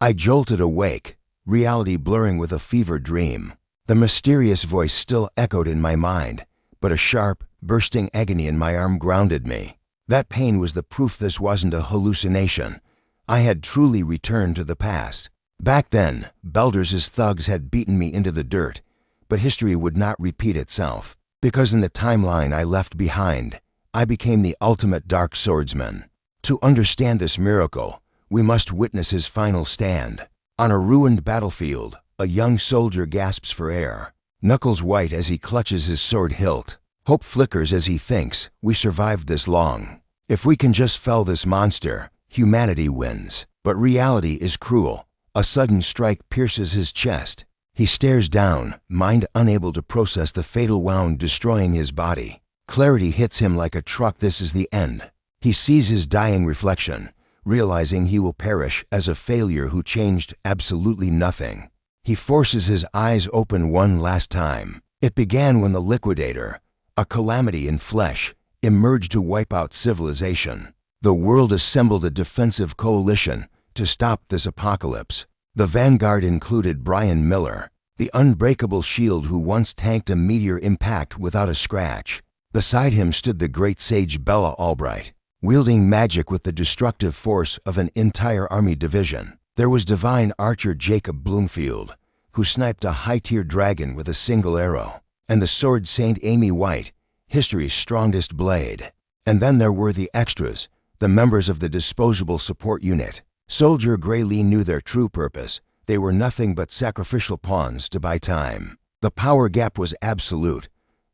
I jolted awake, reality blurring with a fever dream. The mysterious voice still echoed in my mind, but a sharp, bursting agony in my arm grounded me. That pain was the proof this wasn't a hallucination. I had truly returned to the past. Back then, Belder's thugs had beaten me into the dirt, but history would not repeat itself, because in the timeline I left behind, I became the ultimate Dark Swordsman. To understand this miracle, we must witness his final stand. On a ruined battlefield, a young soldier gasps for air, knuckles white as he clutches his sword hilt. Hope flickers as he thinks, we survived this long. If we can just fell this monster, humanity wins. But reality is cruel. A sudden strike pierces his chest. He stares down, mind unable to process the fatal wound destroying his body. Clarity hits him like a truck. This is the end. He sees his dying reflection, realizing he will perish as a failure who changed absolutely nothing. He forces his eyes open one last time. It began when the Liquidator, a calamity in flesh, emerged to wipe out civilization. The world assembled a defensive coalition to stop this apocalypse. The vanguard included Brian Miller, the unbreakable shield who once tanked a meteor impact without a scratch. Beside him stood the great sage Bella Albright, wielding magic with the destructive force of an entire army division. There was divine archer Jacob Bloomfield, who sniped a high-tier dragon with a single arrow, and the sword saint Amy White, history's strongest blade. And then there were the extras, the members of the disposable support unit. Soldier Gray Lee knew their true purpose. They were nothing but sacrificial pawns to buy time. The power gap was absolute.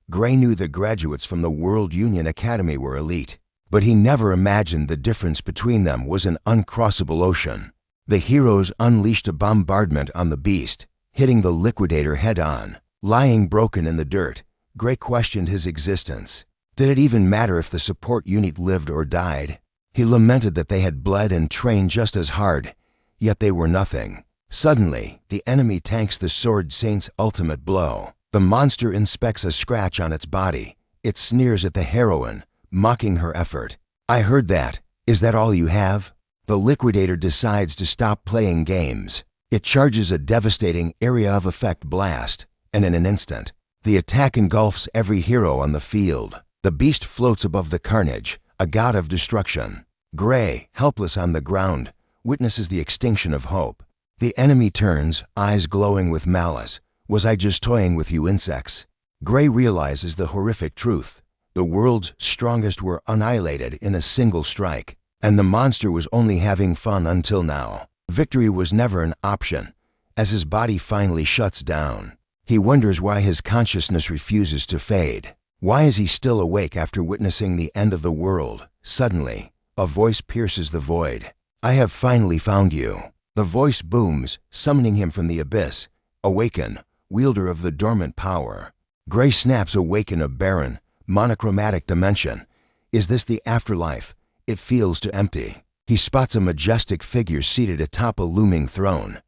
Gray knew the graduates from the World Union Academy were elite, but he never imagined the difference between them was an uncrossable ocean. The heroes unleashed a bombardment on the beast, hitting the Liquidator head-on. Lying broken in the dirt, Gray questioned his existence. Did it even matter if the support unit lived or died? He lamented that they had bled and trained just as hard, yet they were nothing. Suddenly, the enemy tanks the Sword Saint's ultimate blow. The monster inspects a scratch on its body. It sneers at the heroine, mocking her effort. "I heard that. Is that all you have?" The Liquidator decides to stop playing games. It charges a devastating area of effect blast, and in an instant, the attack engulfs every hero on the field. The beast floats above the carnage, a god of destruction. Gray, helpless on the ground, witnesses the extinction of hope. The enemy turns, eyes glowing with malice. "Was I just toying with you insects?" Gray realizes the horrific truth. The world's strongest were annihilated in a single strike, and the monster was only having fun until now. Victory was never an option. As his body finally shuts down, he wonders why his consciousness refuses to fade. Why is he still awake after witnessing the end of the world? Suddenly, a voice pierces the void. "I have finally found you." The voice booms, summoning him from the abyss. "Awaken, wielder of the dormant power." Gray snaps awake in a barren, monochromatic dimension. Is this the afterlife? It feels too empty. He spots a majestic figure seated atop a looming throne.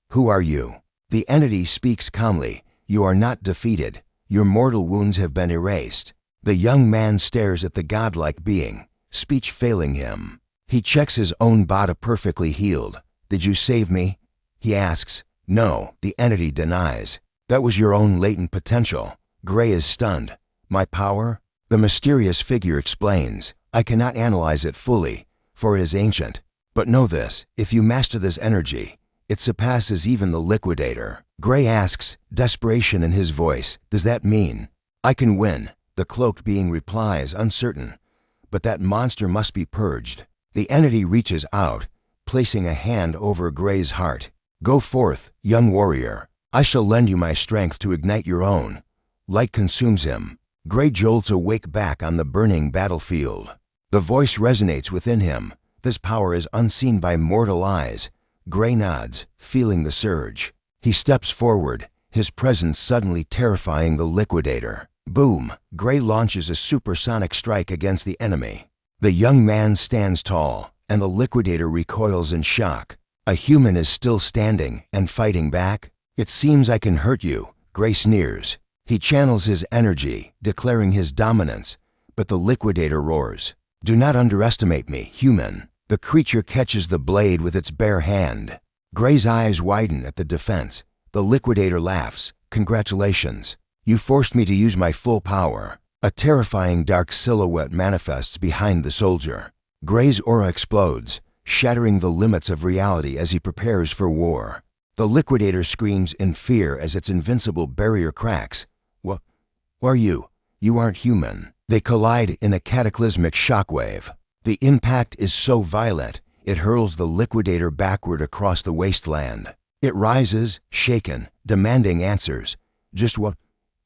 "Who are you?" The entity speaks calmly. "You are not defeated. Your mortal wounds have been erased." The young man stares at the godlike being, speech failing him. He checks his own body, perfectly healed. "Did you save me?" he asks. "No," the entity denies. "That was your own latent potential." Gray is stunned. "My power?" The mysterious figure explains. "I cannot analyze it fully, for it is ancient. But know this, if you master this energy, it surpasses even the Liquidator." Gray asks, desperation in his voice, "Does that mean I can win?" The cloaked being replies, uncertain, "But that monster must be purged." The entity reaches out, placing a hand over Gray's heart. "Go forth, young warrior. I shall lend you my strength to ignite your own." Light consumes him. Gray jolts awake back on the burning battlefield. The voice resonates within him. This power is unseen by mortal eyes. Gray nods, feeling the surge. He steps forward, his presence suddenly terrifying the Liquidator. Boom! Gray launches a supersonic strike against the enemy. The young man stands tall, and the Liquidator recoils in shock. A human is still standing and fighting back. "It seems I can hurt you," Gray sneers. He channels his energy, declaring his dominance, but the Liquidator roars. "Do not underestimate me, human." The creature catches the blade with its bare hand. Gray's eyes widen at the defense. The Liquidator laughs. Congratulations. You forced me to use my full power. A terrifying dark silhouette manifests behind the soldier. Gray's aura explodes, shattering the limits of reality as he prepares for war. The Liquidator screams in fear as its invincible barrier cracks. What are you? You aren't human. They collide in a cataclysmic shockwave. The impact is so violent, it hurls the Liquidator backward across the wasteland. It rises, shaken, demanding answers. Just what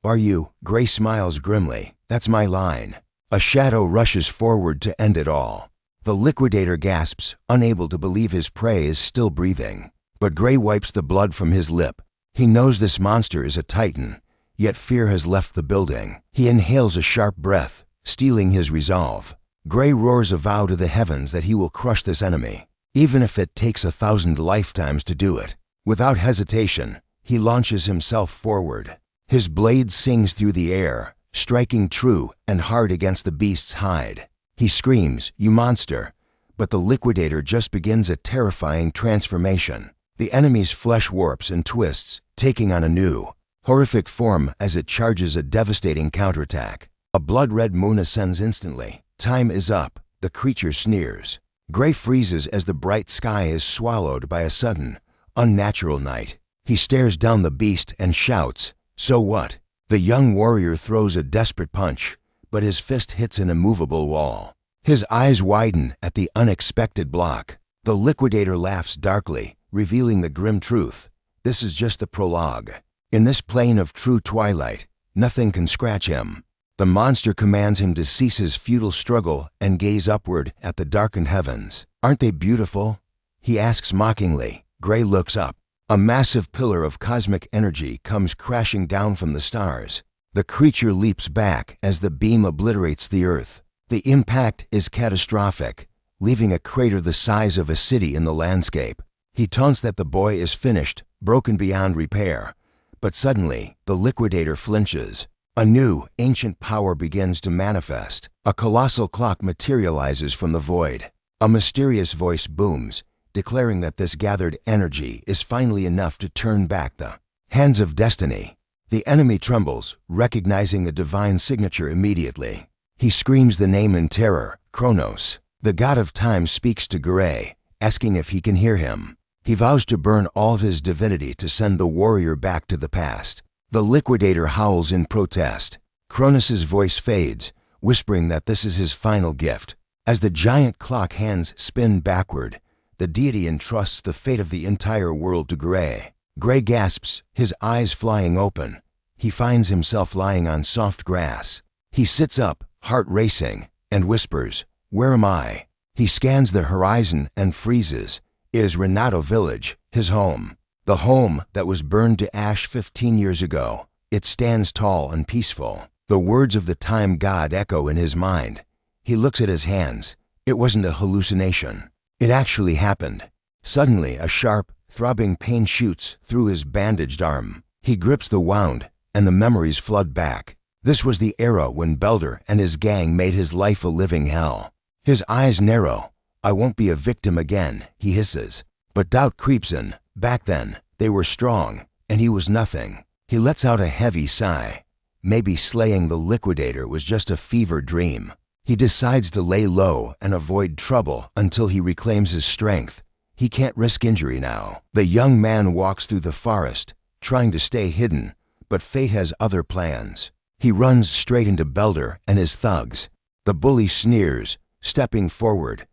are you? Gray smiles grimly. That's my line. A shadow rushes forward to end it all. The Liquidator gasps, unable to believe his prey is still breathing. But Gray wipes the blood from his lip. He knows this monster is a titan, yet fear has left the building. He inhales a sharp breath, steeling his resolve. Gray roars a vow to the heavens that he will crush this enemy, even if it takes 1,000 lifetimes to do it. Without hesitation, he launches himself forward. His blade sings through the air, striking true and hard against the beast's hide. He screams, "You monster!" But the Liquidator just begins a terrifying transformation. The enemy's flesh warps and twists, taking on a new, horrific form as it charges a devastating counterattack. A blood-red moon ascends instantly. Time is up. The creature sneers. Gray freezes as the bright sky is swallowed by a sudden, unnatural night. He stares down the beast and shouts, "So what?" The young warrior throws a desperate punch, but his fist hits an immovable wall. His eyes widen at the unexpected block. The Liquidator laughs darkly, revealing the grim truth. This is just the prologue. In this plane of true twilight, nothing can scratch him. The monster commands him to cease his futile struggle and gaze upward at the darkened heavens. "Aren't they beautiful?" he asks mockingly. Gray looks up. A massive pillar of cosmic energy comes crashing down from the stars. The creature leaps back as the beam obliterates the earth. The impact is catastrophic, leaving a crater the size of a city in the landscape. He taunts that the boy is finished, broken beyond repair. But suddenly, the Liquidator flinches. A new, ancient power begins to manifest. A colossal clock materializes from the void. A mysterious voice booms, declaring that this gathered energy is finally enough to turn back the hands of destiny. The enemy trembles, recognizing the divine signature immediately. He screams the name in terror, Kronos. The god of time speaks to Gray, asking if he can hear him. He vows to burn all of his divinity to send the warrior back to the past. The Liquidator howls in protest. Kronos' voice fades, whispering that this is his final gift. As the giant clock hands spin backward, the deity entrusts the fate of the entire world to Gray. Gray gasps, his eyes flying open. He finds himself lying on soft grass. He sits up, heart racing, and whispers, "Where am I?" He scans the horizon and freezes. It is Renato Village, his home. The home that was burned to ash 15 years ago. It stands tall and peaceful. The words of the time god echo in his mind. He looks at his hands. It wasn't a hallucination. It actually happened. Suddenly, a sharp, throbbing pain shoots through his bandaged arm. He grips the wound, and the memories flood back. This was the era when Belder and his gang made his life a living hell. His eyes narrow. "I won't be a victim again," he hisses. But doubt creeps in. Back then, they were strong, and he was nothing. He lets out a heavy sigh. Maybe slaying the Liquidator was just a fever dream. He decides to lay low and avoid trouble until he reclaims his strength. He can't risk injury now. The young man walks through the forest, trying to stay hidden, but fate has other plans. He runs straight into Belder and his thugs. The bully sneers, stepping forward.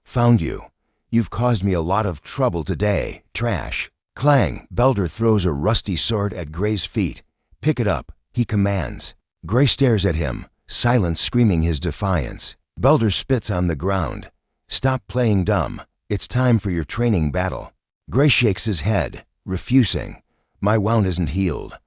"Found you. You've caused me a lot of trouble today, trash." Clang! Belder throws a rusty sword at Gray's feet. "Pick it up," he commands. Gray stares at him, silence screaming his defiance. Belder spits on the ground. "Stop playing dumb. It's time for your training battle." Gray shakes his head, refusing. "My wound isn't healed."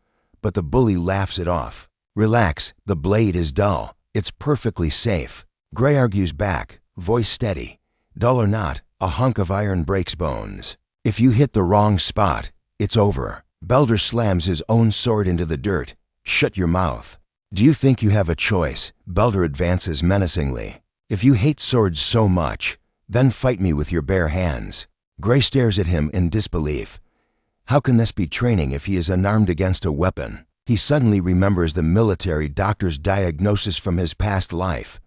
But the bully laughs it off. "Relax, the blade is dull. It's perfectly safe." Gray argues back, voice steady. "Dull or not, a hunk of iron breaks bones. If you hit the wrong spot, it's over." Belder slams his own sword into the dirt. "Shut your mouth." "Do you think you have a choice?" Belder advances menacingly. "If you hate swords so much, then fight me with your bare hands." Gray stares at him in disbelief. How can this be training if he is unarmed against a weapon? He suddenly remembers the military doctor's diagnosis from his past life.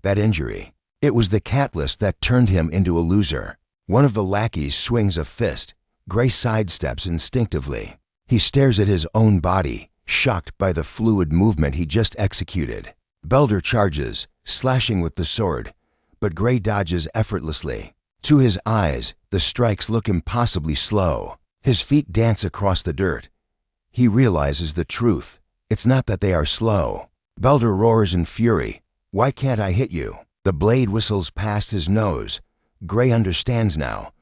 That injury. It was the catalyst that turned him into a loser. One of the lackeys swings a fist. Gray sidesteps instinctively. He stares at his own body, shocked by the fluid movement he just executed. Belder charges, slashing with the sword, but Gray dodges effortlessly. To his eyes, the strikes look impossibly slow. His feet dance across the dirt. He realizes the truth. It's not that they are slow. Belder roars in fury. Why can't I hit you? The blade whistles past his nose. Gray understands now.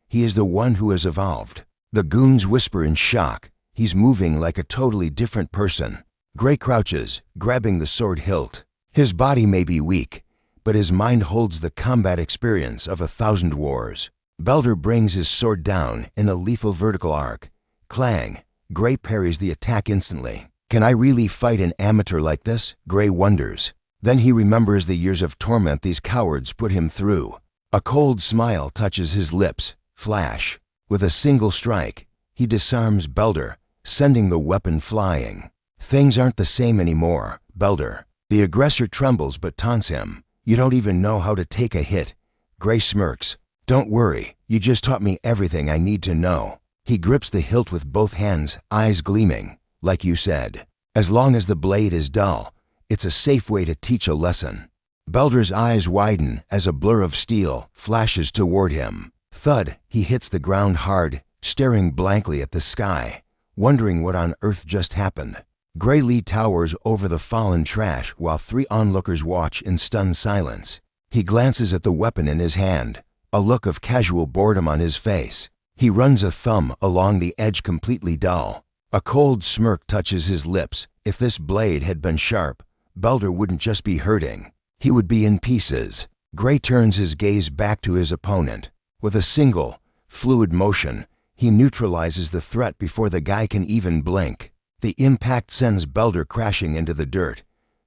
He is the one who has evolved. The goons whisper in shock. He's moving like a totally different person. Gray crouches, grabbing the sword hilt. His body may be weak, but his mind holds the combat experience of 1,000 wars. Belder brings his sword down in a lethal vertical arc. Clang! Gray parries the attack instantly. Can I really fight an amateur like this? Gray wonders. Then he remembers the years of torment these cowards put him through. A cold smile touches his lips. Flash. With a single strike, he disarms Belder, sending the weapon flying. Things aren't the same anymore, Belder. The aggressor trembles but taunts him. You don't even know how to take a hit. Gray smirks. Don't worry, you just taught me everything I need to know. He grips the hilt with both hands, eyes gleaming. Like you said, as long as the blade is dull, it's a safe way to teach a lesson. Belder's eyes widen as a blur of steel flashes toward him. Thud, he hits the ground hard, staring blankly at the sky, wondering what on earth just happened. Gray Lee towers over the fallen trash while 3 onlookers watch in stunned silence. He glances at the weapon in his hand, a look of casual boredom on his face. He runs a thumb along the edge completely dull. A cold smirk touches his lips. If this blade had been sharp, Belder wouldn't just be hurting. He would be in pieces. Gray turns his gaze back to his opponent. With a single, fluid motion, he neutralizes the threat before the guy can even blink. The impact sends Belder crashing into the dirt.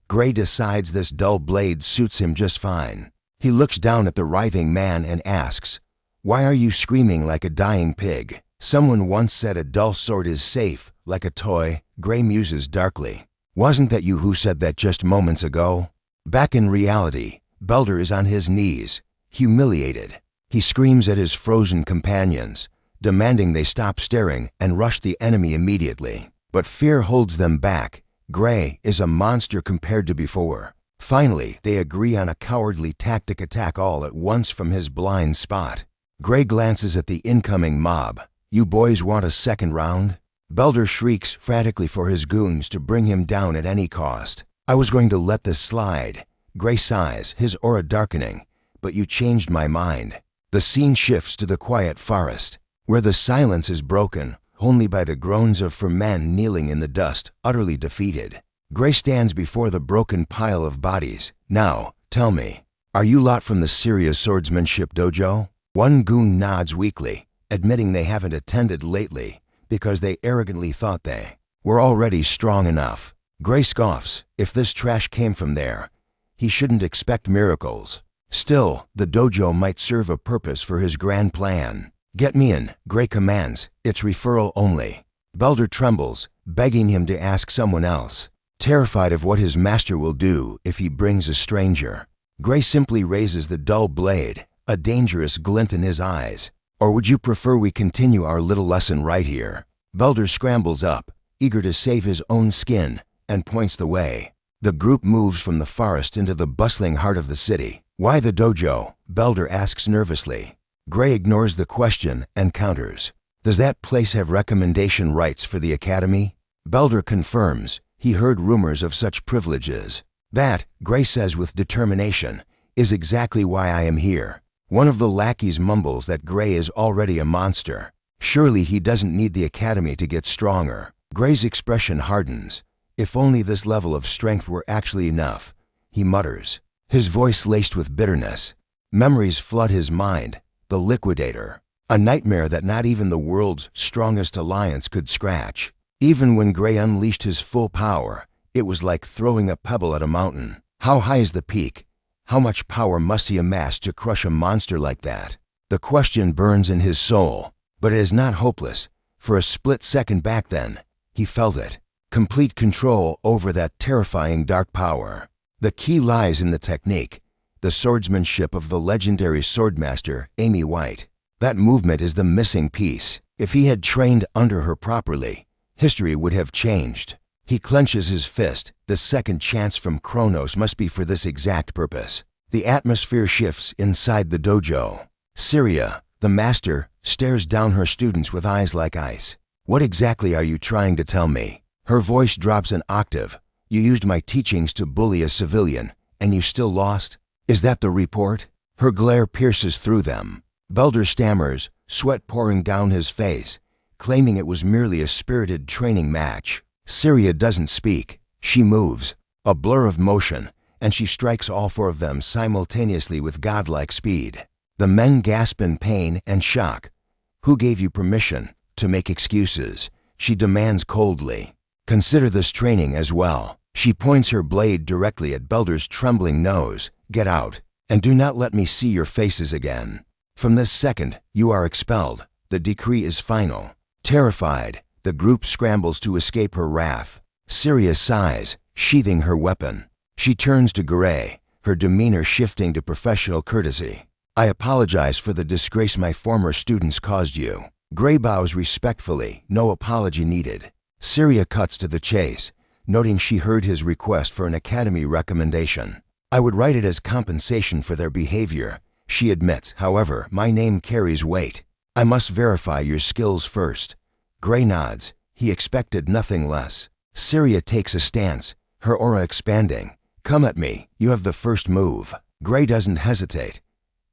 Gray decides this dull blade suits him just fine. He looks down at the writhing man and asks, "Why are you screaming like a dying pig?" Someone once said a dull sword is safe, like a toy. Gray muses darkly. Wasn't that you who said that just moments ago? Back in reality, Belder is on his knees, humiliated. He screams at his frozen companions, demanding they stop staring and rush the enemy immediately. But fear holds them back. Gray is a monster compared to before. Finally, they agree on a cowardly tactic attack all at once from his blind spot. Gray glances at the incoming mob. You boys want a second round? Belder shrieks frantically for his goons to bring him down at any cost. I was going to let this slide. Gray sighs, his aura darkening. But you changed my mind. The scene shifts to the quiet forest, where the silence is broken only by the groans of 4 men kneeling in the dust, utterly defeated. Gray stands before the broken pile of bodies. Now, tell me, are you lot from the Seria swordsmanship dojo? One goon nods weakly, admitting they haven't attended lately because they arrogantly thought they were already strong enough. Gray scoffs. If this trash came from there, he shouldn't expect miracles. Still, the dojo might serve a purpose for his grand plan. Get me in, Gray commands. It's referral only. Belder trembles, begging him to ask someone else, terrified of what his master will do if he brings a stranger. Gray simply raises the dull blade, a dangerous glint in his eyes. Or would you prefer we continue our little lesson right here? Belder scrambles up, eager to save his own skin, and points the way. The group moves from the forest into the bustling heart of the city. Why the dojo? Belder asks nervously. Gray ignores the question and counters. Does that place have recommendation rights for the academy? Belder confirms. He heard rumors of such privileges. That, Gray says with determination, is exactly why I am here. One of the lackeys mumbles that Gray is already a monster. Surely he doesn't need the academy to get stronger. Gray's expression hardens. If only this level of strength were actually enough, he mutters, his voice laced with bitterness. Memories flood his mind. The Liquidator. A nightmare that not even the world's strongest alliance could scratch. Even when Gray unleashed his full power, it was like throwing a pebble at a mountain. How high is the peak? How much power must he amass to crush a monster like that? The question burns in his soul, but it is not hopeless. For a split second back then, he felt it. Complete control over that terrifying dark power. The key lies in the technique, the swordsmanship of the legendary swordmaster, Amy White. That movement is the missing piece. If he had trained under her properly, history would have changed. He clenches his fist. The second chance from Kronos must be for this exact purpose. The atmosphere shifts inside the dojo. Seria, the master, stares down her students with eyes like ice. What exactly are you trying to tell me? Her voice drops an octave. You used my teachings to bully a civilian, and you still lost? Is that the report? Her glare pierces through them. Belder stammers, sweat pouring down his face, claiming it was merely a spirited training match. Seria doesn't speak. She moves, a blur of motion, and she strikes all four of them simultaneously with godlike speed. The men gasp in pain and shock. Who gave you permission to make excuses? She demands coldly. Consider this training as well. She points her blade directly at Belder's trembling nose. Get out, and do not let me see your faces again. From this second, you are expelled. The decree is final. Terrified, the group scrambles to escape her wrath. Seria sighs, sheathing her weapon. She turns to Gray, her demeanor shifting to professional courtesy. I apologize for the disgrace my former students caused you. Gray bows respectfully, no apology needed. Seria cuts to the chase, noting she heard his request for an academy recommendation. I would write it as compensation for their behavior. She admits, however, my name carries weight. I must verify your skills first. Gray nods. He expected nothing less. Seria takes a stance, her aura expanding. Come at me. You have the first move. Gray doesn't hesitate.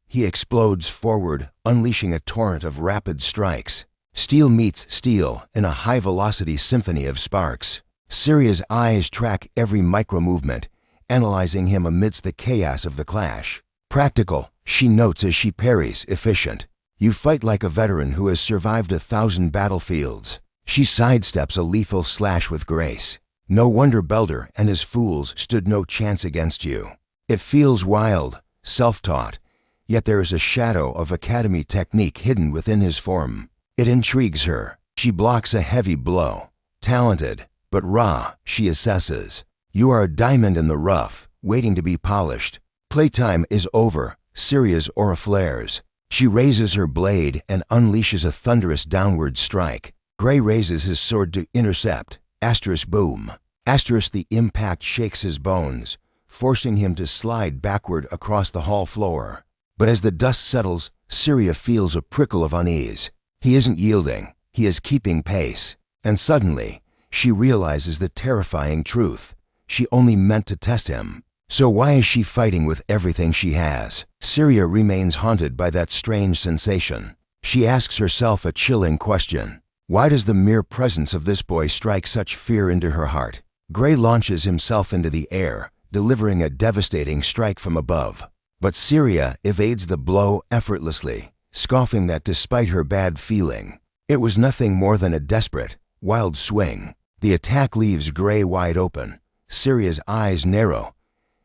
He explodes forward, unleashing a torrent of rapid strikes. Steel meets steel in a high-velocity symphony of sparks. Seria's eyes track every micro-movement, analyzing him amidst the chaos of the clash. Practical, she notes as she parries, efficient. You fight like a veteran who has survived 1,000 battlefields. She sidesteps a lethal slash with grace. No wonder Belder and his fools stood no chance against you. It feels wild, self-taught, yet there is a shadow of academy technique hidden within his form. It intrigues her. She blocks a heavy blow. Talented, but raw, she assesses. You are a diamond in the rough, waiting to be polished. Playtime is over. Seria's aura flares. She raises her blade and unleashes a thunderous downward strike. Gray raises his sword to intercept. Asterisk boom. Asterisk the impact shakes his bones, forcing him to slide backward across the hall floor. But as the dust settles, Seria feels a prickle of unease. He isn't yielding. He is keeping pace. And suddenly, she realizes the terrifying truth. She only meant to test him. So why is she fighting with everything she has? Seria remains haunted by that strange sensation. She asks herself a chilling question. Why does the mere presence of this boy strike such fear into her heart? Gray launches himself into the air, delivering a devastating strike from above. But Seria evades the blow effortlessly, scoffing that despite her bad feeling, it was nothing more than a desperate, wild swing. The attack leaves Gray wide open. Seria's eyes narrow.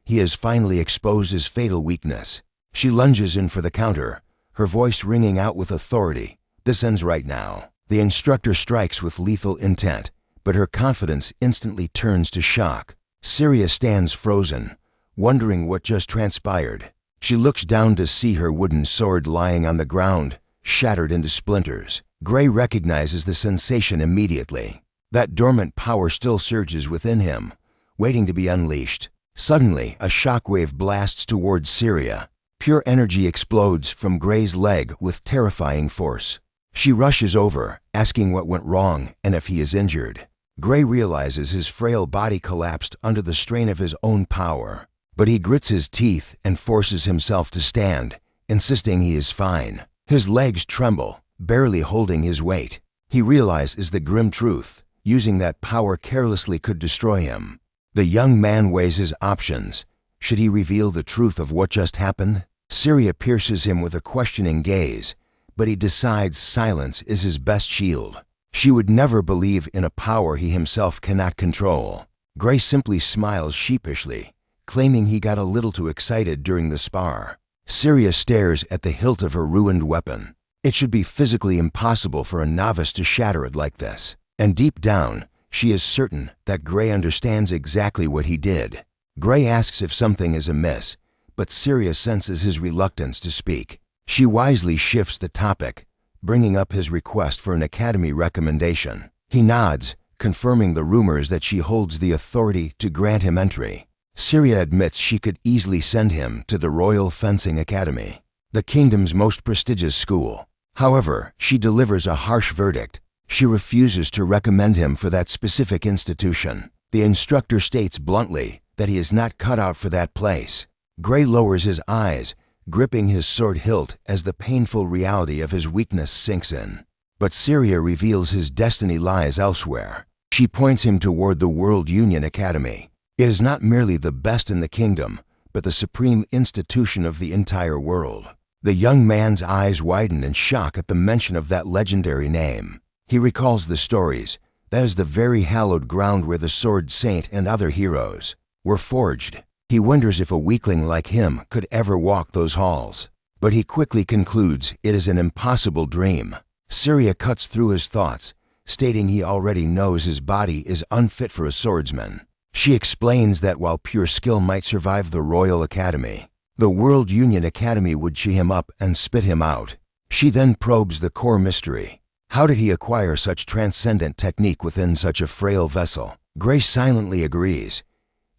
He has finally exposed his fatal weakness. She lunges in for the counter, her voice ringing out with authority. This ends right now. The instructor strikes with lethal intent, but her confidence instantly turns to shock. Seria stands frozen, wondering what just transpired. She looks down to see her wooden sword lying on the ground, shattered into splinters. Gray recognizes the sensation immediately. That dormant power still surges within him, waiting to be unleashed. Suddenly, a shockwave blasts towards Seria. Pure energy explodes from Gray's leg with terrifying force. She rushes over, asking what went wrong and if he is injured. Gray realizes his frail body collapsed under the strain of his own power. But he grits his teeth and forces himself to stand, insisting he is fine. His legs tremble, barely holding his weight. He realizes the grim truth. Using that power carelessly could destroy him. The young man weighs his options. Should he reveal the truth of what just happened? Seria pierces him with a questioning gaze, but he decides silence is his best shield. She would never believe in a power he himself cannot control. Gray simply smiles sheepishly, claiming he got a little too excited during the spar. Seria stares at the hilt of her ruined weapon. It should be physically impossible for a novice to shatter it like this. And deep down, she is certain that Gray understands exactly what he did. Gray asks if something is amiss, but Seria senses his reluctance to speak. She wisely shifts the topic, bringing up his request for an academy recommendation. He nods, confirming the rumors that she holds the authority to grant him entry. Seria admits she could easily send him to the Royal Fencing Academy, the kingdom's most prestigious school. However, she delivers a harsh verdict. She refuses to recommend him for that specific institution. The instructor states bluntly that he is not cut out for that place. Gray lowers his eyes, gripping his sword hilt as the painful reality of his weakness sinks in. But Seria reveals his destiny lies elsewhere. She points him toward the World Union Academy. It is not merely the best in the kingdom, but the supreme institution of the entire world. The young man's eyes widen in shock at the mention of that legendary name. He recalls the stories. That is the very hallowed ground where the Sword Saint and other heroes were forged. He wonders if a weakling like him could ever walk those halls. But he quickly concludes it is an impossible dream. Seria cuts through his thoughts, stating he already knows his body is unfit for a swordsman. She explains that while pure skill might survive the Royal Academy, the World Union Academy would chew him up and spit him out. She then probes the core mystery. How did he acquire such transcendent technique within such a frail vessel? Gray silently agrees.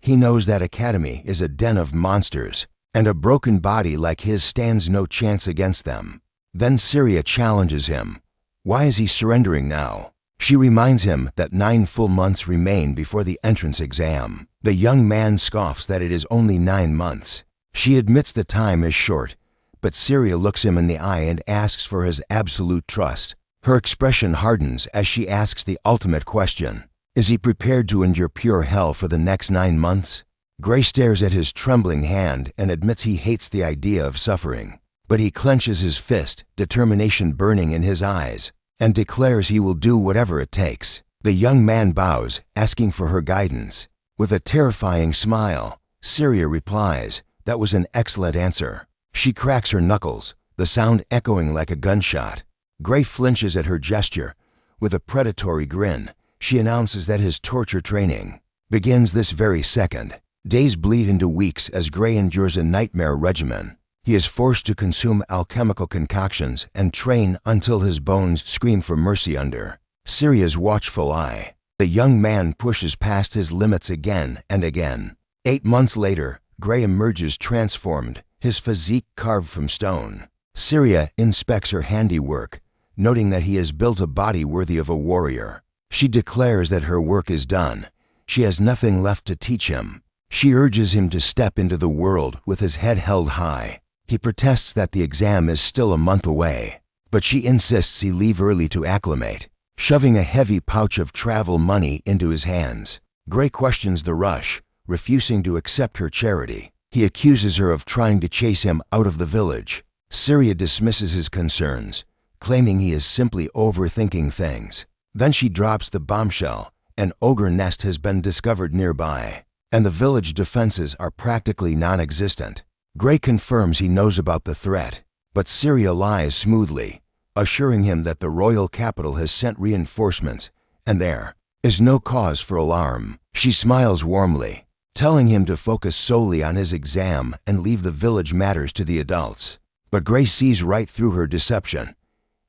He knows that academy is a den of monsters, and a broken body like his stands no chance against them. Then Seria challenges him. Why is he surrendering now? She reminds him that 9 full months remain before the entrance exam. The young man scoffs that it is only 9 months. She admits the time is short, but Seria looks him in the eye and asks for his absolute trust. Her expression hardens as she asks the ultimate question. Is he prepared to endure pure hell for the next 9 months? Gray stares at his trembling hand and admits he hates the idea of suffering. But he clenches his fist, determination burning in his eyes, and declares he will do whatever it takes. The young man bows, asking for her guidance. With a terrifying smile, Seria replies, "That was an excellent answer." She cracks her knuckles, the sound echoing like a gunshot. Gray flinches at her gesture. With a predatory grin, she announces that his torture training begins this very second. Days bleed into weeks as Gray endures a nightmare regimen. He is forced to consume alchemical concoctions and train until his bones scream for mercy under Seria's watchful eye. The young man pushes past his limits again and again. 8 months later, Gray emerges transformed, his physique carved from stone. Seria inspects her handiwork, noting that he has built a body worthy of a warrior. She declares that her work is done. She has nothing left to teach him. She urges him to step into the world with his head held high. He protests that the exam is still a month away, but she insists he leave early to acclimate, shoving a heavy pouch of travel money into his hands. Gray questions the rush, refusing to accept her charity. He accuses her of trying to chase him out of the village. Seria dismisses his concerns, claiming he is simply overthinking things. Then she drops the bombshell. An ogre nest has been discovered nearby, and the village defenses are practically non-existent. Gray confirms he knows about the threat, but Seria lies smoothly, assuring him that the royal capital has sent reinforcements, and there is no cause for alarm. She smiles warmly, telling him to focus solely on his exam and leave the village matters to the adults. But Gray sees right through her deception.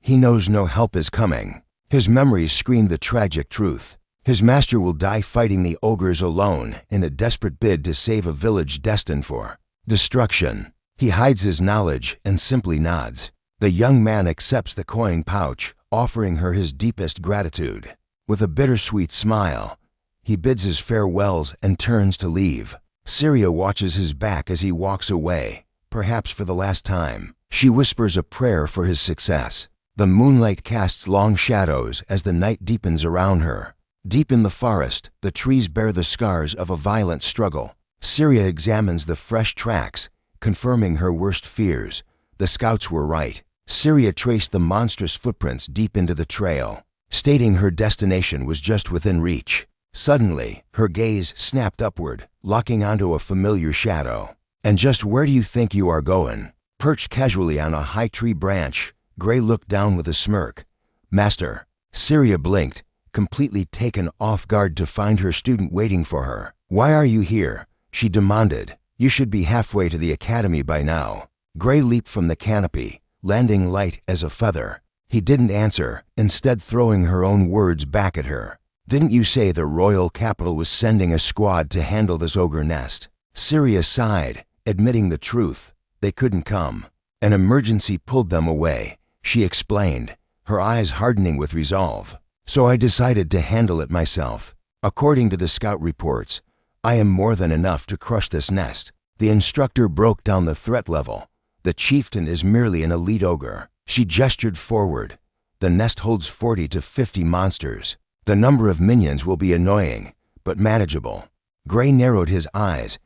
He knows no help is coming. His memories scream the tragic truth. His master will die fighting the ogres alone in a desperate bid to save a village destined for destruction. He hides his knowledge and simply nods. The young man accepts the coin pouch, offering her his deepest gratitude. With a bittersweet smile, he bids his farewells and turns to leave. Seria watches his back as he walks away, perhaps for the last time. She whispers a prayer for his success. The moonlight casts long shadows as the night deepens around her. Deep in the forest, the trees bear the scars of a violent struggle. Seria examines the fresh tracks, confirming her worst fears. The scouts were right. Seria traced the monstrous footprints deep into the trail, stating her destination was just within reach. Suddenly, her gaze snapped upward, locking onto a familiar shadow. "And just where do you think you are going?" Perched casually on a high tree branch, Gray looked down with a smirk. "Master." Seria blinked, completely taken off guard to find her student waiting for her. "Why are you here?" she demanded. "You should be halfway to the academy by now." Gray leaped from the canopy, landing light as a feather. He didn't answer, instead throwing her own words back at her. "Didn't you say the royal capital was sending a squad to handle this ogre nest?" Seria sighed, admitting the truth. They couldn't come. An emergency pulled them away, she explained, her eyes hardening with resolve. "So I decided to handle it myself. According to the scout reports, I am more than enough to crush this nest." The instructor broke down the threat level. "The chieftain is merely an elite ogre." She gestured forward. "The nest holds 40 to 50 monsters. The number of minions will be annoying, but manageable." Gray narrowed his eyes.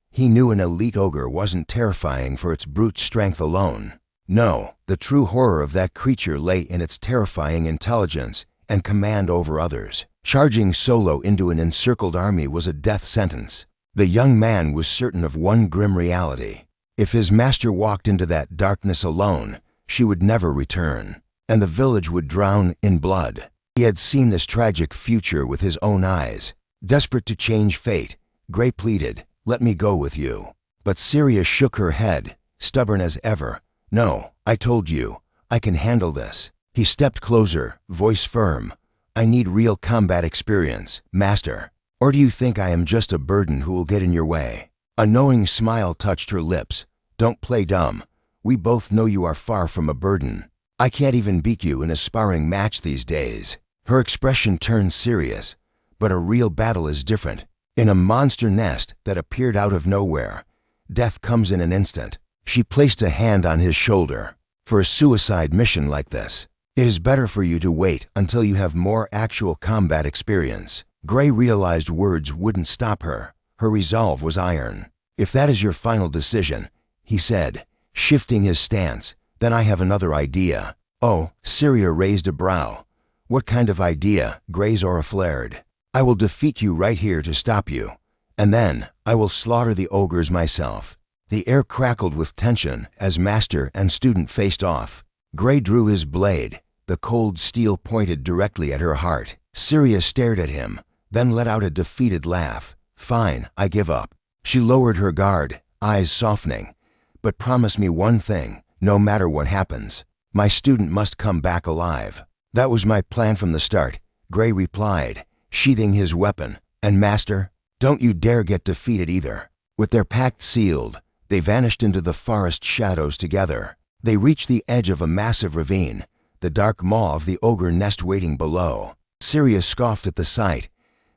He knew an elite ogre wasn't terrifying for its brute strength alone. No, the true horror of that creature lay in its terrifying intelligence and command over others. Charging solo into an encircled army was a death sentence. The young man was certain of one grim reality. If his master walked into that darkness alone, she would never return, and the village would drown in blood. He had seen this tragic future with his own eyes. Desperate to change fate, Gray pleaded, "Let me go with you." But Seria shook her head, stubborn as ever. "No, I told you, I can handle this." He stepped closer, voice firm. "I need real combat experience, Master. Or do you think I am just a burden who will get in your way?" A knowing smile touched her lips. "Don't play dumb. We both know you are far from a burden. I can't even beat you in a sparring match these days." Her expression turned serious. "But a real battle is different. In a monster nest that appeared out of nowhere, death comes in an instant." She placed a hand on his shoulder. "For a suicide mission like this, it is better for you to wait until you have more actual combat experience." Gray realized words wouldn't stop her. Her resolve was iron. "If that is your final decision," he said, shifting his stance, "then I have another idea." "Oh," Seria raised a brow. "What kind of idea?" Gray's aura flared. "I will defeat you right here to stop you, and then I will slaughter the ogres myself." The air crackled with tension as master and student faced off. Gray drew his blade, the cold steel pointed directly at her heart. Seria stared at him, then let out a defeated laugh. "Fine, I give up." She lowered her guard, eyes softening. "But promise me one thing, no matter what happens. My student must come back alive." "That was my plan from the start," Gray replied, sheathing his weapon. "And Master, don't you dare get defeated either." With their pact sealed, they vanished into the forest shadows together. They reached the edge of a massive ravine, the dark maw of the ogre nest waiting below. Seria scoffed at the sight.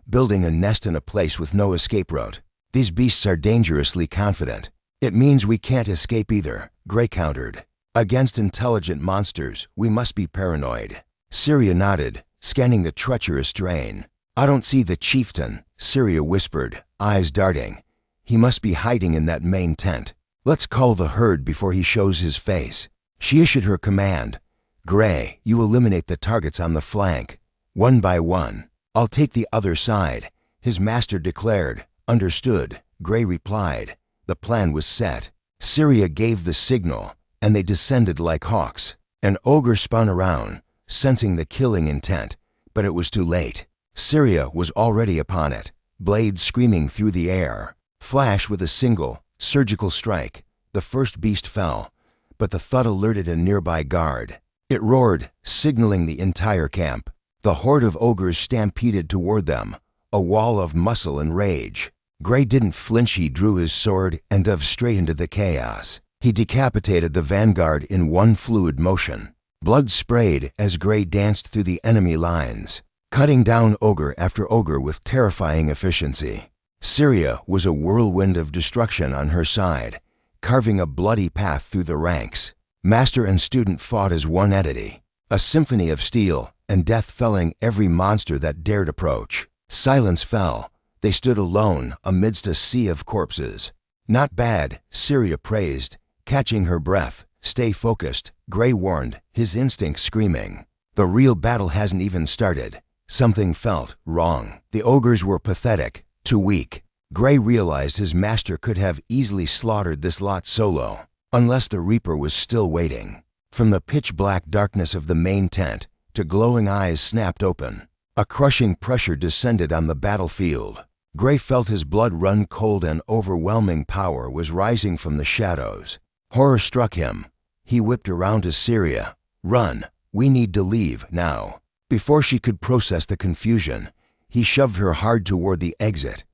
Building a nest in a place with no escape route. "These beasts are dangerously confident." "It means we can't escape either," Gray countered. "Against intelligent monsters, we must be paranoid." Seria nodded, scanning the treacherous terrain. "I don't see the chieftain," Seria whispered, eyes darting. "He must be hiding in that main tent. Let's call the herd before he shows his face." She issued her command. "Gray, you eliminate the targets on the flank. One by one. I'll take the other side," his master declared. "Understood," Gray replied. The plan was set. Seria gave the signal, and they descended like hawks. An ogre spun around, sensing the killing intent, but it was too late. Seria was already upon it, blade screaming through the air. Flash with a single, surgical strike. The first beast fell, but the thud alerted a nearby guard. It roared, signaling the entire camp. The horde of ogres stampeded toward them, a wall of muscle and rage. Gray didn't flinch. He drew his sword and dove straight into the chaos. He decapitated the vanguard in one fluid motion. Blood sprayed as Gray danced through the enemy lines, cutting down ogre after ogre with terrifying efficiency. Seria was a whirlwind of destruction on her side, carving a bloody path through the ranks. Master and student fought as one entity, a symphony of steel and death felling every monster that dared approach. Silence fell. They stood alone amidst a sea of corpses. "Not bad," Seria praised, catching her breath. "Stay focused," Gray warned, his instinct screaming. "The real battle hasn't even started." Something felt wrong. The ogres were pathetic, too weak. Gray realized his master could have easily slaughtered this lot solo. unless the Reaper was still waiting. From the pitch-black darkness of the main tent, to glowing eyes snapped open. A crushing pressure descended on the battlefield. Gray felt his blood run cold and overwhelming power was rising from the shadows. Horror struck him. He whipped around to Seria. "Run! We need to leave, now." Before she could process the confusion, he shoved her hard toward the exit.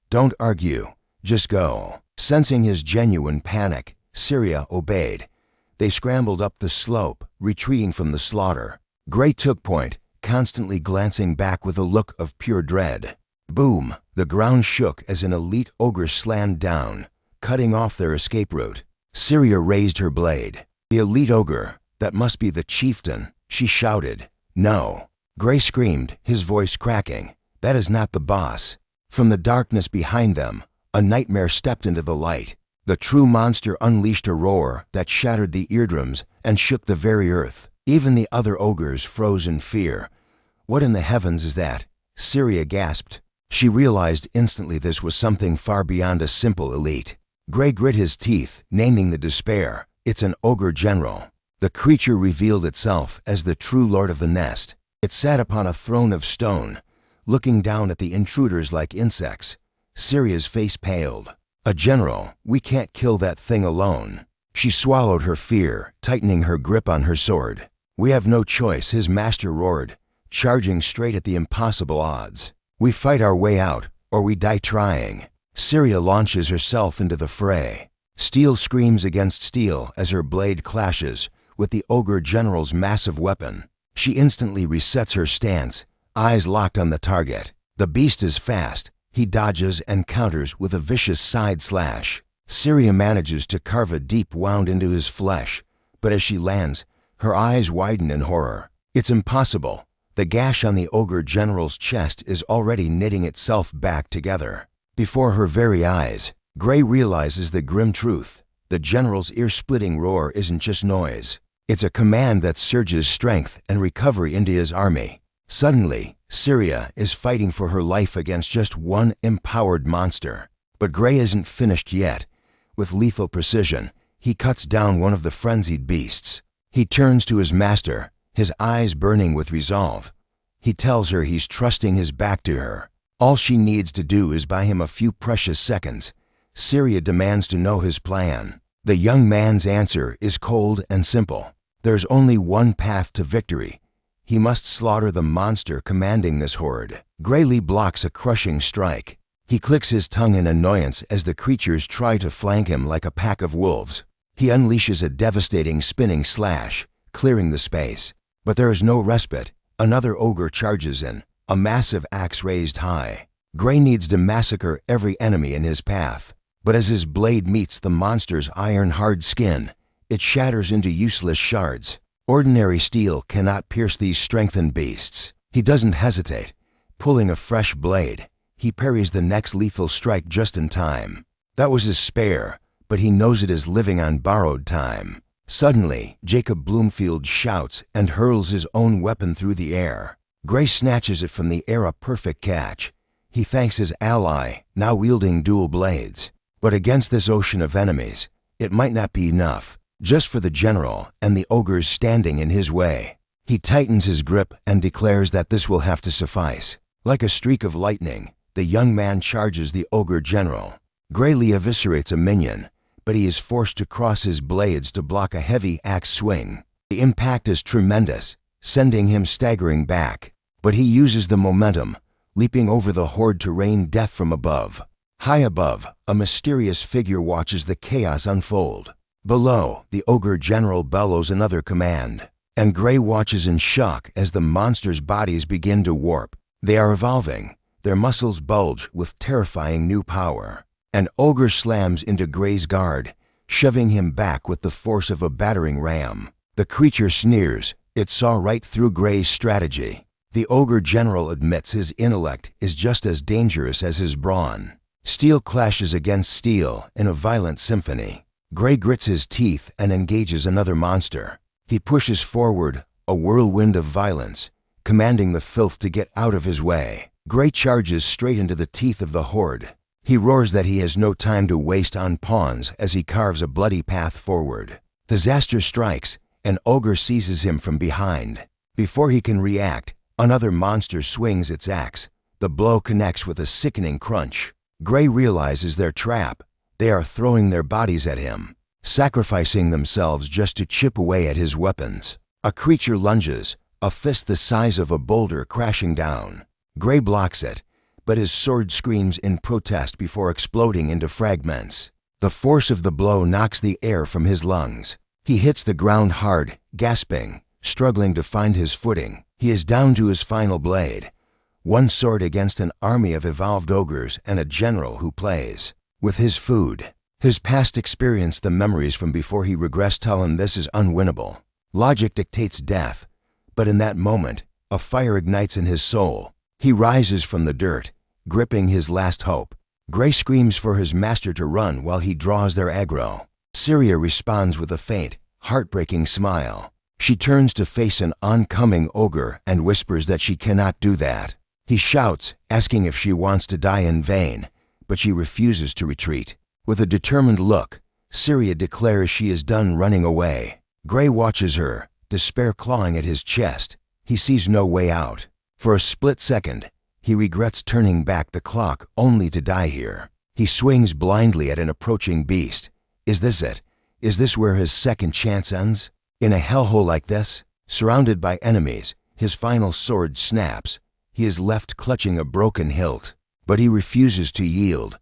"Don't argue. Just go." Sensing his genuine panic, Seria obeyed. They scrambled up the slope, retreating from the slaughter. Gray took point, constantly glancing back with a look of pure dread. Boom! The ground shook as an elite ogre slammed down, cutting off their escape route. Seria raised her blade. "The elite ogre, that must be the chieftain," she shouted. "No." Gray screamed, his voice cracking. "That is not the boss." From the darkness behind them, a nightmare stepped into the light. The true monster unleashed a roar that shattered the eardrums and shook the very earth. Even the other ogres froze in fear. "What in the heavens is that?" Seria gasped. She realized instantly this was something far beyond a simple elite. Gray grit his teeth, naming the despair. "It's an ogre general." The creature revealed itself as the true lord of the nest. It sat upon a throne of stone, looking down at the intruders like insects. Seria's face paled. "A general, we can't kill that thing alone." She swallowed her fear, tightening her grip on her sword. "We have no choice," his master roared, charging straight at the impossible odds. "We fight our way out, or we die trying." Seria launches herself into the fray. Steel screams against steel as her blade clashes with the ogre general's massive weapon. She instantly resets her stance, eyes locked on the target. The beast is fast. He dodges and counters with a vicious side slash. Seria manages to carve a deep wound into his flesh, but as she lands, her eyes widen in horror. It's impossible. The gash on the ogre general's chest is already knitting itself back together. Before her very eyes, Gray realizes the grim truth. The general's ear-splitting roar isn't just noise. It's a command that surges strength and recovery into his army. Suddenly, Seria is fighting for her life against just one empowered monster. But Gray isn't finished yet. With lethal precision, he cuts down one of the frenzied beasts. He turns to his master, his eyes burning with resolve. He tells her he's trusting his back to her. All she needs to do is buy him a few precious seconds. Seria demands to know his plan. The young man's answer is cold and simple. There's only one path to victory. He must slaughter the monster commanding this horde. Grayly blocks a crushing strike. He clicks his tongue in annoyance as the creatures try to flank him like a pack of wolves. He unleashes a devastating spinning slash, clearing the space. But there is no respite. Another ogre charges in, a massive axe raised high. Gray needs to massacre every enemy in his path. But as his blade meets the monster's iron-hard skin, it shatters into useless shards. Ordinary steel cannot pierce these strengthened beasts. He doesn't hesitate. Pulling a fresh blade, he parries the next lethal strike just in time. That was his spare, but he knows it is living on borrowed time. Suddenly, Jacob Bloomfield shouts and hurls his own weapon through the air. Gray snatches it from the air, a perfect catch. He thanks his ally, now wielding dual blades. But against this ocean of enemies, it might not be enough, just for the general and the ogres standing in his way. He tightens his grip and declares that this will have to suffice. Like a streak of lightning, the young man charges the ogre general. Grayly eviscerates a minion, but he is forced to cross his blades to block a heavy axe swing. The impact is tremendous, sending him staggering back. But he uses the momentum, leaping over the horde to rain death from above. High above, a mysterious figure watches the chaos unfold. Below, the ogre general bellows another command, and Gray watches in shock as the monster's bodies begin to warp. They are evolving. Their muscles bulge with terrifying new power. An ogre slams into Gray's guard, shoving him back with the force of a battering ram. The creature sneers. It saw right through Gray's strategy. The ogre general admits his intellect is just as dangerous as his brawn. Steel clashes against steel in a violent symphony. Gray grits his teeth and engages another monster. He pushes forward, a whirlwind of violence, commanding the filth to get out of his way. Gray charges straight into the teeth of the horde. He roars that he has no time to waste on pawns as he carves a bloody path forward. Disaster strikes, and Ogre seizes him from behind. Before he can react, another monster swings its axe. The blow connects with a sickening crunch. Gray realizes their trap. They are throwing their bodies at him, sacrificing themselves just to chip away at his weapons. A creature lunges, a fist the size of a boulder crashing down. Gray blocks it, but his sword screams in protest before exploding into fragments. The force of the blow knocks the air from his lungs. He hits the ground hard, gasping, struggling to find his footing. He is down to his final blade. One sword against an army of evolved ogres and a general who plays with his food. His past experience, the memories from before he regressed, tell him this is unwinnable. Logic dictates death, but in that moment, a fire ignites in his soul. He rises from the dirt, gripping his last hope. Gray screams for his master to run while he draws their aggro. Seria responds with a faint, heartbreaking smile. She turns to face an oncoming ogre and whispers that she cannot do that. He shouts, asking if she wants to die in vain, but she refuses to retreat. With a determined look, Seria declares she is done running away. Gray watches her, despair clawing at his chest. He sees no way out. For a split second, he regrets turning back the clock only to die here. He swings blindly at an approaching beast. Is this it? Is this where his second chance ends? In a hellhole like this, surrounded by enemies, his final sword snaps. He is left clutching a broken hilt, but he refuses to yield.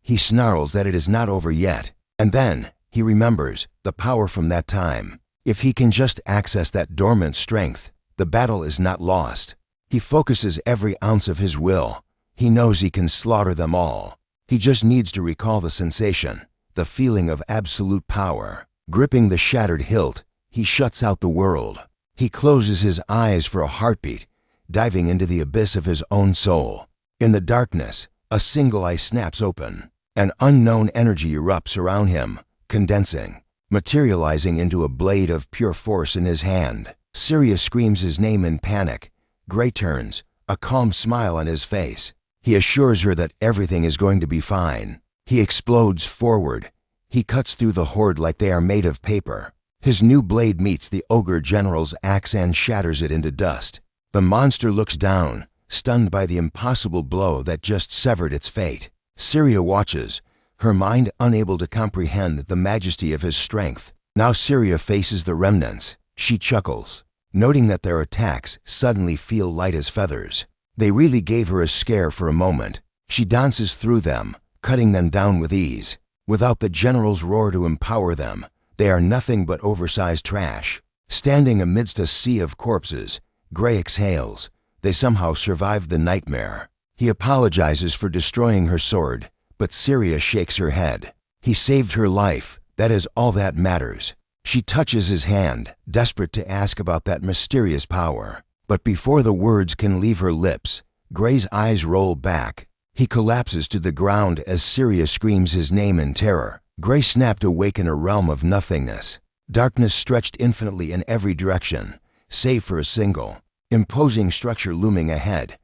He snarls that it is not over yet, and then he remembers the power from that time. If he can just access that dormant strength, the battle is not lost. He focuses every ounce of his will. He knows he can slaughter them all. He just needs to recall the sensation, the feeling of absolute power. Gripping the shattered hilt, he shuts out the world. He closes his eyes for a heartbeat, diving into the abyss of his own soul. In the darkness, a single eye snaps open. An unknown energy erupts around him, condensing, materializing into a blade of pure force in his hand. Seria screams his name in panic. Gray turns, a calm smile on his face. He assures her that everything is going to be fine. He explodes forward. He cuts through the horde like they are made of paper. His new blade meets the ogre general's axe and shatters it into dust. The monster looks down, stunned by the impossible blow that just severed its fate. Seria watches, her mind unable to comprehend the majesty of his strength. Now Seria faces the remnants. She chuckles, noting that their attacks suddenly feel light as feathers. They really gave her a scare for a moment. She dances through them, cutting them down with ease. Without the general's roar to empower them, they are nothing but oversized trash. Standing amidst a sea of corpses, Gray exhales. They somehow survived the nightmare. He apologizes for destroying her sword, but Seria shakes her head. He saved her life. That is all that matters. She touches his hand, desperate to ask about that mysterious power. But before the words can leave her lips, Gray's eyes roll back. He collapses to the ground as Seria screams his name in terror. Gray snapped awake in a realm of nothingness. Darkness stretched infinitely in every direction, save for a single, imposing structure looming ahead.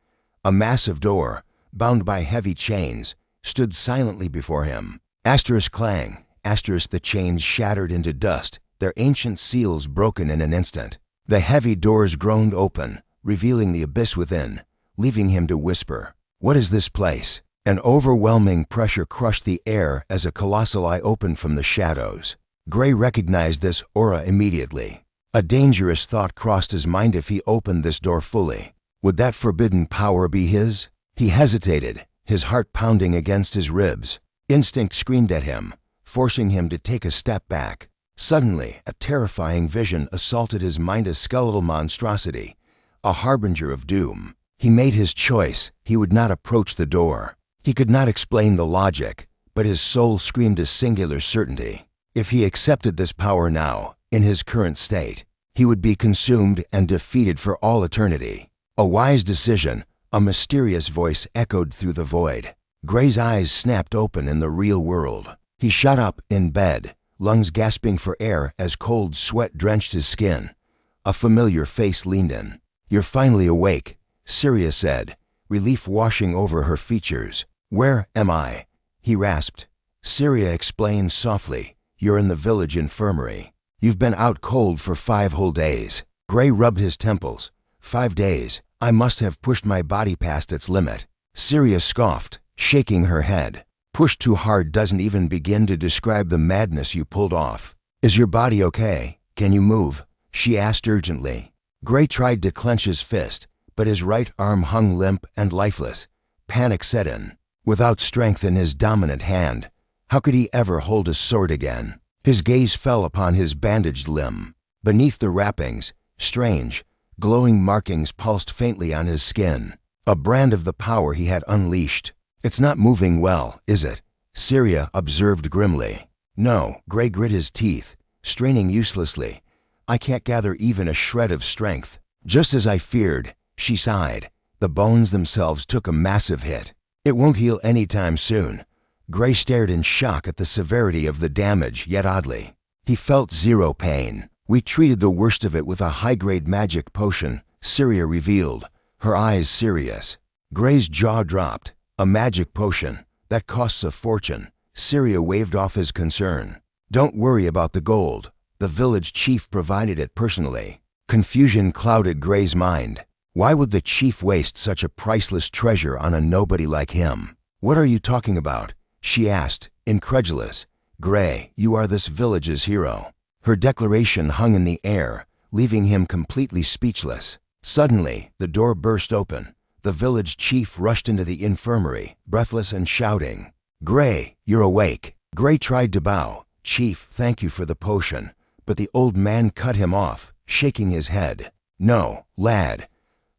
A massive door, bound by heavy chains, stood silently before him. Asterisk clang, asterisk the chains shattered into dust, their ancient seals broken in an instant. The heavy doors groaned open, revealing the abyss within, leaving him to whisper, "What is this place?" An overwhelming pressure crushed the air as a colossal eye opened from the shadows. Gray recognized this aura immediately. A dangerous thought crossed his mind. If he opened this door fully, would that forbidden power be his? He hesitated, his heart pounding against his ribs. Instinct screamed at him, forcing him to take a step back. Suddenly, a terrifying vision assaulted his mind, a skeletal monstrosity, a harbinger of doom. He made his choice. He would not approach the door. He could not explain the logic, but his soul screamed a singular certainty. If he accepted this power now, in his current state, he would be consumed and defeated for all eternity. A wise decision, a mysterious voice echoed through the void. Gray's eyes snapped open in the real world. He shot up in bed, lungs gasping for air as cold sweat drenched his skin. A familiar face leaned in. "You're finally awake," Seria said, relief washing over her features. "Where am I?" he rasped. Seria explained softly, "You're in the village infirmary. You've been out cold for 5 whole days." Gray rubbed his temples. 5 days. I must have pushed my body past its limit. Seria scoffed, shaking her head. "Pushed too hard doesn't even begin to describe the madness you pulled off. Is your body okay? Can you move?" she asked urgently. Gray tried to clench his fist, but his right arm hung limp and lifeless. Panic set in. Without strength in his dominant hand, how could he ever hold a sword again? His gaze fell upon his bandaged limb. Beneath the wrappings, strange, glowing markings pulsed faintly on his skin, a brand of the power he had unleashed. "It's not moving well, is it?" Seria observed grimly. "No." Gray grit his teeth, straining uselessly. "I can't gather even a shred of strength." "Just as I feared," she sighed. The bones themselves took a massive hit. "It won't heal anytime soon." Gray stared in shock at the severity of the damage, yet oddly, he felt zero pain. "We treated the worst of it with a high-grade magic potion," Seria revealed, her eyes serious. Gray's jaw dropped. "A magic potion? That costs a fortune." Seria waved off his concern. "Don't worry about the gold. The village chief provided it personally." Confusion clouded Gray's mind. Why would the chief waste such a priceless treasure on a nobody like him? "What are you talking about?" she asked, incredulous. "Gray, you are this village's hero." Her declaration hung in the air, leaving him completely speechless. Suddenly, the door burst open. The village chief rushed into the infirmary, breathless and shouting, "Gray, you're awake." Gray tried to bow. "Chief, thank you for the potion." But the old man cut him off, shaking his head. "No, lad.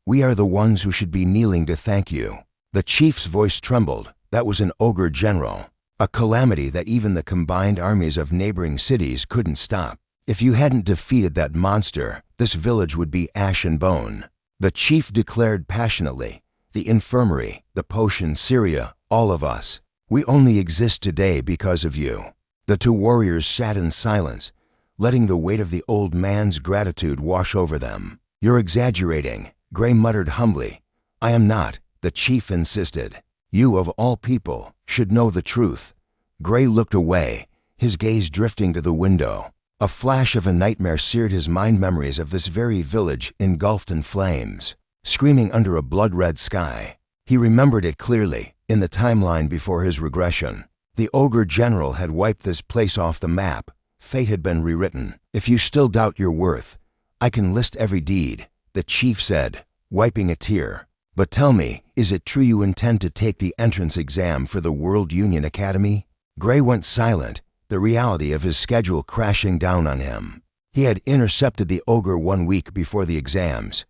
We are the ones who should be kneeling to thank you." The chief's voice trembled. That was an OGRE general. A calamity that even the combined armies of neighboring cities couldn't stop. "If you hadn't defeated that monster, this village would be ash and bone." The chief declared passionately, "The infirmary, the potion, Seria, all of us. We only exist today because of you." The 2 warriors sat in silence, letting the weight of the old man's gratitude wash over them. "You're exaggerating," Gray muttered humbly. "I am not," the chief insisted. "You, of all people, should know the truth." Gray looked away, his gaze drifting to the window. A flash of a nightmare seared his mind, memories of this very village engulfed in flames, screaming under a blood-red sky. He remembered it clearly, in the timeline before his regression. The OGRE general had wiped this place off the map. Fate had been rewritten. "If you still doubt your worth, I can list every deed," the chief said, wiping a tear. "But tell me, is it true you intend to take the entrance exam for the World Union Academy?" Gray went silent, the reality of his schedule crashing down on him. He had intercepted the ogre 1 week before the exams.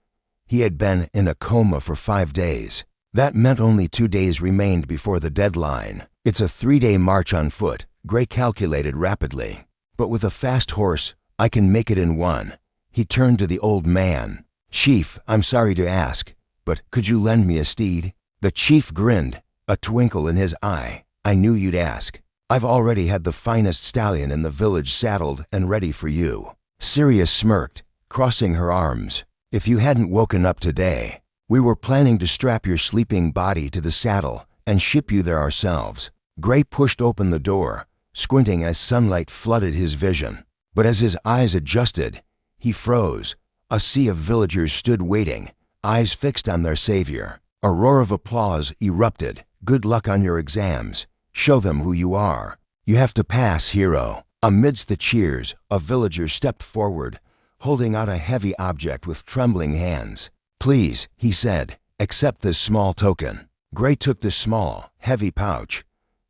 He had been in a coma for 5 days. That meant only 2 days remained before the deadline. "It's a 3-day march on foot," Gray calculated rapidly. "But with a fast horse, I can make it in 1. He turned to the old man. "Chief, I'm sorry to ask, but could you lend me a steed?" The chief grinned, a twinkle in his eye. "I knew you'd ask. I've already had the finest stallion in the village saddled and ready for you." Seria smirked, crossing her arms. "If you hadn't woken up today, we were planning to strap your sleeping body to the saddle and ship you there ourselves." Gray pushed open the door, squinting as sunlight flooded his vision. But as his eyes adjusted, he froze. A sea of villagers stood waiting, eyes fixed on their savior. A roar of applause erupted. "Good luck on your exams. Show them who you are. You have to pass, hero." Amidst the cheers, a villager stepped forward, holding out a heavy object with trembling hands. "Please," he said, "accept this small token." Gray took the small, heavy pouch.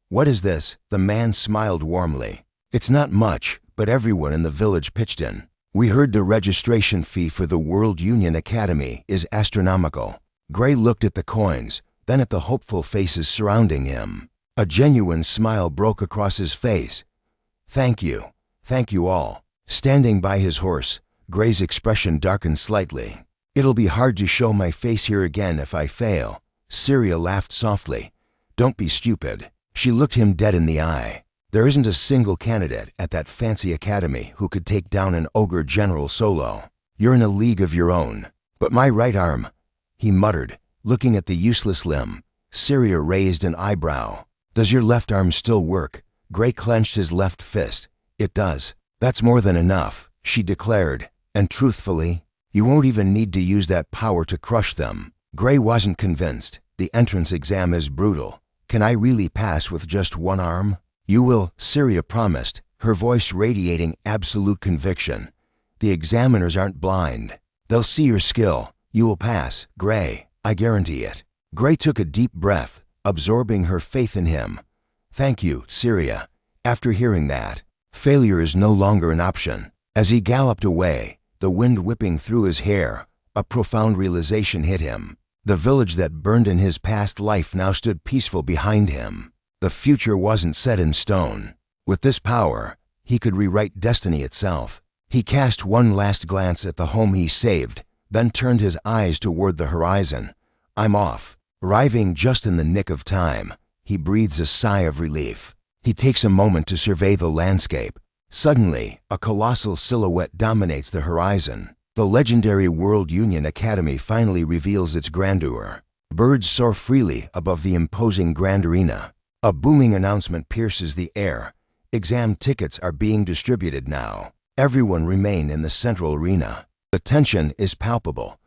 "What is this?" The man smiled warmly. "It's not much, but everyone in the village pitched in. We heard the registration fee for the World Union Academy is astronomical." Gray looked at the coins, then at the hopeful faces surrounding him. A genuine smile broke across his face. Thank you all." Standing by his horse, Gray's expression darkened slightly. "It'll be hard to show my face here again if I fail." Seria laughed softly. "Don't be stupid." She looked him dead in the eye. "There isn't a single candidate at that fancy academy who could take down an ogre general solo. You're in a league of your own. But my right arm," he muttered, looking at the useless limb. Seria raised an eyebrow. Does your left arm still work? Gray clenched his left fist. It does. That's more than enough, she declared. And truthfully, you won't even need to use that power to crush them. Gray wasn't convinced. The entrance exam is brutal. Can I really pass with just one arm? You will, Seria promised, her voice radiating absolute conviction. The examiners aren't blind. They'll see your skill. You will pass, Gray. I guarantee it. Gray took a deep breath, absorbing her faith in him. Thank you, Seria. After hearing that, failure is no longer an option. As he galloped away, the wind whipping through his hair, a profound realization hit him. The village that burned in his past life now stood peaceful behind him. The future wasn't set in stone. With this power, he could rewrite destiny itself. He cast one last glance at the home he saved, then turned his eyes toward the horizon. I'm off. Arriving just in the nick of time, he breathes a sigh of relief. He takes a moment to survey the landscape. Suddenly, a colossal silhouette dominates the horizon. The legendary World Union Academy finally reveals its grandeur. Birds soar freely above the imposing grand arena. A booming announcement pierces the air. Exam tickets are being distributed now. Everyone remain in the central arena. The tension is palpable.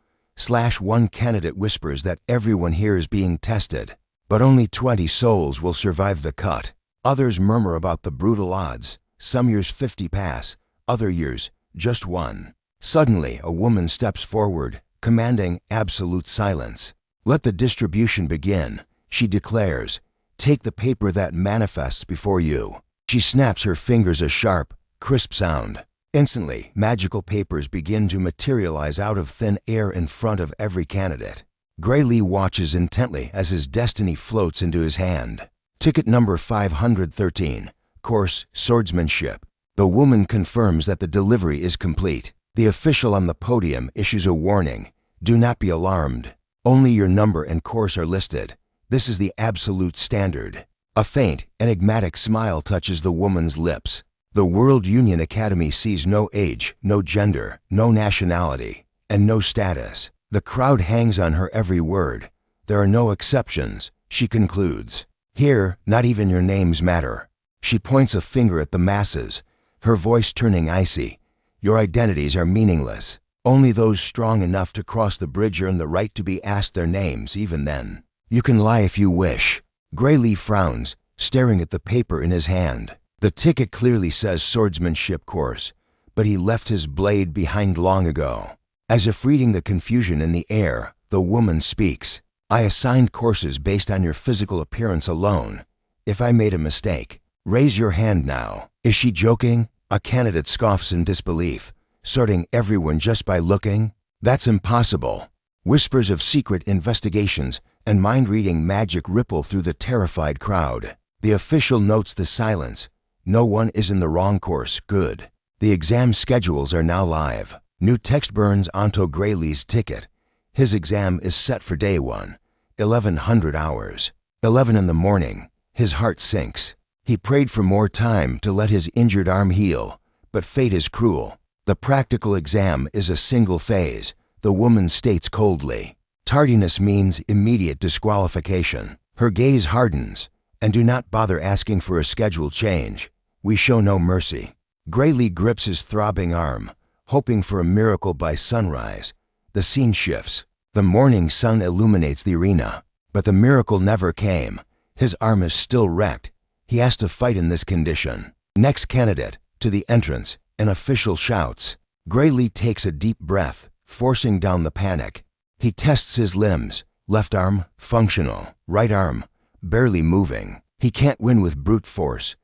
One candidate whispers that everyone here is being tested, but only 20 souls will survive the cut. Others murmur about the brutal odds. Some years 50 pass, other years just one. Suddenly, a woman steps forward, commanding absolute silence. Let the distribution begin, she declares. Take the paper that manifests before you. She snaps her fingers, a sharp, crisp sound. Instantly, magical papers begin to materialize out of thin air in front of every candidate. Gray Lee watches intently as his destiny floats into his hand. Ticket number 513, course Swordsmanship. The woman confirms that the delivery is complete. The official on the podium issues a warning. Do not be alarmed. Only your number and course are listed. This is the absolute standard. A faint, enigmatic smile touches the woman's lips. The World Union Academy sees no age, no gender, no nationality, and no status. The crowd hangs on her every word. There are no exceptions, she concludes. Here, not even your names matter. She points a finger at the masses, her voice turning icy. Your identities are meaningless. Only those strong enough to cross the bridge earn the right to be asked their names. Even then, you can lie if you wish. Gray Lee frowns, staring at the paper in his hand. The ticket clearly says swordsmanship course, but he left his blade behind long ago. As if reading the confusion in the air, the woman speaks. I assigned courses based on your physical appearance alone. If I made a mistake, raise your hand now. Is she joking? A candidate scoffs in disbelief, sorting everyone just by looking. That's impossible. Whispers of secret investigations and mind-reading magic ripple through the terrified crowd. The official notes the silence. No one is in the wrong course. Good. The exam schedules are now live. New text burns onto Gray Lee's ticket. His exam is set for day 1, 1100 hours. 11 in the morning. His heart sinks. He prayed for more time to let his injured arm heal, but fate is cruel. The practical exam is a single phase, the woman states coldly. Tardiness means immediate disqualification. Her gaze hardens. And do not bother asking for a schedule change. We show no mercy. Gray Lee grips his throbbing arm, hoping for a miracle by sunrise. The scene shifts. The morning sun illuminates the arena, but the miracle never came. His arm is still wrecked. He has to fight in this condition. Next candidate, to the entrance, an official shouts. Gray Lee takes a deep breath, forcing down the panic. He tests his limbs. Left arm, functional. Right arm, barely moving. He can't win with brute force.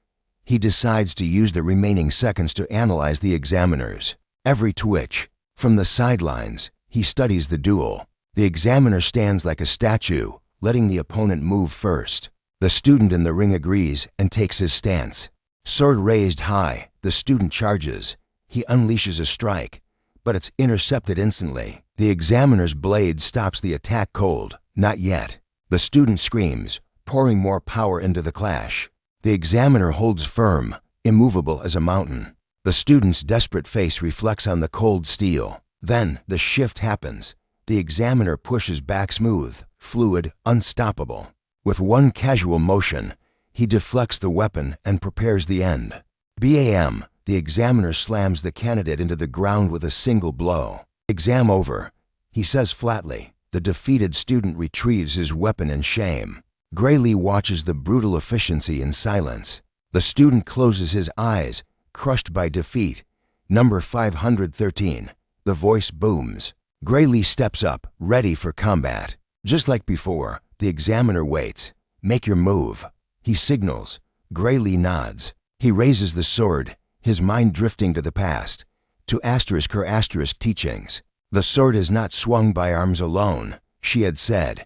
He decides to use the remaining seconds to analyze the examiners. Every twitch. From the sidelines, he studies the duel. The examiner stands like a statue, letting the opponent move first. The student in the ring agrees and takes his stance. Sword raised high, the student charges. He unleashes a strike, but it's intercepted instantly. The examiner's blade stops the attack cold. Not yet. The student screams, pouring more power into the clash. The examiner holds firm, immovable as a mountain. The student's desperate face reflects on the cold steel. Then the shift happens. The examiner pushes back smooth, fluid, unstoppable. With one casual motion, He deflects the weapon and prepares the end. BAM! The examiner slams the candidate into the ground with a single blow. Exam over, he says flatly. The defeated student retrieves his weapon in shame. Graylee watches the brutal efficiency in silence. The student closes his eyes, crushed by defeat. Number 513. The voice booms. Graylee steps up, ready for combat. Just like before, the examiner waits. Make your move. He signals. Graylee nods. He raises the sword, his mind drifting to the past, to *her* teachings. The sword is not swung by arms alone, she had said.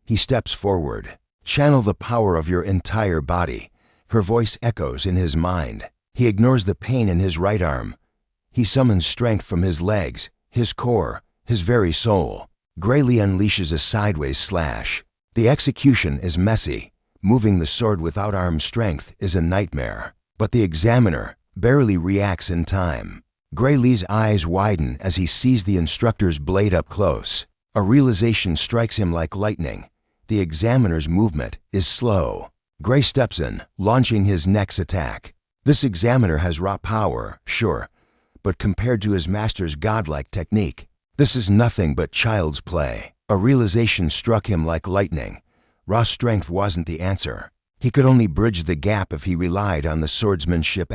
He steps forward. Channel the power of your entire body. Her voice echoes in his mind. He ignores the pain in his right arm. He summons strength from his legs, his core, his very soul. Graylee unleashes a sideways slash. The execution is messy. Moving the sword without arm strength is a nightmare. But the examiner barely reacts in time. Graylee's eyes widen as he sees the instructor's blade up close. A realization strikes him like lightning. The examiner's movement is slow. Gray steps in, launching his next attack. This examiner has raw power, sure, but compared to his master's godlike technique, this is nothing but child's play. A realization struck him like lightning. Raw strength wasn't the answer. He could only bridge the gap if he relied on the swordsmanship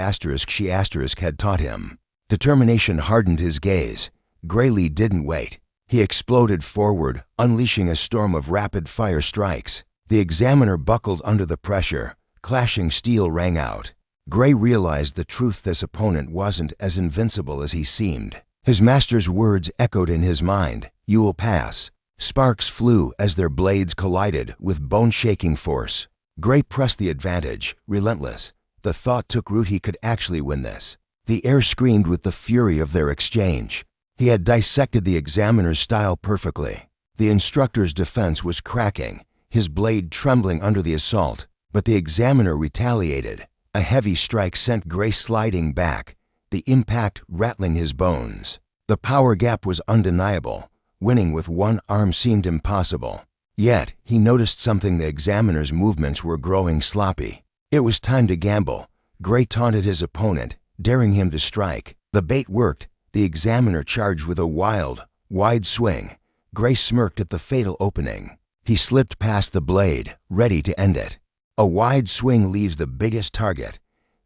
she had taught him. Determination hardened his gaze. Graylee didn't wait. He exploded forward, unleashing a storm of rapid-fire strikes. The examiner buckled under the pressure. Clashing steel rang out. Gray realized the truth: this opponent wasn't as invincible as he seemed. His master's words echoed in his mind. You will pass. Sparks flew as their blades collided with bone-shaking force. Gray pressed the advantage, relentless. The thought took root: he could actually win this. The air screamed with the fury of their exchange. He had dissected the examiner's style perfectly. The instructor's defense was cracking, his blade trembling under the assault. But the examiner retaliated. A heavy strike sent Gray sliding back, the impact rattling his bones. The power gap was undeniable. Winning with one arm seemed impossible. Yet, he noticed something: the examiner's movements were growing sloppy. It was time to gamble. Gray taunted his opponent, daring him to strike. The bait worked. The examiner charged with a wild, wide swing. Gray smirked at the fatal opening. He slipped past the blade, ready to end it. A wide swing leaves the biggest target.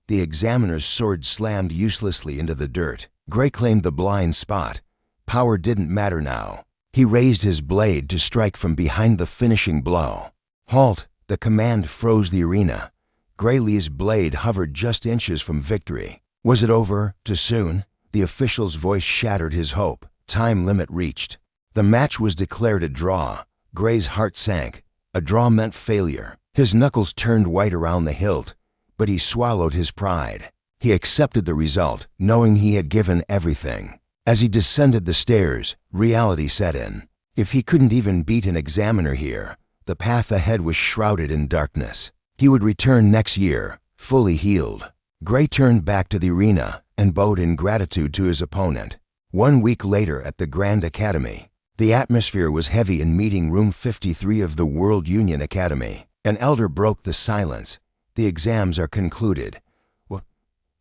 The examiner's sword slammed uselessly into the dirt. Gray claimed the blind spot. Power didn't matter now. He raised his blade to strike from behind the finishing blow. Halt! The command froze the arena. Graylee's blade hovered just inches from victory. Was it over? Too soon? The official's voice shattered his hope. Time limit reached. The match was declared a draw. Gray's heart sank. A draw meant failure. His knuckles turned white around the hilt, but he swallowed his pride. He accepted the result, knowing he had given everything. As he descended the stairs, reality set in. If he couldn't even beat an examiner here, the path ahead was shrouded in darkness. He would return next year, fully healed. Gray turned back to the arena and bowed in gratitude to his opponent. 1 week later at the Grand Academy, the atmosphere was heavy in meeting room 53 of the World Union Academy. An elder broke the silence. The exams are concluded. What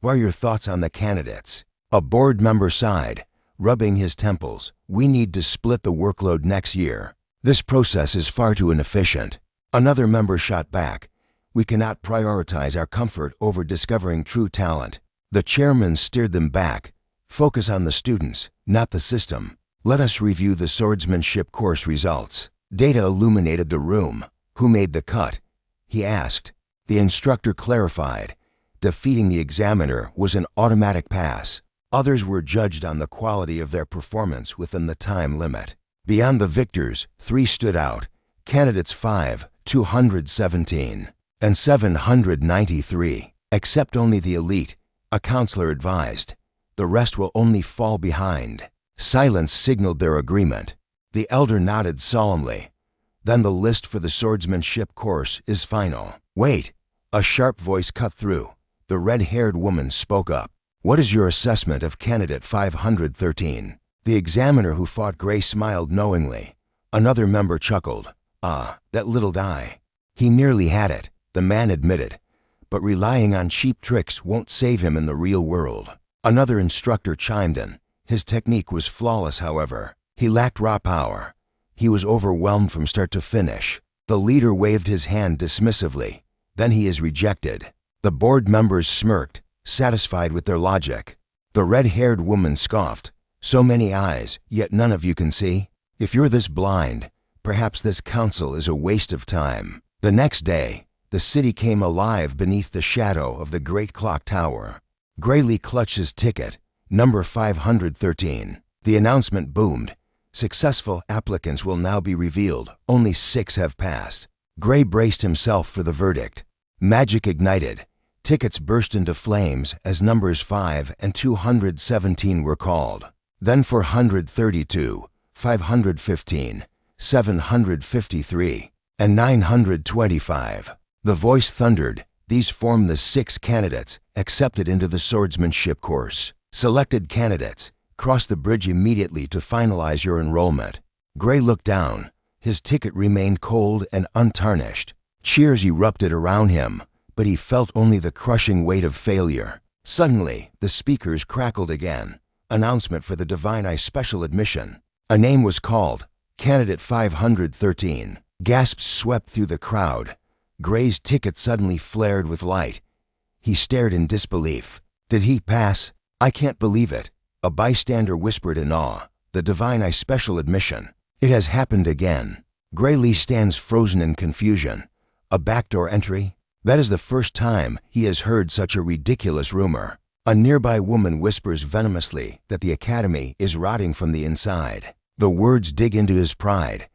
are your thoughts on the candidates? A board member sighed, rubbing his temples. We need to split the workload next year. This process is far too inefficient. Another member shot back. We cannot prioritize our comfort over discovering true talent. The chairman steered them back. Focus on the students, not the system. Let us review the swordsmanship course results. Data illuminated the room. Who made the cut? He asked. The instructor clarified. Defeating the examiner was an automatic pass. Others were judged on the quality of their performance within the time limit. Beyond the victors, 3 stood out. Candidates 5, 217, and 793. Accept only the elite, a counselor advised. The rest will only fall behind. Silence signaled their agreement. The elder nodded solemnly. Then the list for the swordsmanship course is final. Wait! A sharp voice cut through. The red-haired woman spoke up. What is your assessment of candidate 513? The examiner who fought Gray smiled knowingly. Another member chuckled. Ah, that little die. He nearly had it, the man admitted. but relying on cheap tricks won't save him in the real world. Another instructor chimed in. His technique was flawless, however. He lacked raw power. He was overwhelmed from start to finish. The leader waved his hand dismissively. Then he is rejected. The board members smirked, satisfied with their logic. The red-haired woman scoffed. So many eyes, yet none of you can see? If you're this blind, perhaps this council is a waste of time. The next day, the city came alive beneath the shadow of the great clock tower. Grayly clutched his ticket, number 513. The announcement boomed. Successful applicants will now be revealed. Only 6 have passed. Gray braced himself for the verdict. Magic ignited. Tickets burst into flames as numbers 5 and 217 were called. Then 432, 515, 753, and 925. The voice thundered. These form the 6 candidates accepted into the swordsmanship course. Selected candidates, cross the bridge immediately to finalize your enrollment. Gray looked down. His ticket remained cold and untarnished. Cheers erupted around him, but he felt only the crushing weight of failure. Suddenly, the speakers crackled again. Announcement for the Divine Eye Special Admission. A name was called. Candidate 513. Gasps swept through the crowd. Gray's ticket suddenly flared with light. He stared in disbelief. Did he pass? I can't believe it. A bystander whispered in awe. The Divine Eye Special Admission. It has happened again. Graylee stands frozen in confusion. A backdoor entry? That is the first time he has heard such a ridiculous rumor. A nearby woman whispers venomously that the academy is rotting from the inside. The words dig into his pride.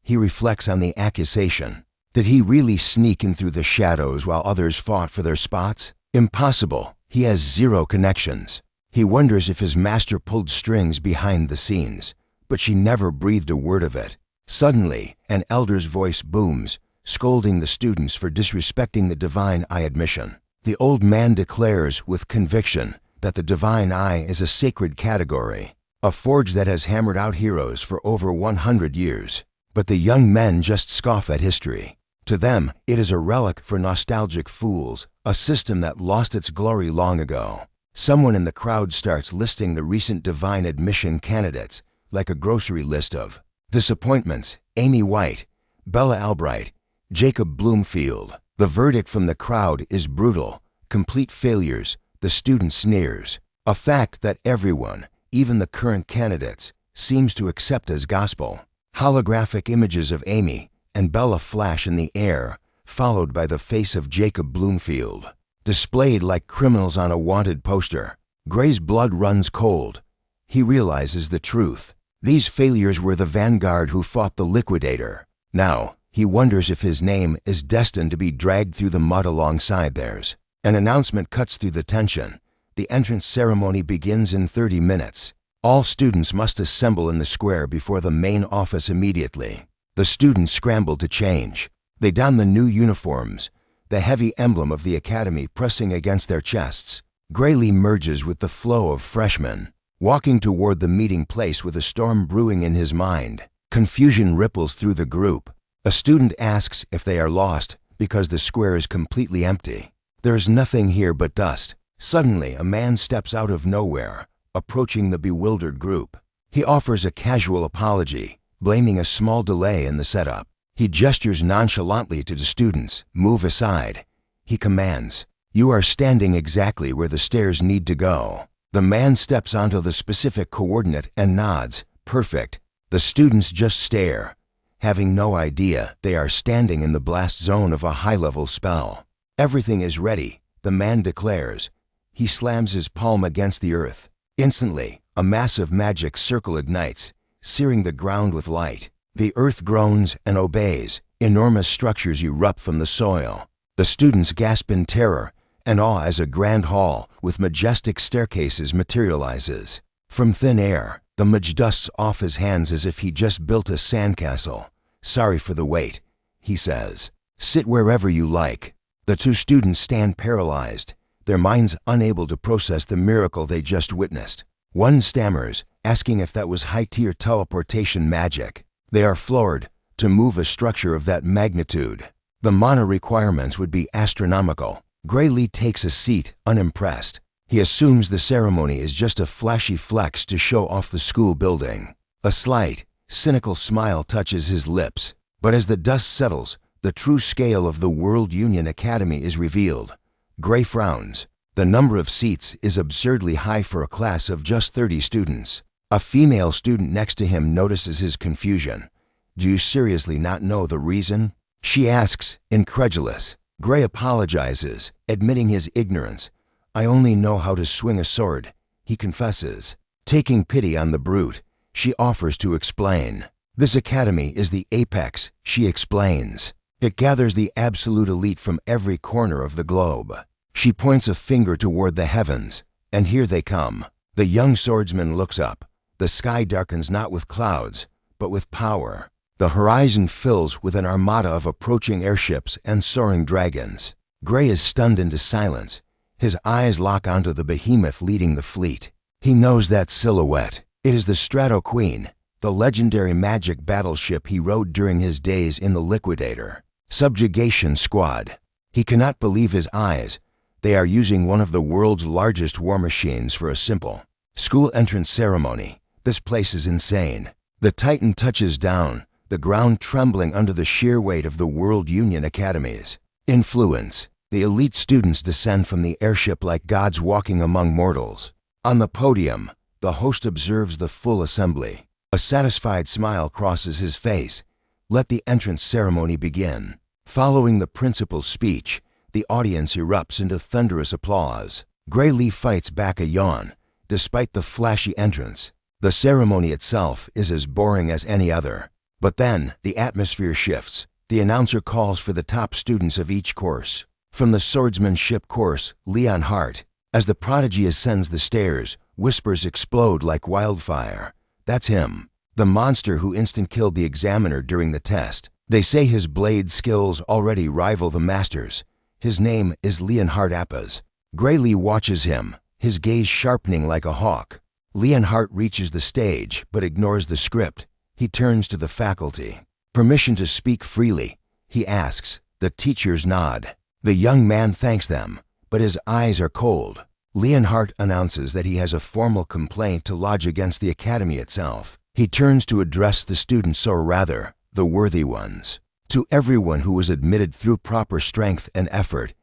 He reflects on the accusation. Did he really sneak in through the shadows while others fought for their spots? Impossible. He has 0 connections. He wonders if his master pulled strings behind the scenes, but she never breathed a word of it. Suddenly, an elder's voice booms, scolding the students for disrespecting the Divine Eye admission. The old man declares with conviction that the Divine Eye is a sacred category, a forge that has hammered out heroes for over 100 years. But the young men just scoff at history. To them, it is a relic for nostalgic fools, a system that lost its glory long ago. Someone in the crowd starts listing the recent Divine Admission candidates, like a grocery list of disappointments: Amy White, Bella Albright, Jacob Bloomfield. The verdict from the crowd is brutal. Complete failures. The student sneers. A fact that everyone, even the current candidates, seems to accept as gospel. Holographic images of Amy and Bella flash in the air, followed by the face of Jacob Bloomfield, displayed like criminals on a wanted poster. Gray's blood runs cold. He realizes the truth. These failures were the vanguard who fought the Liquidator. Now, he wonders if his name is destined to be dragged through the mud alongside theirs. An announcement cuts through the tension. The entrance ceremony begins in 30 minutes. All students must assemble in the square before the main office immediately. The students scramble to change. They don the new uniforms, the heavy emblem of the academy pressing against their chests. Graylee merges with the flow of freshmen, walking toward the meeting place with a storm brewing in his mind. Confusion ripples through the group. A student asks if they are lost because the square is completely empty. There is nothing here but dust. Suddenly, a man steps out of nowhere, approaching the bewildered group. He offers a casual apology, blaming a small delay in the setup. He gestures nonchalantly to the students, "Move aside." He commands, "You are standing exactly where the stairs need to go." The man steps onto the specific coordinate and nods, "Perfect." The students just stare, having no idea they are standing in the blast zone of a high-level spell. Everything is ready, the man declares. He slams his palm against the earth. Instantly, a massive magic circle ignites, searing the ground with light. The earth groans and obeys. Enormous structures erupt from the soil. The students gasp in terror and awe as a grand hall with majestic staircases materializes. From thin air, the mage dusts off his hands as if he just built a sandcastle. "Sorry for the wait," he says. "Sit wherever you like." The 2 students stand paralyzed, their minds unable to process the miracle they just witnessed. One stammers, asking if that was high-tier teleportation magic. They are floored. To move a structure of that magnitude, the mana requirements would be astronomical. Gray Lee takes a seat, unimpressed. He assumes the ceremony is just a flashy flex to show off the school building. A slight, cynical smile touches his lips, but as the dust settles, the true scale of the World Union Academy is revealed. Gray frowns. The number of seats is absurdly high for a class of just 30 students. A female student next to him notices his confusion. "Do you seriously not know the reason?" she asks, incredulous. Gray apologizes, admitting his ignorance. "I only know how to swing a sword," he confesses. Taking pity on the brute, she offers to explain. "This academy is the apex," she explains. "It gathers the absolute elite from every corner of the globe." She points a finger toward the heavens, and here they come. The young swordsman looks up. The sky darkens not with clouds, but with power. The horizon fills with an armada of approaching airships and soaring dragons. Gray is stunned into silence. His eyes lock onto the behemoth leading the fleet. He knows that silhouette. It is the Strato Queen, the legendary magic battleship he rode during his days in the Liquidator. Subjugation Squad. He cannot believe his eyes. They are using one of the world's largest war machines for a simple school entrance ceremony. This place is insane. The Titan touches down, the ground trembling under the sheer weight of the World Union Academies. Influence. The elite students descend from the airship like gods walking among mortals. On the podium, the host observes the full assembly. A satisfied smile crosses his face. Let the entrance ceremony begin. Following the principal's speech, the audience erupts into thunderous applause. Gray Lee fights back a yawn, despite the flashy entrance. The ceremony itself is as boring as any other. But then, the atmosphere shifts. The announcer calls for the top students of each course. From the swordsmanship course, Leon Hart. As the prodigy ascends the stairs, whispers explode like wildfire. That's him, the monster who instant-killed the examiner during the test. They say his blade skills already rival the master's. His name is Leonhard Appas. Gray Lee watches him, his gaze sharpening like a hawk. Leonhard reaches the stage, but ignores the script. He turns to the faculty. "Permission to speak freely?" he asks. The teachers nod. The young man thanks them, but his eyes are cold. Leonhard announces that he has a formal complaint to lodge against the academy itself. He turns to address the students, or rather, the worthy ones. "To everyone who was admitted through proper strength and effort,"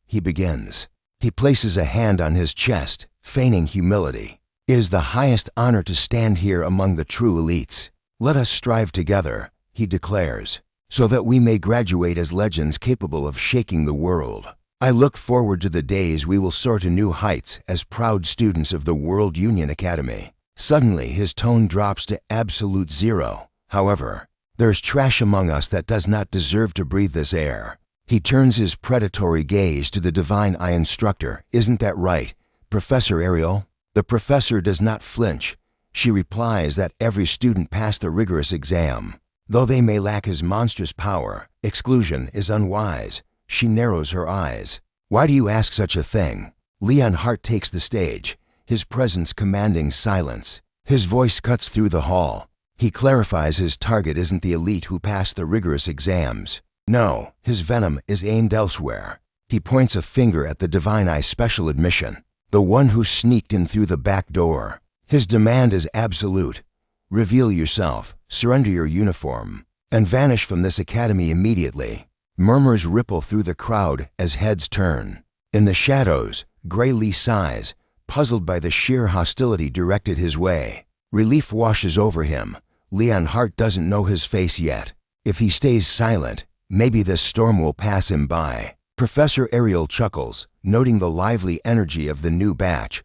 he begins. He places a hand on his chest, feigning humility. "It is the highest honor to stand here among the true elites. Let us strive together," he declares, "so that we may graduate as legends capable of shaking the world. I look forward to the days we will soar to new heights as proud students of the World Union Academy." Suddenly, his tone drops to absolute zero. "However, there's trash among us that does not deserve to breathe this air." He turns his predatory gaze to the divine eye instructor. "Isn't that right, Professor Ariel?" The professor does not flinch. She replies that every student passed the rigorous exam. Though they may lack his monstrous power, exclusion is unwise. She narrows her eyes. "Why do you ask such a thing?" Leon Hart takes the stage, his presence commanding silence. His voice cuts through the hall. He clarifies his target isn't the elite who passed the rigorous exams. No, his venom is aimed elsewhere. He points a finger at the Divine Eye Special Admission, the one who sneaked in through the back door. His demand is absolute. Reveal yourself, surrender your uniform, and vanish from this academy immediately. Murmurs ripple through the crowd as heads turn. In the shadows, Gray Lee sighs, puzzled by the sheer hostility directed his way. Relief washes over him. Leon Hart doesn't know his face yet. If he stays silent, maybe this storm will pass him by. Professor Ariel chuckles, noting the lively energy of the new batch.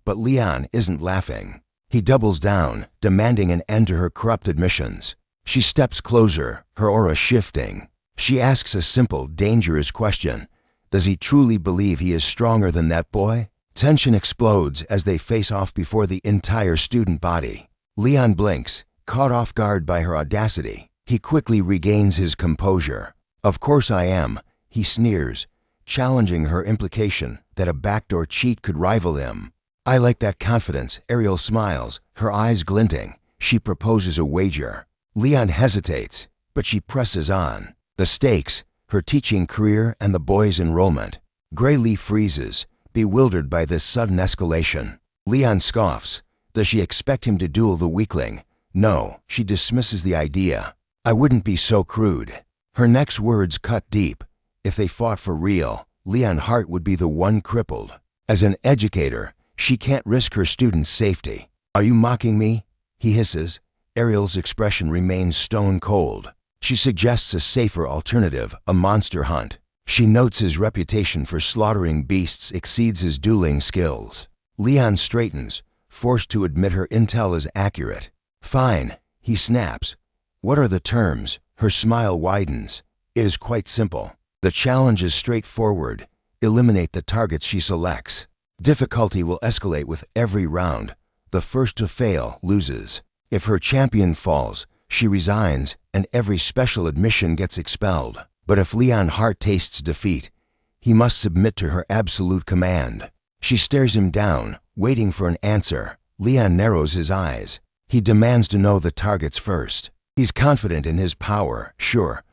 But Leon isn't laughing. He doubles down, demanding an end to her corrupt admissions. She steps closer, her aura shifting. She asks a simple, dangerous question. Does he truly believe he is stronger than that boy? Tension explodes as they face off before the entire student body. Leon blinks, caught off guard by her audacity. He quickly regains his composure. "Of course I am," he sneers, challenging her implication that a backdoor cheat could rival him. "I like that confidence." Ariel smiles, her eyes glinting. She proposes a wager. Leon hesitates, but she presses on. The stakes, her teaching career and the boy's enrollment. Gray Lee freezes, bewildered by this sudden escalation. Leon scoffs. Does she expect him to duel the weakling? No, she dismisses the idea. I wouldn't be so crude. Her next words cut deep. If they fought for real, Leon Hart would be the one crippled. As an educator, she can't risk her students' safety. Are you mocking me? He hisses. Ariel's expression remains stone cold. She suggests a safer alternative, a monster hunt. She notes his reputation for slaughtering beasts exceeds his dueling skills. Leon straightens, forced to admit her intel is accurate. Fine, he snaps. What are the terms? Her smile widens. It is quite simple. The challenge is straightforward. Eliminate the targets she selects. Difficulty will escalate with every round. The first to fail loses. If her champion falls, she resigns and every special admission gets expelled. But if Leon Hart tastes defeat, he must submit to her absolute command. She stares him down, waiting for an answer. Leon narrows his eyes. He demands to know the targets first. He's confident in his power, sure,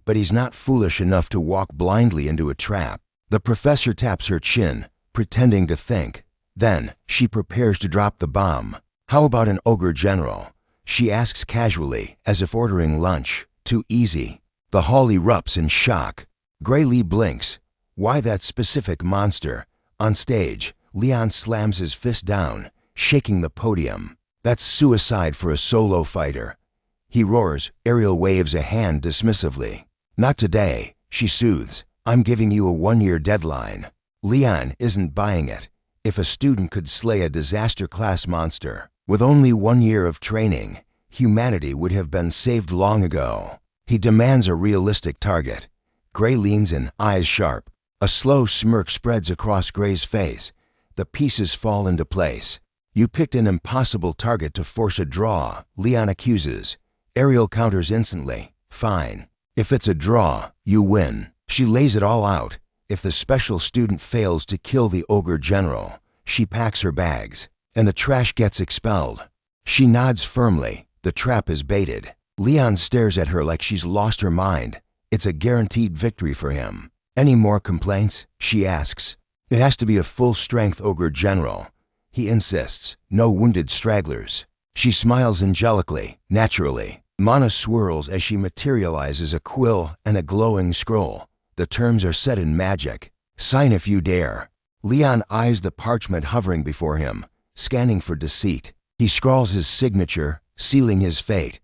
but he's not foolish enough to walk blindly into a trap. The professor taps her chin, pretending to think. Then, she prepares to drop the bomb. How about an ogre general? She asks casually, as if ordering lunch. Too easy. The hall erupts in shock. Gray Lee blinks. Why that specific monster? On stage, Leon slams his fist down, shaking the podium. That's suicide for a solo fighter. He roars. Ariel waves a hand dismissively. Not today, she soothes. I'm giving you a 1-year deadline. Leon isn't buying it. If a student could slay a disaster-class monster, with only 1 year of training, humanity would have been saved long ago. He demands a realistic target. Gray leans in, eyes sharp. A slow smirk spreads across Gray's face. The pieces fall into place. You picked an impossible target to force a draw, Leon accuses. Ariel counters instantly. Fine. If it's a draw, you win. She lays it all out. If the special student fails to kill the ogre general, she packs her bags, and the trash gets expelled. She nods firmly. The trap is baited. Leon stares at her like she's lost her mind. It's a guaranteed victory for him. Any more complaints? She asks. It has to be a full-strength ogre general. He insists. No wounded stragglers. She smiles angelically, naturally. Mana swirls as she materializes a quill and a glowing scroll. The terms are set in magic. Sign if you dare. Leon eyes the parchment hovering before him, scanning for deceit. He scrawls his signature, sealing his fate.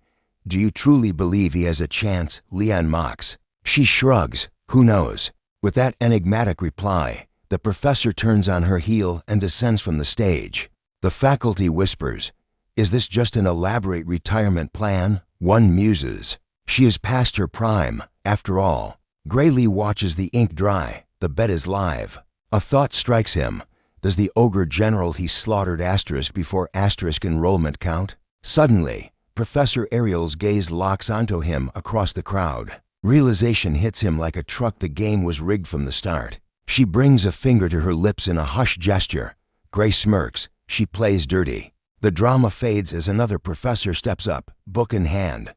Do you truly believe he has a chance? Leon mocks. She shrugs. Who knows? With that enigmatic reply, the professor turns on her heel and descends from the stage. The faculty whispers, "Is this just an elaborate retirement plan?" One muses. She is past her prime, after all. Gray Lee watches the ink dry. The bet is live. A thought strikes him. Does the ogre general he slaughtered asterisk before asterisk enrollment count? Suddenly, Professor Ariel's gaze locks onto him across the crowd. Realization hits him like a truck. The game was rigged from the start. She brings a finger to her lips in a hushed gesture. Gray smirks. She plays dirty. The drama fades as another professor steps up, book in hand.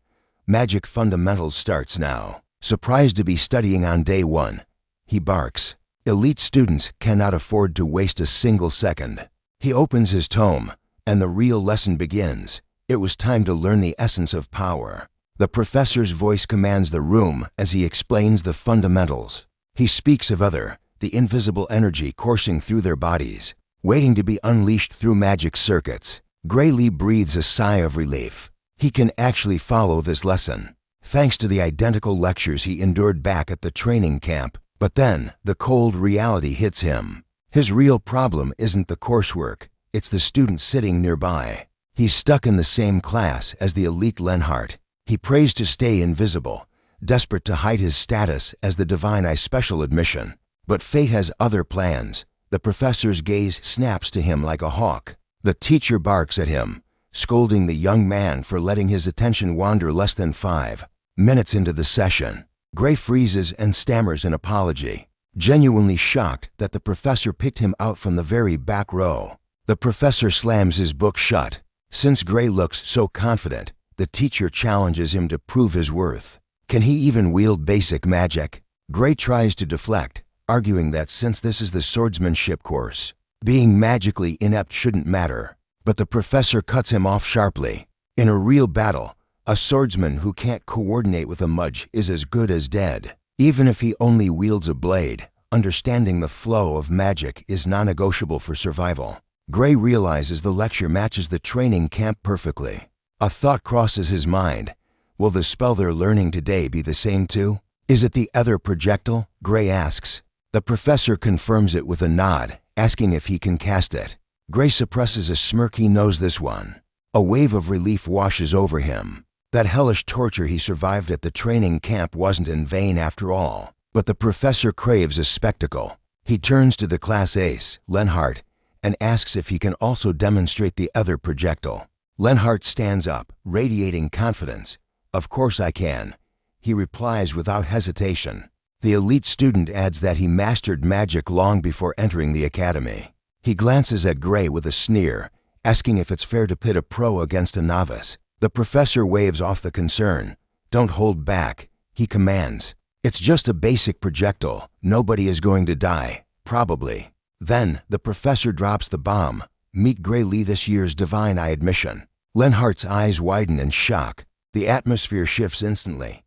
Magic Fundamentals starts now. Surprised to be studying on day 1, he barks. Elite students cannot afford to waste a single second. He opens his tome, and the real lesson begins. It was time to learn the essence of power. The professor's voice commands the room as he explains the fundamentals. He speaks of the invisible energy coursing through their bodies, waiting to be unleashed through magic circuits. Gray Lee breathes a sigh of relief. He can actually follow this lesson, thanks to the identical lectures he endured back at the training camp. But then, the cold reality hits him. His real problem isn't the coursework, it's the student sitting nearby. He's stuck in the same class as the elite Lenhart. He prays to stay invisible, desperate to hide his status as the Divine Eye special admission. But fate has other plans. The professor's gaze snaps to him like a hawk. The teacher barks at him, scolding the young man for letting his attention wander less than 5 minutes into the session. Gray freezes and stammers an apology, genuinely shocked that the professor picked him out from the very back row. The professor slams his book shut. Since Gray looks so confident, the teacher challenges him to prove his worth. Can he even wield basic magic? Gray tries to deflect. arguing that since this is the swordsmanship course, being magically inept shouldn't matter. But the professor cuts him off sharply. In a real battle, a swordsman who can't coordinate with a mudge is as good as dead. Even if he only wields a blade, understanding the flow of magic is non-negotiable for survival. Gray realizes the lecture matches the training camp perfectly. A thought crosses his mind. Will the spell they're learning today be the same too? Is it the other projectile? Gray asks. The professor confirms it with a nod, asking if he can cast it. Gray suppresses a smirk. He knows this one. A wave of relief washes over him. That hellish torture he survived at the training camp wasn't in vain after all. But the professor craves a spectacle. He turns to the class ace, Lenhart, and asks if he can also demonstrate the other projectile. Lenhart stands up, radiating confidence. Of course I can, he replies without hesitation. The elite student adds that he mastered magic long before entering the academy. He glances at Gray with a sneer, asking if it's fair to pit a pro against a novice. The professor waves off the concern. Don't hold back, he commands. It's just a basic projectile. Nobody is going to die, probably. Then, the professor drops the bomb. Meet Gray Lee this year's Divine Eye admission. Lenhart's eyes widen in shock. The atmosphere shifts instantly.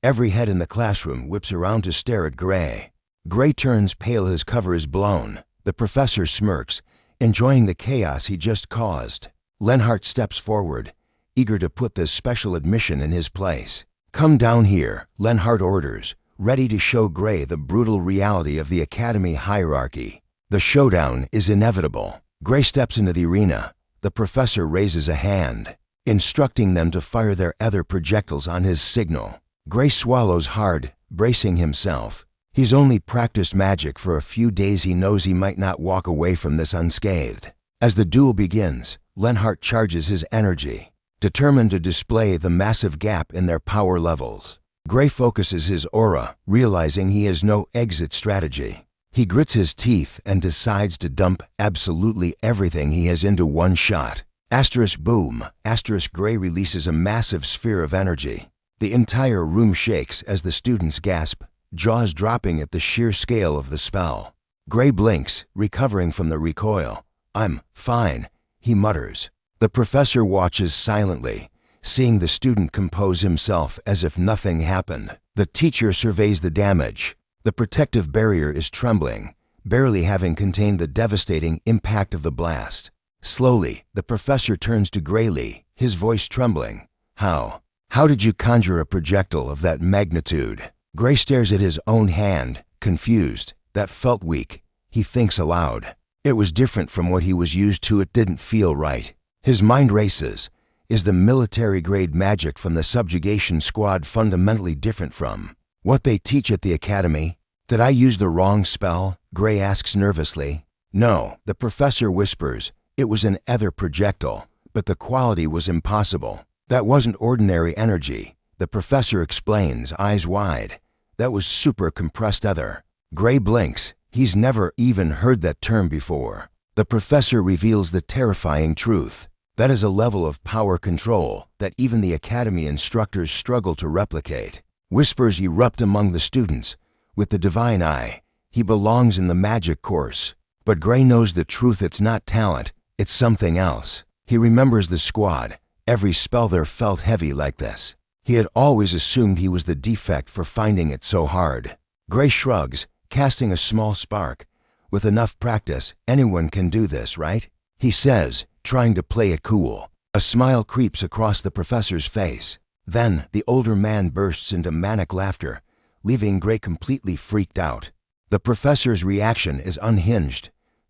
Every head in the classroom whips around to stare at Gray. Gray turns pale, his cover is blown. The professor smirks, enjoying the chaos he just caused. Lenhart steps forward, eager to put this special admission in his place. Come down here, Lenhart orders, ready to show Gray the brutal reality of the academy hierarchy. The showdown is inevitable. Gray steps into the arena. The professor raises a hand, instructing them to fire their other projectiles on his signal. Gray swallows hard, bracing himself. He's only practiced magic for a few days. He knows he might not walk away from this unscathed. As the duel begins, Lenhart charges his energy, determined to display the massive gap in their power levels. Gray focuses his aura, realizing he has no exit strategy. He grits his teeth and decides to dump absolutely everything he has into one shot. Asterisk boom, asterisk Gray releases a massive sphere of energy. The entire room shakes as the students gasp, jaws dropping at the sheer scale of the spell. Gray blinks, recovering from the recoil. I'm fine, he mutters. The professor watches silently, seeing the student compose himself as if nothing happened. The teacher surveys the damage. The protective barrier is trembling, barely having contained the devastating impact of the blast. Slowly, the professor turns to Gray Lee, his voice trembling. How did you conjure a projectile of that magnitude? Gray stares at his own hand, confused. That felt weak. He thinks aloud. It was different from what he was used to. It didn't feel right. His mind races. Is the military-grade magic from the subjugation squad fundamentally different from what they teach at the academy? Did I use the wrong spell? Gray asks nervously. No, the professor whispers. It was an ether projectile, but the quality was impossible. That wasn't ordinary energy. The professor explains, eyes wide. That was super compressed ether. Gray blinks. He's never even heard that term before. The professor reveals the terrifying truth. That is a level of power control that even the academy instructors struggle to replicate. Whispers erupt among the students. With the Divine Eye, he belongs in the magic course. But Gray knows the truth. It's not talent, it's something else. He remembers the squad. Every spell there felt heavy like this. He had always assumed he was the defect for finding it so hard. Gray shrugs, casting a small spark. With enough practice, anyone can do this, right? He says, trying to play it cool. A smile creeps across the professor's face. Then, the older man bursts into manic laughter, leaving Gray completely freaked out. The professor's reaction is unhinged.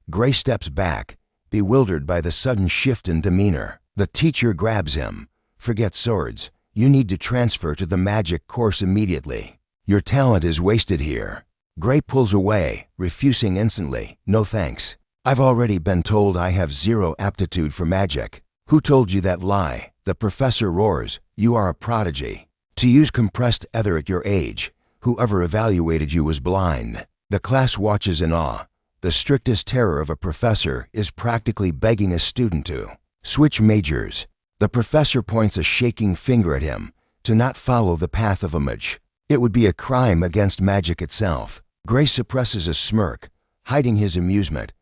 Gray steps back, bewildered by the sudden shift in demeanor. The teacher grabs him. Forget swords. You need to transfer to the magic course immediately. Your talent is wasted here. Gray pulls away, refusing instantly. No thanks. I've already been told I have zero aptitude for magic. Who told you that lie? The professor roars. You are a prodigy. To use compressed ether at your age, whoever evaluated you was blind. The class watches in awe. The strictest terror of a professor is practically begging a student to switch majors. The professor points a shaking finger at him to not follow the path of a mage. It would be a crime against magic itself. Gray suppresses a smirk, hiding his amusement,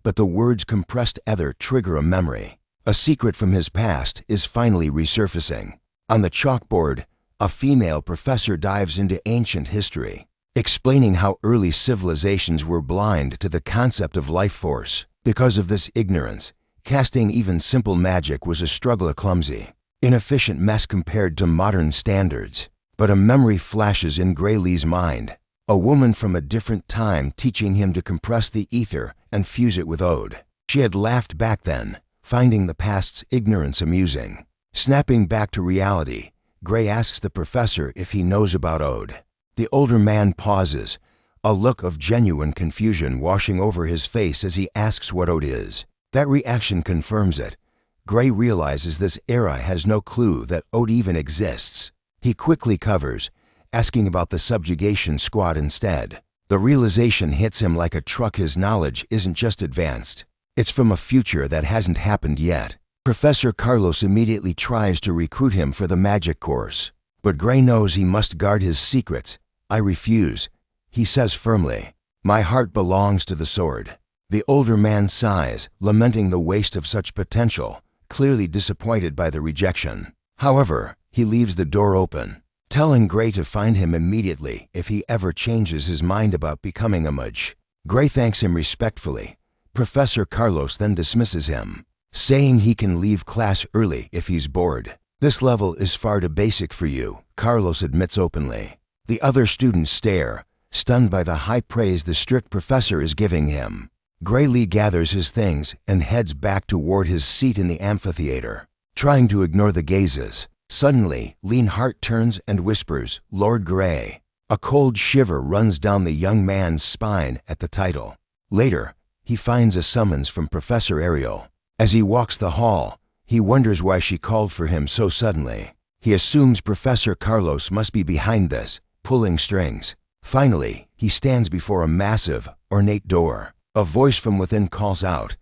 but the words compressed ether trigger a memory. A secret from his past is finally resurfacing. On the chalkboard, a female professor dives into ancient history, explaining how early civilizations were blind to the concept of life force. Because of this ignorance, casting even simple magic was a struggle, a clumsy, inefficient mess compared to modern standards. But a memory flashes in Graylee's mind. A woman from a different time teaching him to compress the ether and fuse it with Ode. She had laughed back then, finding the past's ignorance amusing. Snapping back to reality, Gray asks the professor if he knows about Ode. The older man pauses, a look of genuine confusion washing over his face as he asks what Ode is. That reaction confirms it. Gray realizes this era has no clue that Ode even exists. He quickly covers, asking about the subjugation squad instead. The realization hits him like a truck. His knowledge isn't just advanced. It's from a future that hasn't happened yet. Professor Carlos immediately tries to recruit him for the magic course. But Gray knows he must guard his secrets. I refuse, he says firmly. My heart belongs to the sword. The older man sighs, lamenting the waste of such potential, clearly disappointed by the rejection. However, he leaves the door open, telling Gray to find him immediately if he ever changes his mind about becoming a mage. Gray thanks him respectfully. Professor Carlos then dismisses him, saying he can leave class early if he's bored. This level is far too basic for you, Carlos admits openly. The other students stare, stunned by the high praise the strict professor is giving him. Graylee gathers his things and heads back toward his seat in the amphitheater, trying to ignore the gazes. Suddenly, Lean Hart turns and whispers, "Lord Gray." A cold shiver runs down the young man's spine at the title. Later, he finds a summons from Professor Ariel. As he walks the hall, he wonders why she called for him so suddenly. He assumes Professor Carlos must be behind this, pulling strings. Finally, he stands before a massive, ornate door. A voice from within calls out,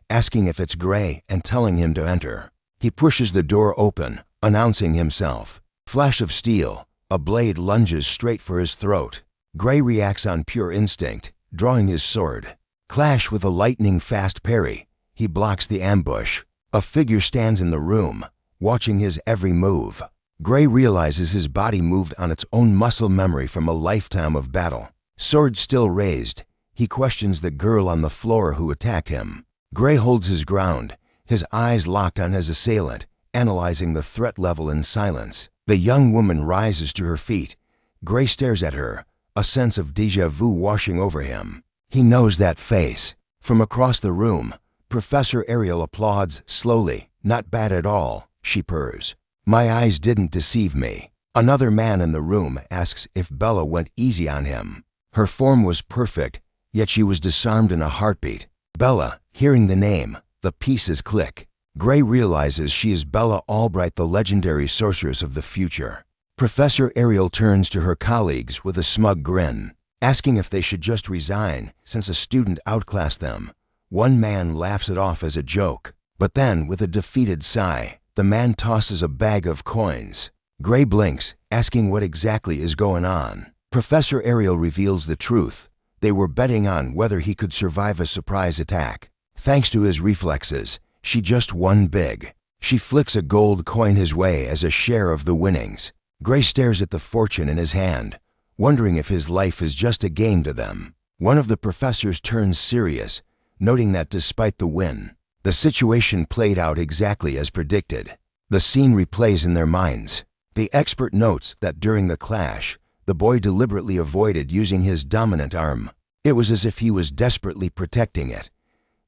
asking if it's Gray and telling him to enter. He pushes the door open, announcing himself. Flash of steel, a blade lunges straight for his throat. Gray reacts on pure instinct, drawing his sword. Clash with a lightning-fast parry, he blocks the ambush. A figure stands in the room, watching his every move. Gray realizes his body moved on its own muscle memory from a lifetime of battle. Sword still raised, he questions the girl on the floor who attacked him. Gray holds his ground, his eyes locked on his assailant, analyzing the threat level in silence. The young woman rises to her feet. Gray stares at her, a sense of déjà vu washing over him. He knows that face. From across the room, Professor Ariel applauds slowly. "Not bad at all," she purrs. "My eyes didn't deceive me." Another man in the room asks if Bella went easy on him. Her form was perfect, yet she was disarmed in a heartbeat. Bella, hearing the name, the pieces click. Gray realizes she is Bella Albright, the legendary sorceress of the future. Professor Ariel turns to her colleagues with a smug grin, asking if they should just resign since a student outclassed them. One man laughs it off as a joke, but then, with a defeated sigh, the man tosses a bag of coins. Gray blinks, asking what exactly is going on. Professor Ariel reveals the truth. They were betting on whether he could survive a surprise attack. Thanks to his reflexes, she just won big. She flicks a gold coin his way as a share of the winnings. Gray stares at the fortune in his hand, wondering if his life is just a game to them. One of the professors turns serious, noting that despite the win, the situation played out exactly as predicted. The scene replays in their minds. The expert notes that during the clash, the boy deliberately avoided using his dominant arm. It was as if he was desperately protecting it.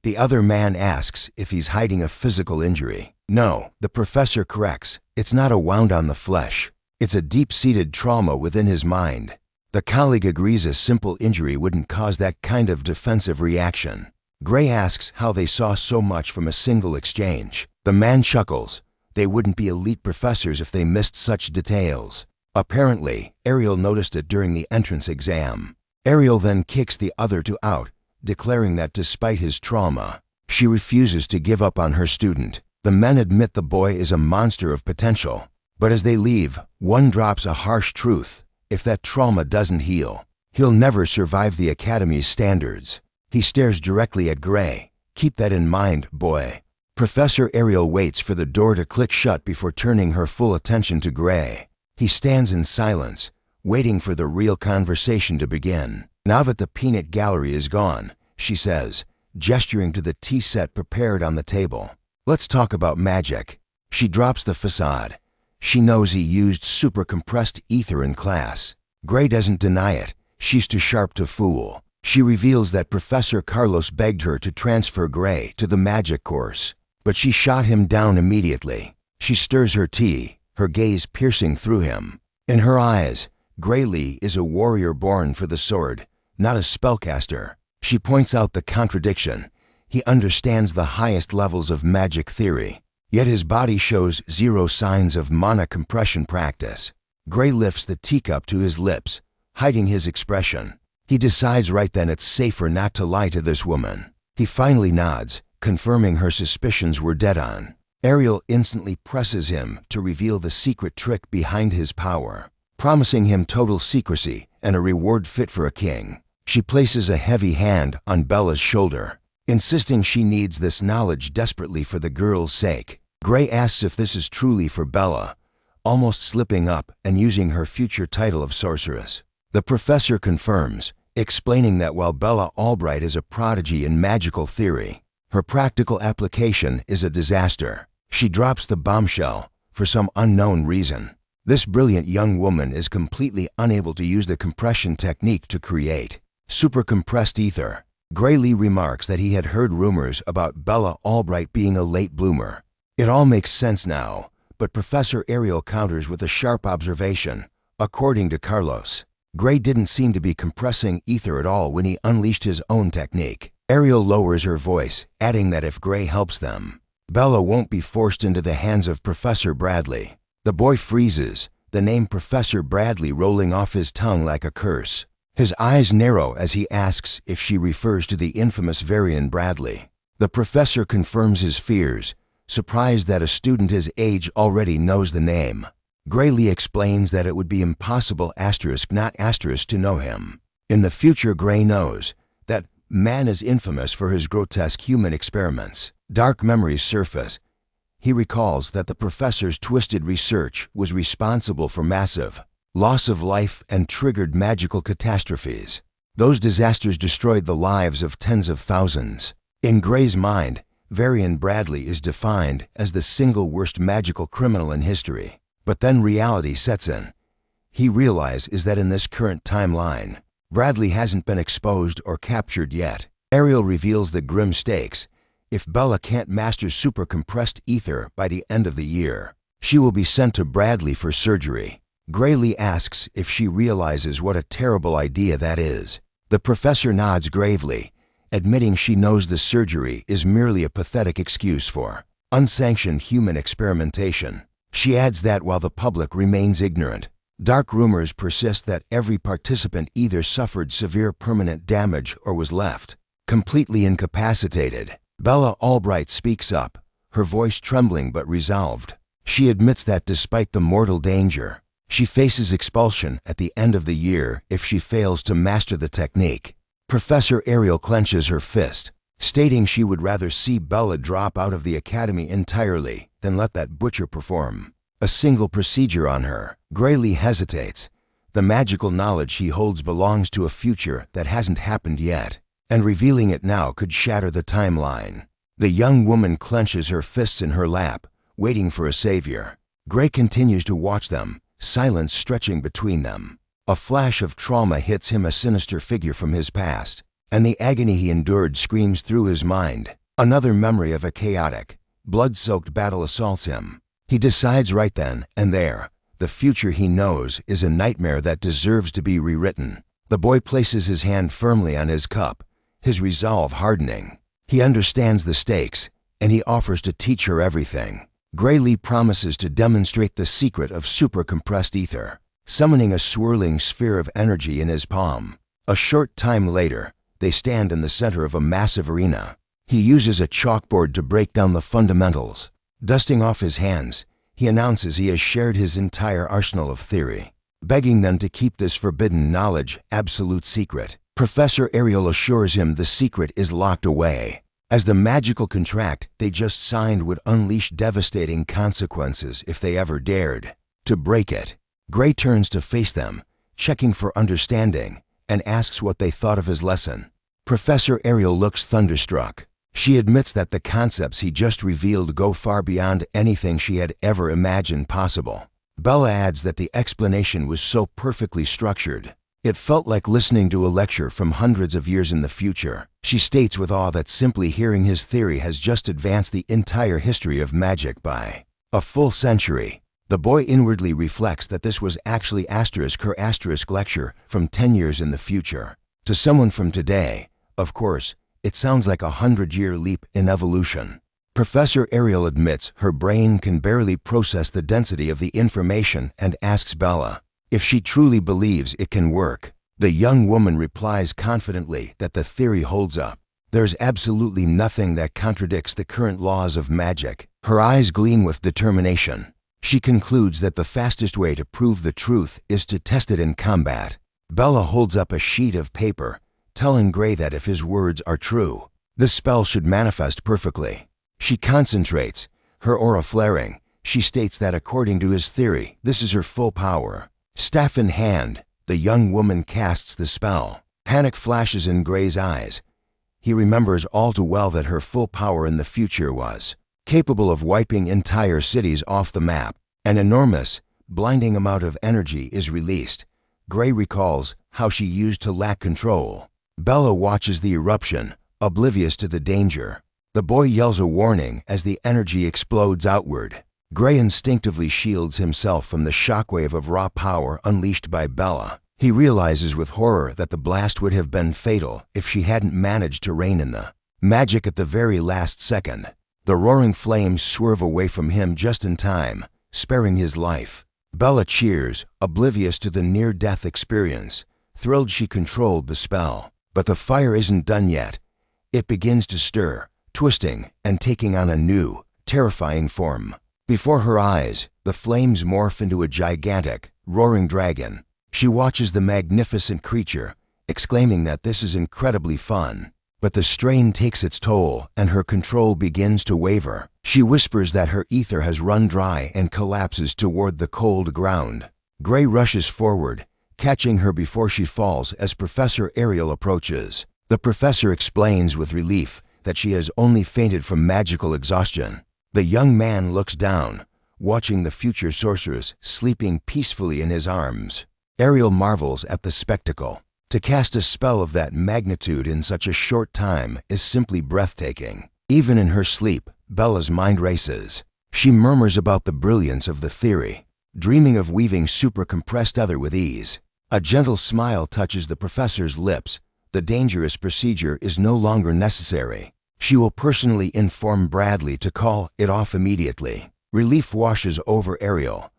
The other man asks if he's hiding a physical injury. No, the professor corrects. It's not a wound on the flesh. It's a deep-seated trauma within his mind. The colleague agrees a simple injury wouldn't cause that kind of defensive reaction. Gray asks how they saw so much from a single exchange. The man chuckles. They wouldn't be elite professors if they missed such details. Apparently, Ariel noticed it during the entrance exam. Ariel then kicks the other two out, declaring that despite his trauma, she refuses to give up on her student. The men admit the boy is a monster of potential. But as they leave, one drops a harsh truth. If that trauma doesn't heal, He'll never survive the Academy's standards. He stares directly at Gray. Keep that in mind, boy. Professor Ariel waits for the door to click shut before turning her full attention to Gray. He stands in silence, waiting for the real conversation to begin. Now that the peanut gallery is gone, she says, gesturing to the tea set prepared on the table. Let's talk about magic. She drops the facade. She knows he used super compressed ether in class. Gray doesn't deny it. She's too sharp to fool. She reveals that Professor Carlos begged her to transfer Gray to the magic course, but she shot him down immediately. She stirs her tea, her gaze piercing through him. In her eyes, Gray Lee is a warrior born for the sword, not a spellcaster. She points out the contradiction. He understands the highest levels of magic theory, yet his body shows zero signs of mana compression practice. Gray lifts the teacup to his lips, hiding his expression. He decides right then it's safer not to lie to this woman. He finally nods, confirming her suspicions were dead on. Ariel instantly presses him to reveal the secret trick behind his power, promising him total secrecy and a reward fit for a king. She places a heavy hand on Bella's shoulder, insisting she needs this knowledge desperately for the girl's sake. Gray asks if this is truly for Bella, almost slipping up and using her future title of sorceress. The professor confirms, explaining that while Bella Albright is a prodigy in magical theory, her practical application is a disaster. She drops the bombshell for some unknown reason. This brilliant young woman is completely unable to use the compression technique to create super compressed ether. Gray Lee remarks that he had heard rumors about Bella Albright being a late bloomer. It all makes sense now, but Professor Ariel counters with a sharp observation. According to Carlos, Gray didn't seem to be compressing ether at all when he unleashed his own technique. Ariel lowers her voice, adding that if Gray helps them, Bella won't be forced into the hands of Professor Bradley. The boy freezes, the name Professor Bradley rolling off his tongue like a curse. His eyes narrow as he asks if she refers to the infamous Varian Bradley. The professor confirms his fears, surprised that a student his age already knows the name. Gray Lee explains that it would be impossible not to know him. In the future, Gray knows that man is infamous for his grotesque human experiments. Dark memories surface. He recalls that the professor's twisted research was responsible for massive loss of life and triggered magical catastrophes. Those disasters destroyed the lives of tens of thousands. In Gray's mind, Varian Bradley is defined as the single worst magical criminal in history. But then reality sets in. He realizes that in this current timeline, Bradley hasn't been exposed or captured yet. Ariel reveals the grim stakes. If Bella can't master super compressed ether by the end of the year, she will be sent to Bradley for surgery. Gray Lee asks if she realizes what a terrible idea that is. The professor nods gravely, admitting she knows the surgery is merely a pathetic excuse for unsanctioned human experimentation. She adds that while the public remains ignorant, dark rumors persist that every participant either suffered severe permanent damage or was left completely incapacitated. Bella Albright speaks up, her voice trembling but resolved. She admits that despite the mortal danger, she faces expulsion at the end of the year if she fails to master the technique. Professor Ariel clenches her fist, stating she would rather see Bella drop out of the academy entirely than let that butcher perform a single procedure on her. Gray Lee hesitates. The magical knowledge he holds belongs to a future that hasn't happened yet, and revealing it now could shatter the timeline. The young woman clenches her fists in her lap, waiting for a savior. Gray continues to watch them, silence stretching between them. A flash of trauma hits him, a sinister figure from his past, and the agony he endured screams through his mind. Another memory of a chaotic, blood-soaked battle assaults him. He decides right then and there, the future he knows is a nightmare that deserves to be rewritten. The boy places his hand firmly on his cup, his resolve hardening. He understands the stakes, and he offers to teach her everything. Gray Lee promises to demonstrate the secret of super compressed ether, summoning a swirling sphere of energy in his palm. A short time later, they stand in the center of a massive arena. He uses a chalkboard to break down the fundamentals. Dusting off his hands, he announces he has shared his entire arsenal of theory. begging them to keep this forbidden knowledge absolute secret. Professor Ariel assures him the secret is locked away, as the magical contract they just signed would unleash devastating consequences if they ever dared to break it. Gray turns to face them, checking for understanding, and asks what they thought of his lesson. Professor Ariel looks thunderstruck. She admits that the concepts he just revealed go far beyond anything she had ever imagined possible. Bella adds that the explanation was so perfectly structured, it felt like listening to a lecture from hundreds of years in the future. She states with awe that simply hearing his theory has just advanced the entire history of magic by a full century. The boy inwardly reflects that this was actually her lecture from 10 years in the future. To someone from today, of course, it sounds like a 100-year leap in evolution. Professor Ariel admits her brain can barely process the density of the information and asks Bella if she truly believes it can work. The young woman replies confidently that the theory holds up. There's absolutely nothing that contradicts the current laws of magic. Her eyes gleam with determination. She concludes that the fastest way to prove the truth is to test it in combat. Bella holds up a sheet of paper, telling Gray that if his words are true, the spell should manifest perfectly. She concentrates, her aura flaring. She states that according to his theory, this is her full power. Staff in hand, the young woman casts the spell. Panic flashes in Gray's eyes. He remembers all too well that her full power in the future was capable of wiping entire cities off the map. An enormous, blinding amount of energy is released. Gray recalls how she used to lack control. Bella watches the eruption, oblivious to the danger. The boy yells a warning as the energy explodes outward. Gray instinctively shields himself from the shockwave of raw power unleashed by Bella. He realizes with horror that the blast would have been fatal if she hadn't managed to rein in the magic at the very last second. The roaring flames swerve away from him just in time, sparing his life. Bella cheers, oblivious to the near-death experience, thrilled she controlled the spell. But the fire isn't done yet. It begins to stir, twisting and taking on a new, terrifying form. Before her eyes, the flames morph into a gigantic, roaring dragon. She watches the magnificent creature, exclaiming that this is incredibly fun. But the strain takes its toll, and her control begins to waver. She whispers that her ether has run dry and collapses toward the cold ground. Gray rushes forward, catching her before she falls as Professor Ariel approaches. The professor explains with relief that she has only fainted from magical exhaustion. The young man looks down, watching the future sorceress sleeping peacefully in his arms. Ariel marvels at the spectacle. To cast a spell of that magnitude in such a short time is simply breathtaking. Even in her sleep, Bella's mind races. She murmurs about the brilliance of the theory, dreaming of weaving super-compressed ether with ease. A gentle smile touches the professor's lips. The dangerous procedure is no longer necessary. She will personally inform Bradley to call it off immediately. Relief washes over Ariel.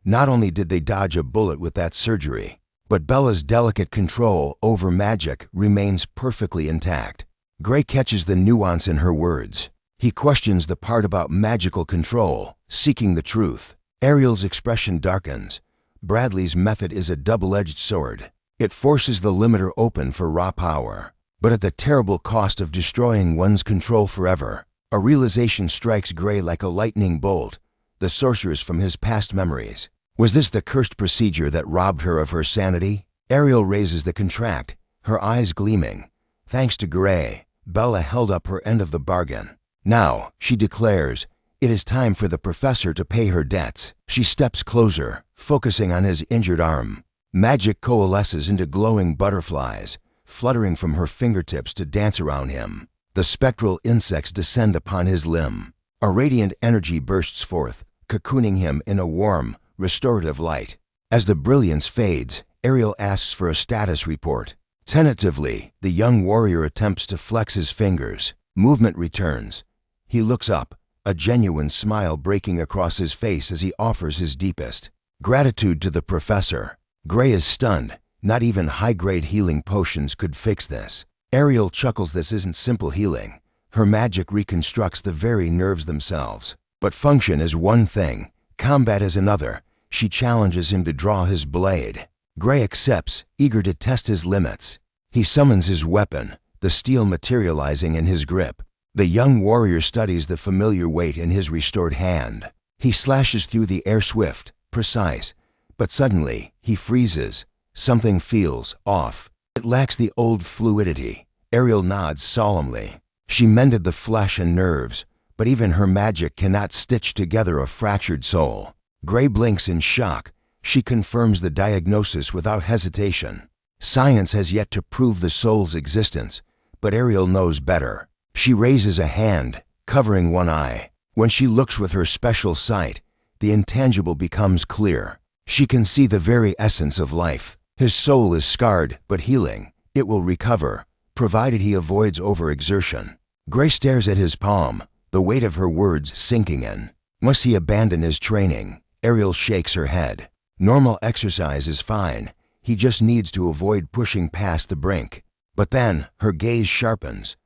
Not only did they dodge a bullet with that surgery, but Bella's delicate control over magic remains perfectly intact. Gray catches the nuance in her words. He questions the part about magical control, seeking the truth. Ariel's expression darkens. Bradley's method is a double-edged sword. It forces the limiter open for raw power, but at the terrible cost of destroying one's control forever. A realization strikes Gray like a lightning bolt, the sorceress from his past memories. Was this the cursed procedure that robbed her of her sanity? Ariel raises the contract, her eyes gleaming. Thanks to Gray, Bella held up her end of the bargain. Now, she declares, it is time for the professor to pay her debts. She steps closer, focusing on his injured arm. Magic coalesces into glowing butterflies, fluttering from her fingertips to dance around him. The spectral insects descend upon his limb. A radiant energy bursts forth, cocooning him in a warm, restorative light. As the brilliance fades, Ariel asks for a status report. Tentatively, the young warrior attempts to flex his fingers. Movement returns. He looks up, a genuine smile breaking across his face as he offers his deepest gratitude to the professor. Gray is stunned. Not even high-grade healing potions could fix this. Ariel chuckles. This isn't simple healing. Her magic reconstructs the very nerves themselves. But function is one thing, combat is another. She challenges him to draw his blade. Gray accepts, eager to test his limits. He summons his weapon, the steel materializing in his grip. The young warrior studies the familiar weight in his restored hand. He slashes through the air swift, precise, but suddenly he freezes. Something feels off. It lacks the old fluidity. Ariel nods solemnly. She mended the flesh and nerves, but even her magic cannot stitch together a fractured soul. Gray blinks in shock. She confirms the diagnosis without hesitation. Science has yet to prove the soul's existence, but Ariel knows better. She raises a hand, covering one eye. When she looks with her special sight, the intangible becomes clear. She can see the very essence of life. His soul is scarred, but healing. It will recover, provided he avoids overexertion. Gray stares at his palm, the weight of her words sinking in. Must he abandon his training? Ariel shakes her head. Normal exercise is fine. He just needs to avoid pushing past the brink. But then, her gaze sharpens.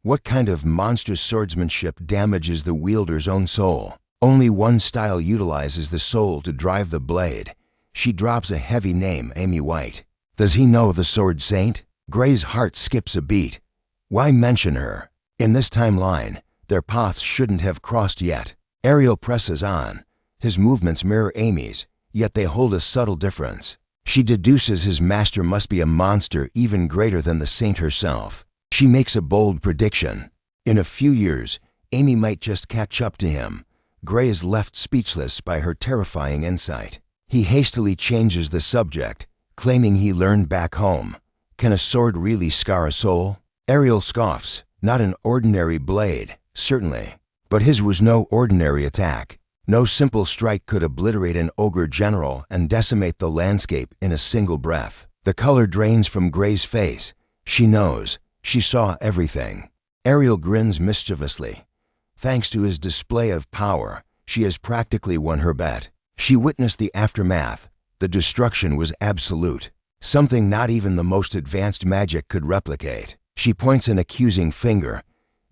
What kind of monstrous swordsmanship damages the wielder's own soul? Only one style utilizes the soul to drive the blade. She drops a heavy name, Amy White. Does he know the Sword Saint? Gray's heart skips a beat. Why mention her? In this timeline, their paths shouldn't have crossed yet. Ariel presses on. His movements mirror Amy's, yet they hold a subtle difference. She deduces his master must be a monster even greater than the saint herself. She makes a bold prediction. In a few years, Amy might just catch up to him. Gray is left speechless by her terrifying insight. He hastily changes the subject, claiming he learned back home. Can a sword really scar a soul? Ariel scoffs. Not an ordinary blade, certainly. But his was no ordinary attack. No simple strike could obliterate an OGRE general and decimate the landscape in a single breath. The color drains from Gray's face. She knows. She saw everything. Ariel grins mischievously. Thanks to his display of power, she has practically won her bet. She witnessed the aftermath. The destruction was absolute. Something not even the most advanced magic could replicate. She points an accusing finger.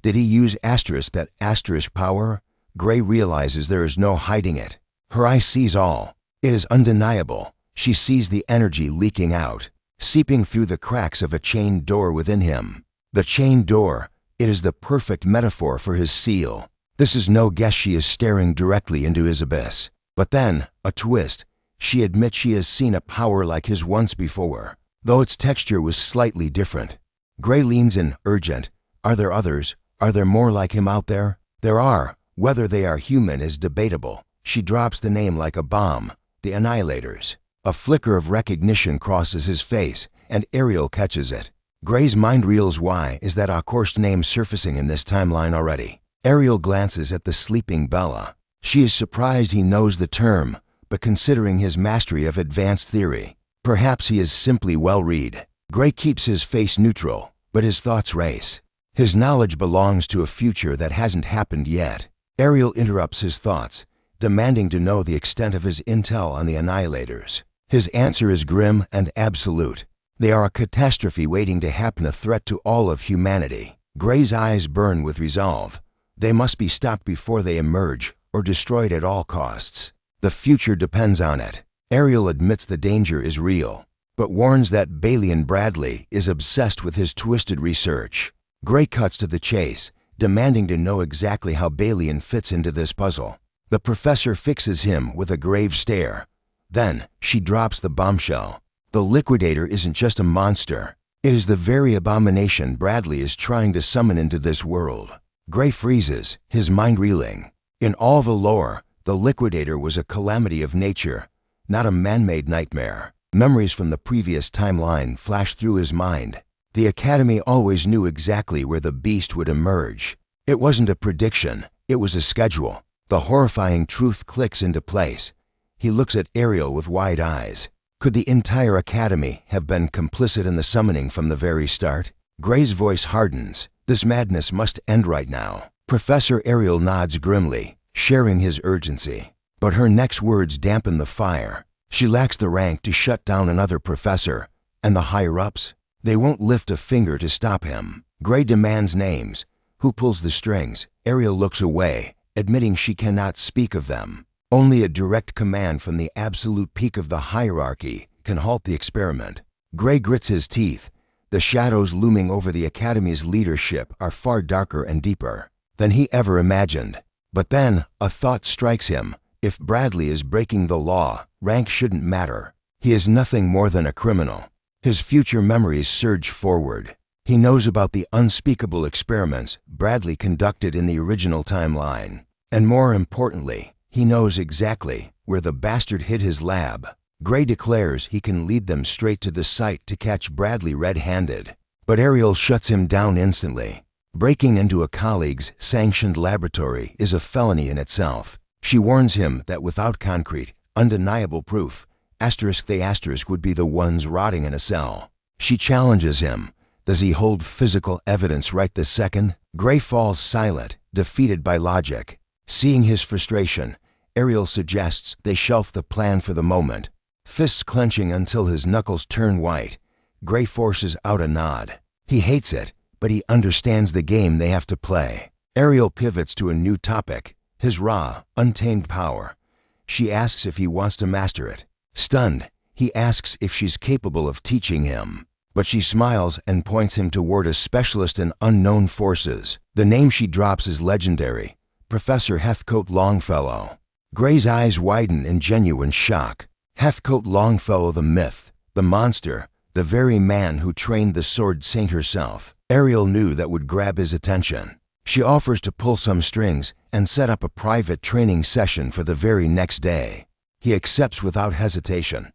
Did he use that asterisk power? Gray realizes there is no hiding it. Her eye sees all. It is undeniable. She sees the energy leaking out, seeping through the cracks of a chained door within him. The chained door, it is the perfect metaphor for his seal. This is no guess. She is staring directly into his abyss. But then, a twist. She admits she has seen a power like his once before, though its texture was slightly different. Gray leans in, urgent. Are there others? Are there more like him out there? There are. Whether they are human is debatable. She drops the name like a bomb. The Annihilators. A flicker of recognition crosses his face, and Ariel catches it. Gray's mind reels. Why is that accursed name surfacing in this timeline already? Ariel glances at the sleeping Bella. She is surprised he knows the term, but considering his mastery of advanced theory, perhaps he is simply well-read. Gray keeps his face neutral, but his thoughts race. His knowledge belongs to a future that hasn't happened yet. Ariel interrupts his thoughts, demanding to know the extent of his intel on the Annihilators. His answer is grim and absolute. They are a catastrophe waiting to happen, a threat to all of humanity. Gray's eyes burn with resolve. They must be stopped before they emerge, or destroyed at all costs. The future depends on it. Ariel admits the danger is real, but warns that Balian Bradley is obsessed with his twisted research. Gray cuts to the chase, demanding to know exactly how Balian fits into this puzzle. The professor fixes him with a grave stare. Then, she drops the bombshell. The Liquidator isn't just a monster. It is the very abomination Bradley is trying to summon into this world. Gray freezes, his mind reeling. In all the lore, the Liquidator was a calamity of nature, not a man-made nightmare. Memories from the previous timeline flashed through his mind. The Academy always knew exactly where the beast would emerge. It wasn't a prediction, it was a schedule. The horrifying truth clicks into place. He looks at Ariel with wide eyes. Could the entire Academy have been complicit in the summoning from the very start? Gray's voice hardens. This madness must end right now. Professor Ariel nods grimly, sharing his urgency. But her next words dampen the fire. She lacks the rank to shut down another professor. And the higher-ups? They won't lift a finger to stop him. Gray demands names. Who pulls the strings? Ariel looks away, admitting she cannot speak of them. Only a direct command from the absolute peak of the hierarchy can halt the experiment. Gray grits his teeth. The shadows looming over the Academy's leadership are far darker and deeper than he ever imagined. But then a thought strikes him. If Bradley is breaking the law, rank shouldn't matter. He is nothing more than a criminal. His future memories surge forward. He knows about the unspeakable experiments Bradley conducted in the original timeline. And more importantly, he knows exactly where the bastard hid his lab. Gray declares he can lead them straight to the site to catch Bradley red-handed. But Ariel shuts him down instantly. Breaking into a colleague's sanctioned laboratory is a felony in itself. She warns him that without concrete, undeniable proof, *** would be the ones rotting in a cell. She challenges him. Does he hold physical evidence right this second? Gray falls silent, defeated by logic. Seeing his frustration, Ariel suggests they shelf the plan for the moment. Fists clenching until his knuckles turn white, Gray forces out a nod. He hates it, but he understands the game they have to play. Ariel pivots to a new topic, his raw, untamed power. She asks if he wants to master it. Stunned, he asks if she's capable of teaching him. But she smiles and points him toward a specialist in unknown forces. The name she drops is legendary, Professor Heathcote Longfellow. Gray's eyes widen in genuine shock. Heathcote Longfellow, the myth, the monster, the very man who trained the Sword Saint herself. Ariel knew that would grab his attention. She offers to pull some strings and set up a private training session for the very next day. He accepts without hesitation.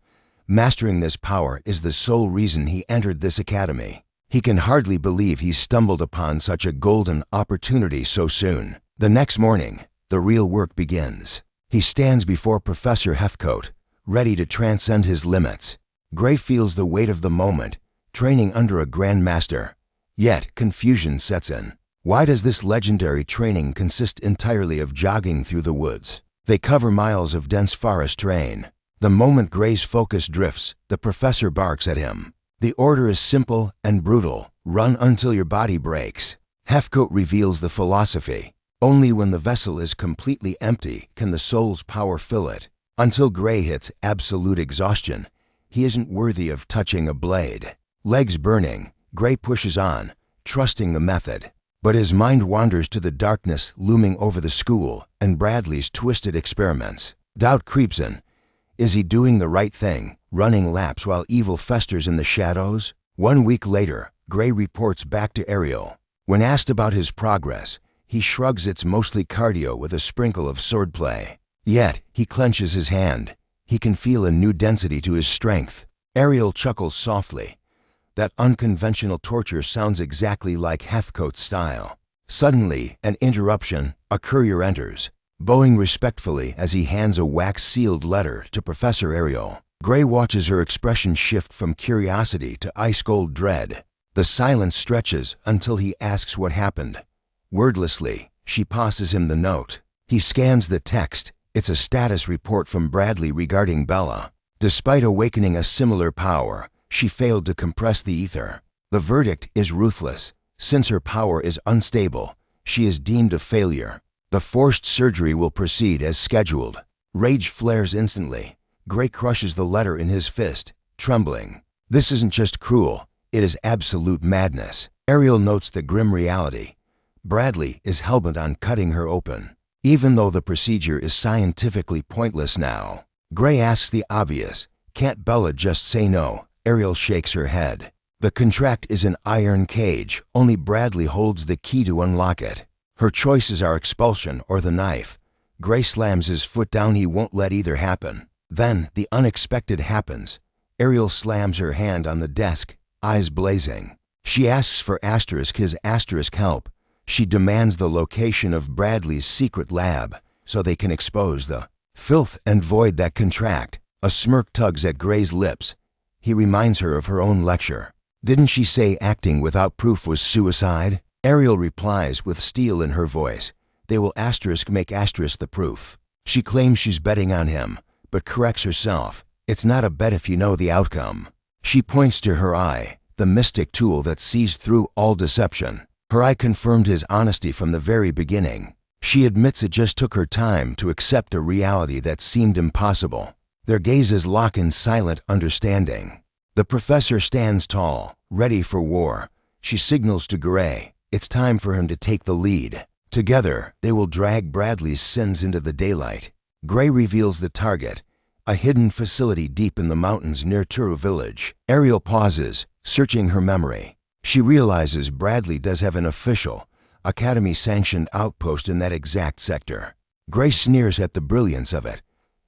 Mastering this power is the sole reason he entered this academy. He can hardly believe he's stumbled upon such a golden opportunity so soon. The next morning, the real work begins. He stands before Professor Heathcote, ready to transcend his limits. Gray feels the weight of the moment, training under a grandmaster. Yet, confusion sets in. Why does this legendary training consist entirely of jogging through the woods? They cover miles of dense forest terrain. The moment Gray's focus drifts, the professor barks at him. The order is simple and brutal. Run until your body breaks. Heathcote reveals the philosophy. Only when the vessel is completely empty can the soul's power fill it. Until Gray hits absolute exhaustion, he isn't worthy of touching a blade. Legs burning, Gray pushes on, trusting the method. But his mind wanders to the darkness looming over the school and Bradley's twisted experiments. Doubt creeps in. Is he doing the right thing, running laps while evil festers in the shadows? 1 week later, Gray reports back to Ariel. When asked about his progress, he shrugs it's mostly cardio with a sprinkle of swordplay. Yet, he clenches his hand. He can feel a new density to his strength. Ariel chuckles softly. That unconventional torture sounds exactly like Heathcote's style. Suddenly, an interruption. A courier enters, bowing respectfully as he hands a wax-sealed letter to Professor Ariel. Gray watches her expression shift from curiosity to ice-cold dread. The silence stretches until he asks what happened. Wordlessly, she passes him the note. He scans the text. It's a status report from Bradley regarding Bella. Despite awakening a similar power, she failed to compress the ether. The verdict is ruthless. Since her power is unstable, she is deemed a failure. The forced surgery will proceed as scheduled. Rage flares instantly. Gray crushes the letter in his fist, trembling. This isn't just cruel, it is absolute madness. Ariel notes the grim reality. Bradley is hellbent on cutting her open, even though the procedure is scientifically pointless now. Gray asks the obvious. Can't Bella just say no? Ariel shakes her head. The contract is an iron cage. Only Bradley holds the key to unlock it. Her choices are expulsion or the knife. Gray slams his foot down. He won't let either happen. Then the unexpected happens. Ariel slams her hand on the desk, eyes blazing. She asks for his help. She demands the location of Bradley's secret lab so they can expose the filth and void that contract. A smirk tugs at Gray's lips. He reminds her of her own lecture. Didn't she say acting without proof was suicide? Ariel replies with steel in her voice. They will make the proof. She claims she's betting on him, but corrects herself. It's not a bet if you know the outcome. She points to her eye, the mystic tool that sees through all deception. Her eye confirmed his honesty from the very beginning. She admits it just took her time to accept a reality that seemed impossible. Their gazes lock in silent understanding. The professor stands tall, ready for war. She signals to Gray. It's time for him to take the lead. Together, they will drag Bradley's sins into the daylight. Gray reveals the target, a hidden facility deep in the mountains near Turu village. Ariel pauses, searching her memory. She realizes Bradley does have an official, Academy-sanctioned outpost in that exact sector. Gray sneers at the brilliance of it.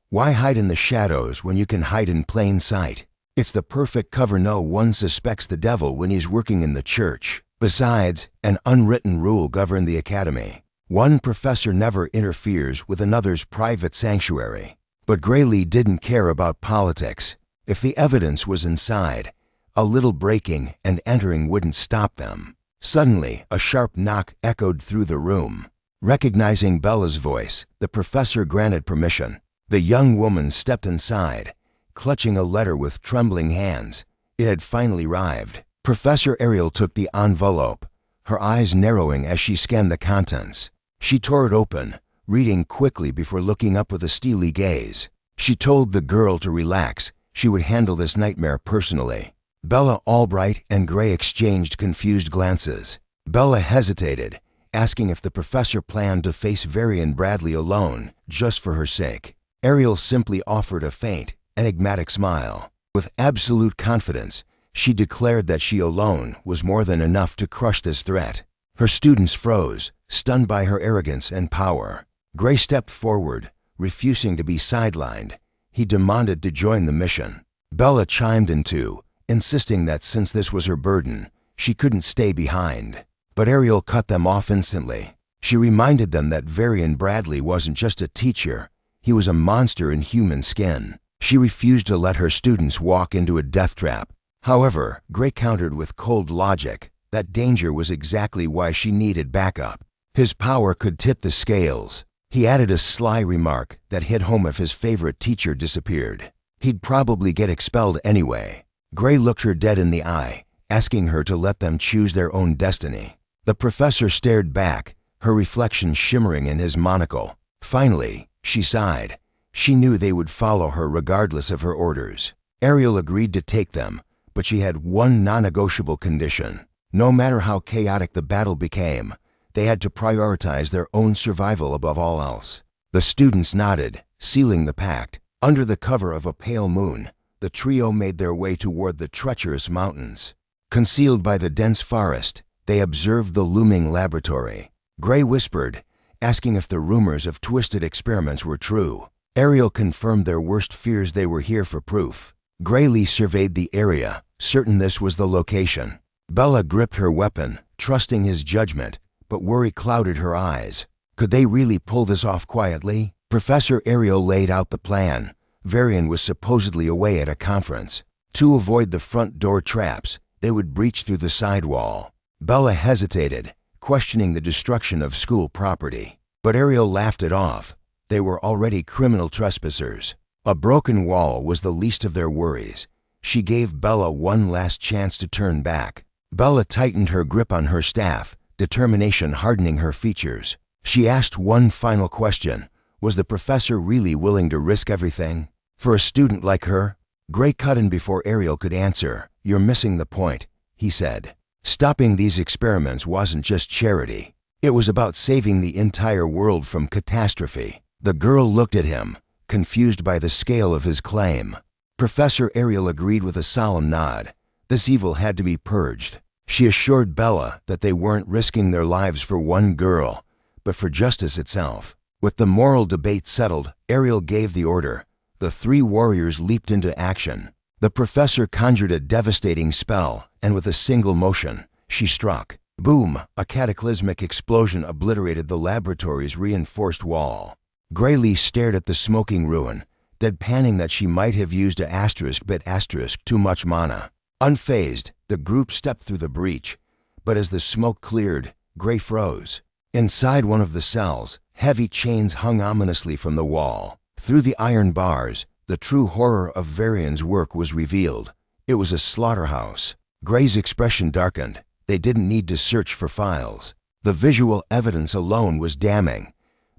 Why hide in the shadows when you can hide in plain sight? It's the perfect cover. No one suspects the devil when he's working in the church. Besides, an unwritten rule governed the academy. One professor never interferes with another's private sanctuary. But Graylee didn't care about politics. If the evidence was inside, a little breaking and entering wouldn't stop them. Suddenly, a sharp knock echoed through the room. Recognizing Bella's voice, the professor granted permission. The young woman stepped inside, clutching a letter with trembling hands. It had finally arrived. Professor Ariel took the envelope, her eyes narrowing as she scanned the contents. She tore it open, reading quickly before looking up with a steely gaze. She told the girl to relax. She would handle this nightmare personally. Bella Albright and Gray exchanged confused glances. Bella hesitated, asking if the professor planned to face Varian Bradley alone, just for her sake. Ariel simply offered a faint, enigmatic smile. With absolute confidence, she declared that she alone was more than enough to crush this threat. Her students froze, stunned by her arrogance and power. Gray stepped forward, refusing to be sidelined. He demanded to join the mission. Bella chimed in too, insisting that since this was her burden, she couldn't stay behind. But Ariel cut them off instantly. She reminded them that Varian Bradley wasn't just a teacher, he was a monster in human skin. She refused to let her students walk into a death trap. However, Gray countered with cold logic. That danger was exactly why she needed backup. His power could tip the scales. He added a sly remark that hit home if his favorite teacher disappeared. He'd probably get expelled anyway. Gray looked her dead in the eye, asking her to let them choose their own destiny. The professor stared back, her reflection shimmering in his monocle. Finally, she sighed. She knew they would follow her regardless of her orders. Ariel agreed to take them, but she had one non-negotiable condition. No matter how chaotic the battle became, they had to prioritize their own survival above all else. The students nodded, sealing the pact. Under the cover of a pale moon, the trio made their way toward the treacherous mountains. Concealed by the dense forest, they observed the looming laboratory. Gray whispered, asking if the rumors of twisted experiments were true. Ariel confirmed their worst fears. They were here for proof. Graylee surveyed the area, certain this was the location. Bella gripped her weapon, trusting his judgment, but worry clouded her eyes. Could they really pull this off quietly? Professor Ariel laid out the plan. Varian was supposedly away at a conference. To avoid the front door traps, they would breach through the side wall. Bella hesitated, questioning the destruction of school property. But Ariel laughed it off. They were already criminal trespassers. A broken wall was the least of their worries. She gave Bella one last chance to turn back. Bella tightened her grip on her staff, determination hardening her features. She asked one final question. Was the professor really willing to risk everything? For a student like her? Gray cut in before Ariel could answer. You're missing the point, he said. Stopping these experiments wasn't just charity. It was about saving the entire world from catastrophe. The girl looked at him, confused by the scale of his claim. Professor Ariel agreed with a solemn nod. This evil had to be purged. She assured Bella that they weren't risking their lives for one girl, but for justice itself. With the moral debate settled, Ariel gave the order. The three warriors leaped into action. The professor conjured a devastating spell, and with a single motion, she struck. Boom! A cataclysmic explosion obliterated the laboratory's reinforced wall. Graylee stared at the smoking ruin, deadpanning that she might have used a **, too much mana. Unfazed, the group stepped through the breach, but as the smoke cleared, Gray froze. Inside one of the cells, heavy chains hung ominously from the wall. Through the iron bars, the true horror of Varian's work was revealed. It was a slaughterhouse. Gray's expression darkened. They didn't need to search for files. The visual evidence alone was damning.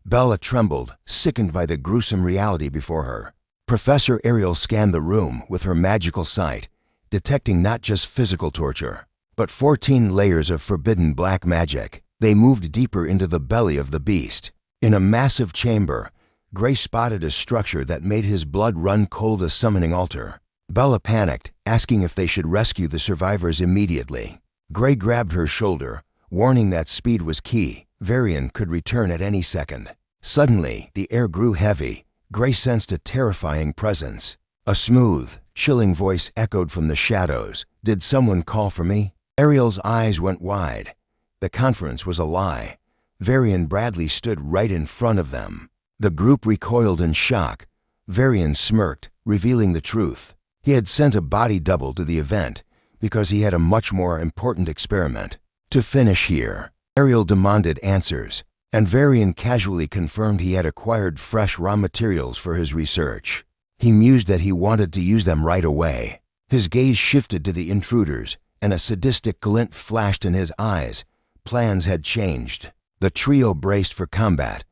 Bella trembled, sickened by the gruesome reality before her. Professor Ariel scanned the room with her magical sight, detecting not just physical torture, but 14 layers of forbidden black magic. They moved deeper into the belly of the beast. In a massive chamber, Gray spotted a structure that made his blood run cold, a summoning altar. Bella panicked, asking if they should rescue the survivors immediately. Gray grabbed her shoulder, warning that speed was key. Varian could return at any second. Suddenly, the air grew heavy. Gray sensed a terrifying presence. A smooth, chilling voice echoed from the shadows. "Did someone call for me?" Ariel's eyes went wide. The conference was a lie. Varian Bradley stood right in front of them. The group recoiled in shock. Varian smirked, revealing the truth. He had sent a body double to the event because he had a much more important experiment to finish here. Ariel demanded answers, and Varian casually confirmed he had acquired fresh raw materials for his research. He mused that he wanted to use them right away. His gaze shifted to the intruders, and a sadistic glint flashed in his eyes. Plans had changed. The trio braced for combat.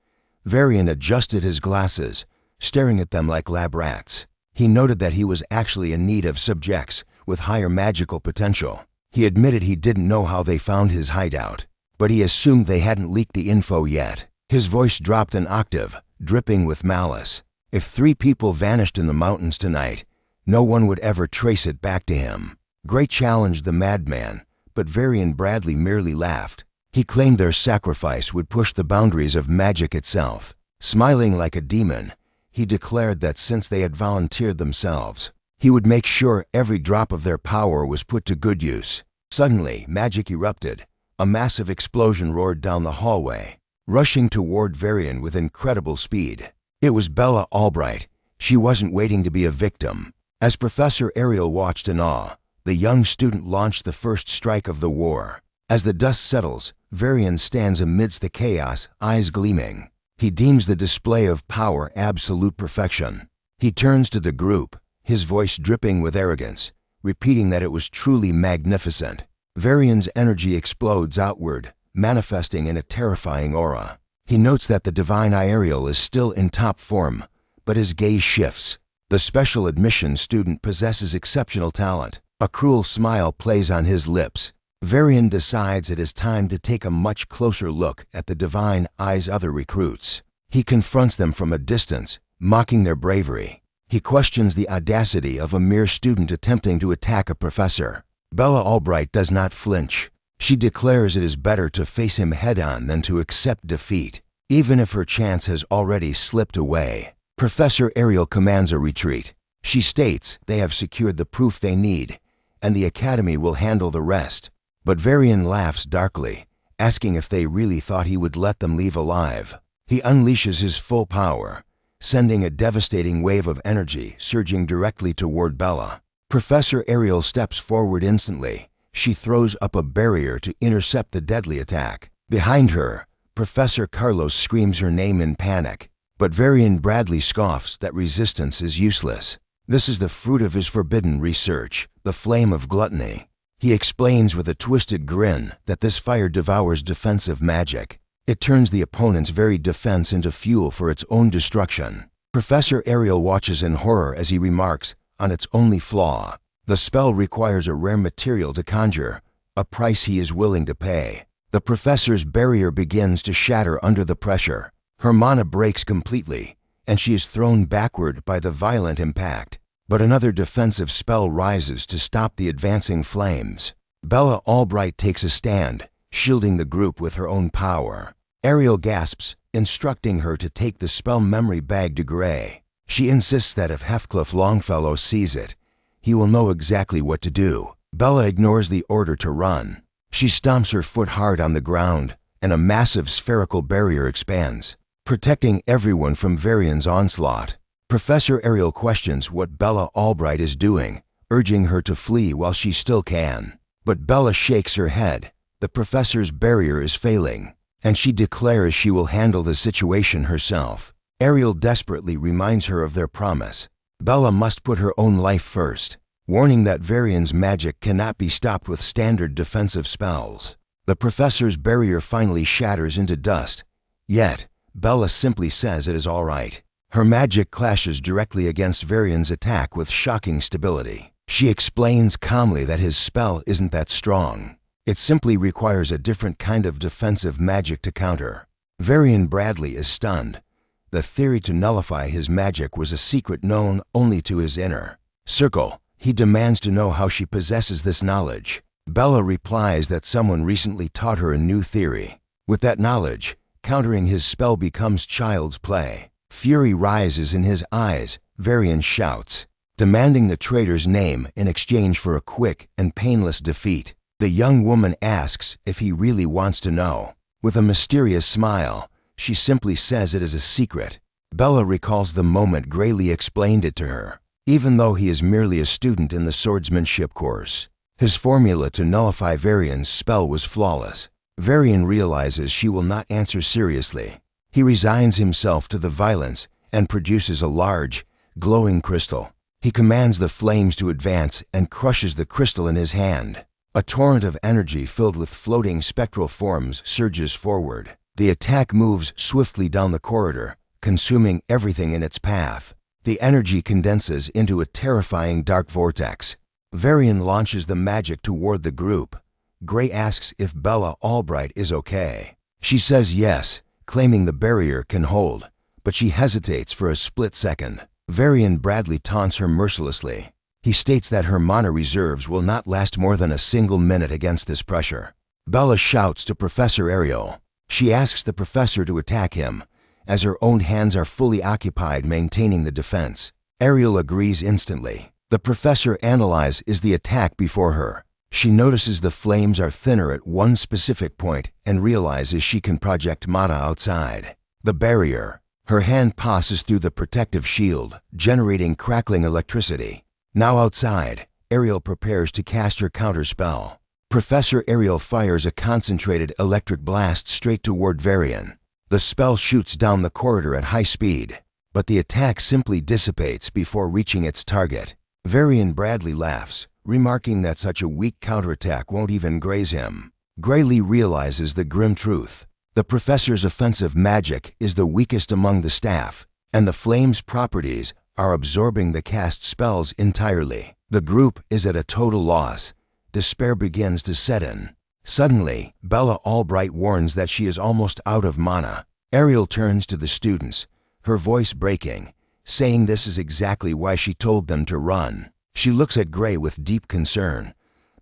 Varian adjusted his glasses, staring at them like lab rats. He noted that he was actually in need of subjects with higher magical potential. He admitted he didn't know how they found his hideout, but he assumed they hadn't leaked the info yet. His voice dropped an octave, dripping with malice. If 3 people vanished in the mountains tonight, no one would ever trace it back to him. Gray challenged the madman, but Varian Bradley merely laughed. He claimed their sacrifice would push the boundaries of magic itself. Smiling like a demon, he declared that since they had volunteered themselves, he would make sure every drop of their power was put to good use. Suddenly, magic erupted. A massive explosion roared down the hallway, rushing toward Varian with incredible speed. It was Bella Albright. She wasn't waiting to be a victim. As Professor Ariel watched in awe, the young student launched the first strike of the war. As the dust settles, Varian stands amidst the chaos, eyes gleaming. He deems the display of power absolute perfection. He turns to the group, his voice dripping with arrogance, repeating that it was truly magnificent. Varian's energy explodes outward, manifesting in a terrifying aura. He notes that the divine Ariel is still in top form, but his gaze shifts. The special admission student possesses exceptional talent. A cruel smile plays on his lips. Varian decides it is time to take a much closer look at the divine I's other recruits. He confronts them from a distance, mocking their bravery. He questions the audacity of a mere student attempting to attack a professor. Bella Albright does not flinch. She declares it is better to face him head-on than to accept defeat, even if her chance has already slipped away. Professor Ariel commands a retreat. She states they have secured the proof they need, and the Academy will handle the rest. But Varian laughs darkly, asking if they really thought he would let them leave alive. He unleashes his full power, sending a devastating wave of energy surging directly toward Bella. Professor Ariel steps forward instantly. She throws up a barrier to intercept the deadly attack. Behind her, Professor Carlos screams her name in panic, but Varian Bradley scoffs that resistance is useless. This is the fruit of his forbidden research, the flame of gluttony. He explains with a twisted grin that this fire devours defensive magic. It turns the opponent's very defense into fuel for its own destruction. Professor Ariel watches in horror as he remarks on its only flaw. The spell requires a rare material to conjure, a price he is willing to pay. The professor's barrier begins to shatter under the pressure. Her mana breaks completely, and she is thrown backward by the violent impact. But another defensive spell rises to stop the advancing flames. Bella Albright takes a stand, shielding the group with her own power. Ariel gasps, instructing her to take the spell memory bag to Gray. She insists that if Heathcliff Longfellow sees it, he will know exactly what to do. Bella ignores the order to run. She stomps her foot hard on the ground, and a massive spherical barrier expands, protecting everyone from Varian's onslaught. Professor Ariel questions what Bella Albright is doing, urging her to flee while she still can. But Bella shakes her head. The professor's barrier is failing, and she declares she will handle the situation herself. Ariel desperately reminds her of their promise. Bella must put her own life first, warning that Varian's magic cannot be stopped with standard defensive spells. The professor's barrier finally shatters into dust. Yet, Bella simply says it is all right. Her magic clashes directly against Varian's attack with shocking stability. She explains calmly that his spell isn't that strong. It simply requires a different kind of defensive magic to counter. Varian Bradley is stunned. The theory to nullify his magic was a secret known only to his inner circle. He demands to know how she possesses this knowledge. Bella replies that someone recently taught her a new theory. With that knowledge, countering his spell becomes child's play. Fury rises in his eyes. Varian shouts, demanding the traitor's name in exchange for a quick and painless defeat. The young woman asks if he really wants to know. With a mysterious smile, she simply says it is a secret. Bella recalls the moment Graylee explained it to her. Even though he is merely a student in the swordsmanship course, his formula to nullify Varian's spell was flawless. Varian realizes she will not answer seriously. He resigns himself to the violence and produces a large, glowing crystal. He commands the flames to advance and crushes the crystal in his hand. A torrent of energy filled with floating spectral forms surges forward. The attack moves swiftly down the corridor, consuming everything in its path. The energy condenses into a terrifying dark vortex. Varian launches the magic toward the group. Gray asks if Bella Albright is okay. She says yes, claiming the barrier can hold, but she hesitates for a split second. Varian Bradley taunts her mercilessly. He states that her mana reserves will not last more than a single minute against this pressure. Bella shouts to Professor Ariel. She asks the professor to attack him, as her own hands are fully occupied maintaining the defense. Ariel agrees instantly. The professor analyzes the attack before her. She notices the flames are thinner at one specific point and realizes she can project mana outside the barrier. Her hand passes through the protective shield, generating crackling electricity. Now outside, Ariel prepares to cast her counterspell. Professor Ariel fires a concentrated electric blast straight toward Varian. The spell shoots down the corridor at high speed, but the attack simply dissipates before reaching its target. Varian Bradley laughs, remarking that such a weak counterattack won't even graze him. Graylee realizes the grim truth. The professor's offensive magic is the weakest among the staff, and the flame's properties are absorbing the cast spells entirely. The group is at a total loss. Despair begins to set in. Suddenly, Bella Albright warns that she is almost out of mana. Ariel turns to the students, her voice breaking, saying this is exactly why she told them to run. She looks at Gray with deep concern,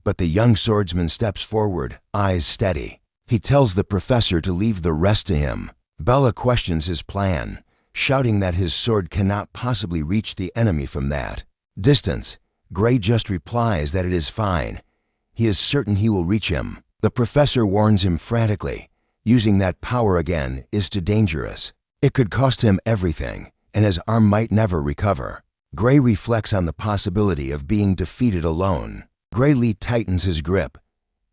but the young swordsman steps forward, eyes steady. He tells the professor to leave the rest to him. Bella questions his plan, shouting that his sword cannot possibly reach the enemy from that distance. Gray just replies that it is fine. He is certain he will reach him. The professor warns him frantically. Using that power again is too dangerous. It could cost him everything, and his arm might never recover. Gray reflects on the possibility of being defeated alone. Graylee tightens his grip.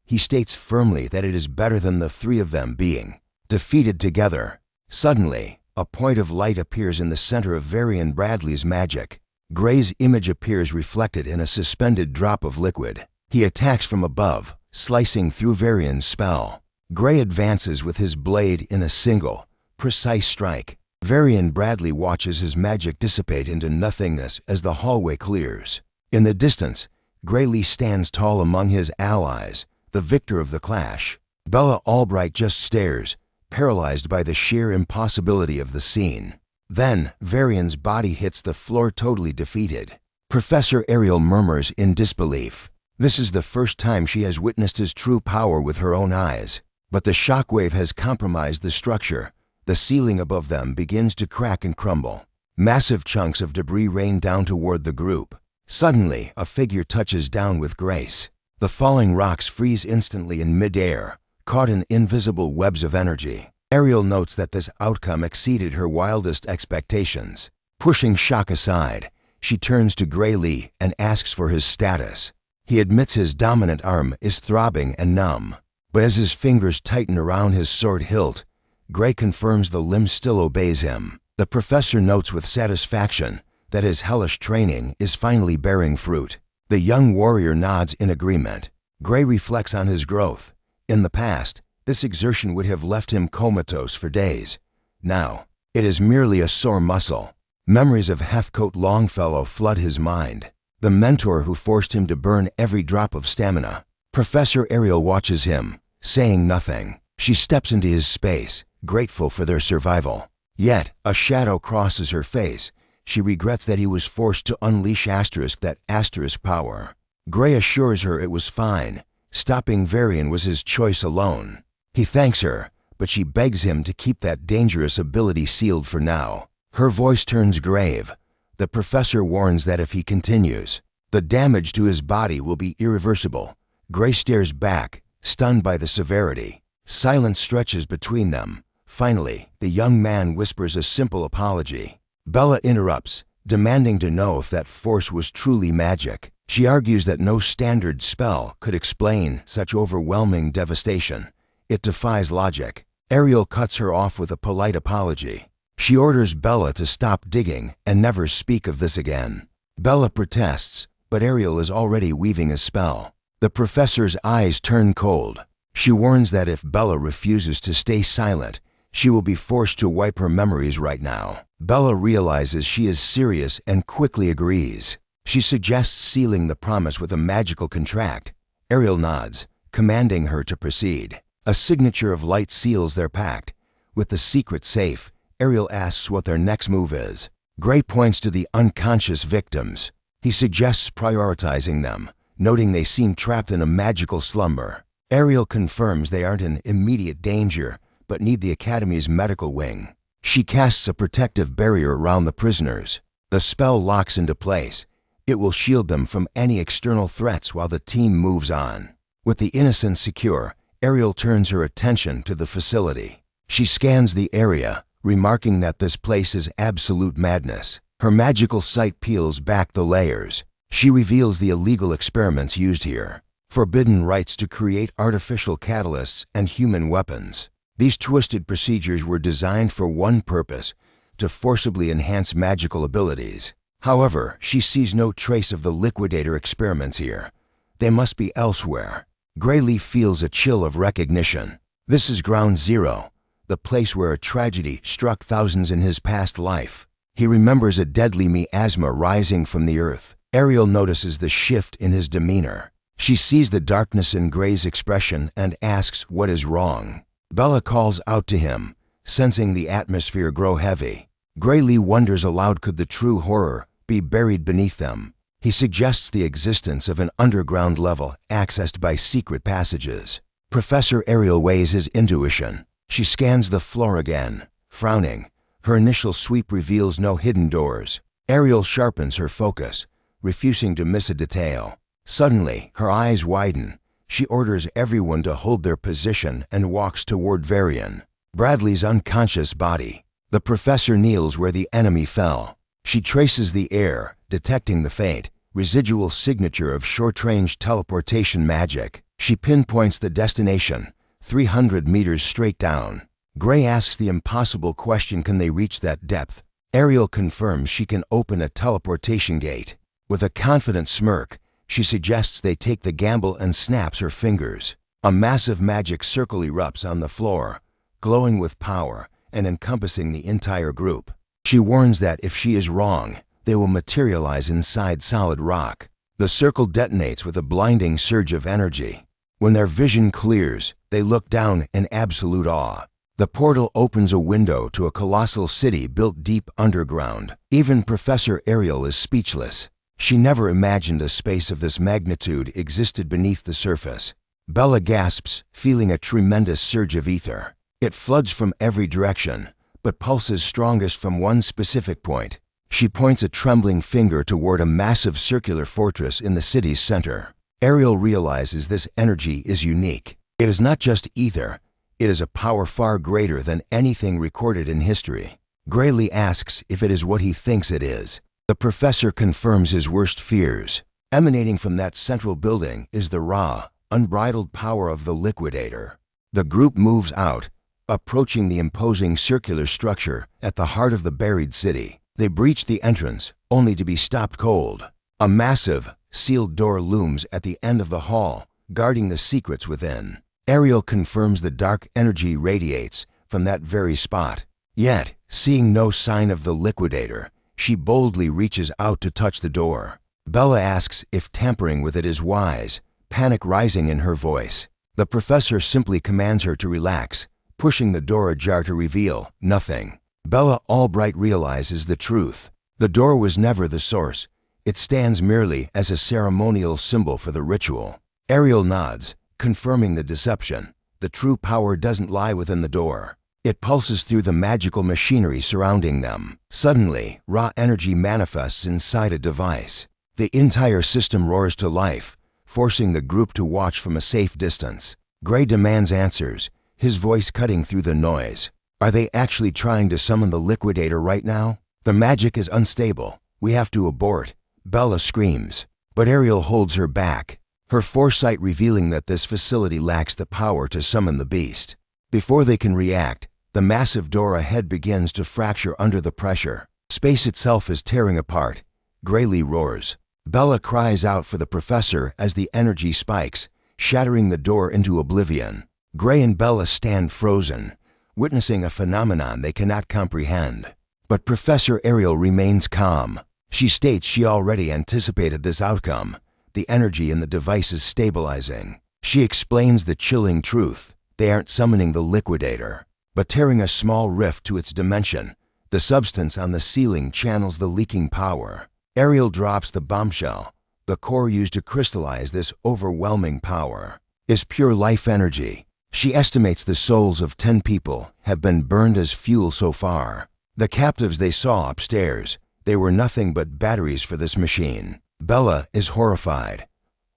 He states firmly that it is better than the three of them being defeated together. Suddenly, a point of light appears in the center of Varian Bradley's magic. Gray's image appears reflected in a suspended drop of liquid. He attacks from above, slicing through Varian's spell. Gray advances with his blade in a single, precise strike. Varian Bradley watches his magic dissipate into nothingness as the hallway clears. In the distance, Graylee stands tall among his allies, the victor of the clash. Bella Albright just stares, paralyzed by the sheer impossibility of the scene. Then, Varian's body hits the floor totally defeated. Professor Ariel murmurs in disbelief. This is the first time she has witnessed his true power with her own eyes. But the shockwave has compromised the structure. The ceiling above them begins to crack and crumble. Massive chunks of debris rain down toward the group. Suddenly, a figure touches down with grace. The falling rocks freeze instantly in mid-air, caught in invisible webs of energy. Ariel notes that this outcome exceeded her wildest expectations. Pushing shock aside, she turns to Graylee and asks for his status. He admits his dominant arm is throbbing and numb, but as his fingers tighten around his sword hilt, Gray confirms the limb still obeys him. The professor notes with satisfaction that his hellish training is finally bearing fruit. The young warrior nods in agreement. Gray reflects on his growth. In the past, this exertion would have left him comatose for days. Now, it is merely a sore muscle. Memories of Heathcote Longfellow flood his mind, the mentor who forced him to burn every drop of stamina. Professor Ariel watches him, saying nothing. She steps into his space, grateful for their survival. Yet, a shadow crosses her face. She regrets that he was forced to unleash that asterisk power. Gray assures her it was fine. Stopping Varian was his choice alone. He thanks her, but she begs him to keep that dangerous ability sealed for now. Her voice turns grave. The professor warns that if he continues, the damage to his body will be irreversible. Gray stares back, stunned by the severity. Silence stretches between them. Finally, the young man whispers a simple apology. Bella interrupts, demanding to know if that force was truly magic. She argues that no standard spell could explain such overwhelming devastation. It defies logic. Ariel cuts her off with a polite apology. She orders Bella to stop digging and never speak of this again. Bella protests, but Ariel is already weaving a spell. The professor's eyes turn cold. She warns that if Bella refuses to stay silent, she will be forced to wipe her memories right now. Bella realizes she is serious and quickly agrees. She suggests sealing the promise with a magical contract. Ariel nods, commanding her to proceed. A signature of light seals their pact. With the secret safe, Ariel asks what their next move is. Gray points to the unconscious victims. He suggests prioritizing them, noting they seem trapped in a magical slumber. Ariel confirms they aren't in immediate danger, but need the Academy's medical wing. She casts a protective barrier around the prisoners. The spell locks into place. It will shield them from any external threats while the team moves on. With the innocents secure, Ariel turns her attention to the facility. She scans the area, remarking that this place is absolute madness. Her magical sight peels back the layers. She reveals the illegal experiments used here. Forbidden rites to create artificial catalysts and human weapons. These twisted procedures were designed for one purpose, to forcibly enhance magical abilities. However, she sees no trace of the Liquidator experiments here. They must be elsewhere. Grayleaf feels a chill of recognition. This is Ground Zero, the place where a tragedy struck thousands in his past life. He remembers a deadly miasma rising from the earth. Ariel notices the shift in his demeanor. She sees the darkness in Gray's expression and asks what is wrong. Bella calls out to him, sensing the atmosphere grow heavy. Grayleaf wonders aloud, could the true horror be buried beneath them? He suggests the existence of an underground level accessed by secret passages. Professor Ariel weighs his intuition. She scans the floor again, frowning. Her initial sweep reveals no hidden doors. Ariel sharpens her focus, refusing to miss a detail. Suddenly, her eyes widen. She orders everyone to hold their position and walks toward Varian, Bradley's unconscious body. The professor kneels where the enemy fell. She traces the air, detecting the faint, residual signature of short-range teleportation magic. She pinpoints the destination, 300 meters straight down. Gray asks the impossible question, can they reach that depth? Ariel confirms she can open a teleportation gate. With a confident smirk, she suggests they take the gamble and snaps her fingers. A massive magic circle erupts on the floor, glowing with power and encompassing the entire group. She warns that if she is wrong, they will materialize inside solid rock. The circle detonates with a blinding surge of energy. When their vision clears, they look down in absolute awe. The portal opens a window to a colossal city built deep underground. Even Professor Ariel is speechless. She never imagined a space of this magnitude existed beneath the surface. Bella gasps, feeling a tremendous surge of ether. It floods from every direction, but pulses strongest from one specific point. She points a trembling finger toward a massive circular fortress in the city's center. Ariel realizes this energy is unique. It is not just ether, it is a power far greater than anything recorded in history. Grayleaf asks if it is what he thinks it is. The professor confirms his worst fears. Emanating from that central building is the raw, unbridled power of the Liquidator. The group moves out, approaching the imposing circular structure at the heart of the buried city. They breach the entrance, only to be stopped cold. A massive, sealed door looms at the end of the hall, guarding the secrets within. Ariel confirms the dark energy radiates from that very spot. Yet, seeing no sign of the Liquidator, she boldly reaches out to touch the door. Bella asks if tampering with it is wise, panic rising in her voice. The professor simply commands her to relax, pushing the door ajar to reveal nothing. Bella Albright realizes the truth. The door was never the source. It stands merely as a ceremonial symbol for the ritual. Ariel nods, confirming the deception. The true power doesn't lie within the door. It pulses through the magical machinery surrounding them. Suddenly, raw energy manifests inside a device. The entire system roars to life, forcing the group to watch from a safe distance. Gray demands answers, his voice cutting through the noise. Are they actually trying to summon the Liquidator right now? The magic is unstable. We have to abort. Bella screams, but Ariel holds her back, her foresight revealing that this facility lacks the power to summon the beast. Before they can react, the massive door ahead begins to fracture under the pressure. Space itself is tearing apart. Grayly roars. Bella cries out for the professor as the energy spikes, shattering the door into oblivion. Gray and Bella stand frozen, witnessing a phenomenon they cannot comprehend. But Professor Ariel remains calm. She states she already anticipated this outcome. The energy in the device is stabilizing. She explains the chilling truth. They aren't summoning the Liquidator, but tearing a small rift to its dimension. The substance on the ceiling channels the leaking power. Ariel drops the bombshell. The core used to crystallize this overwhelming power is pure life energy. She estimates the souls of 10 people have been burned as fuel so far. The captives they saw upstairs, they were nothing but batteries for this machine. Bella is horrified.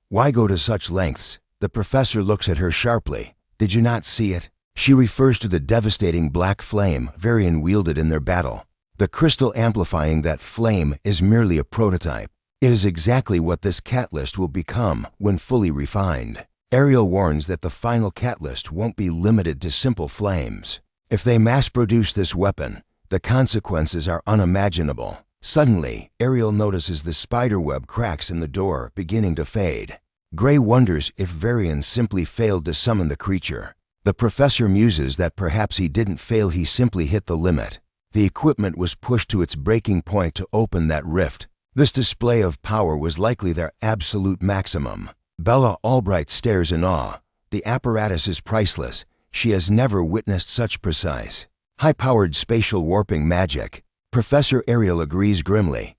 Why go to such lengths? The professor looks at her sharply. Did you not see it? She refers to the devastating black flame Varian wielded in their battle. The crystal amplifying that flame is merely a prototype. It is exactly what this catalyst will become when fully refined. Ariel warns that the final catalyst won't be limited to simple flames. If they mass-produce this weapon, the consequences are unimaginable. Suddenly, Ariel notices the spiderweb cracks in the door beginning to fade. Gray wonders if Varian simply failed to summon the creature. The professor muses that perhaps he didn't fail, he simply hit the limit. The equipment was pushed to its breaking point to open that rift. This display of power was likely their absolute maximum. Bella Albright stares in awe. The apparatus is priceless. She has never witnessed such precise, high-powered spatial warping magic. Professor Ariel agrees grimly.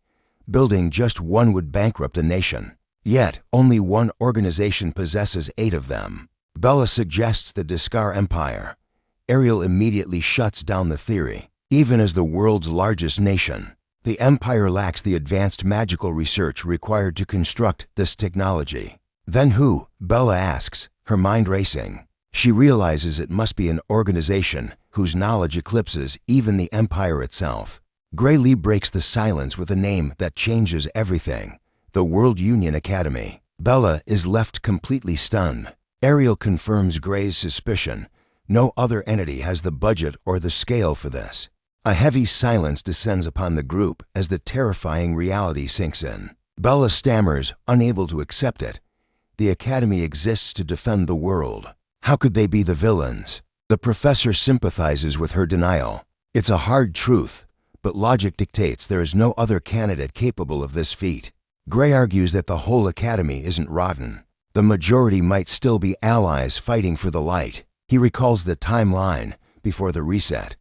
Building just one would bankrupt a nation. Yet, only one organization possesses 8 of them. Bella suggests the Discar Empire. Ariel immediately shuts down the theory. Even as the world's largest nation, the Empire lacks the advanced magical research required to construct this technology. Then who? Bella asks, her mind racing. She realizes it must be an organization whose knowledge eclipses even the Empire itself. Gray Lee breaks the silence with a name that changes everything. The World Union Academy. Bella is left completely stunned. Ariel confirms Gray's suspicion. No other entity has the budget or the scale for this. A heavy silence descends upon the group as the terrifying reality sinks in. Bella stammers, unable to accept it. The Academy exists to defend the world. How could they be the villains? The professor sympathizes with her denial. It's a hard truth, but logic dictates there is no other candidate capable of this feat. Gray argues that the whole Academy isn't rotten. The majority might still be allies fighting for the light. He recalls the timeline before the reset.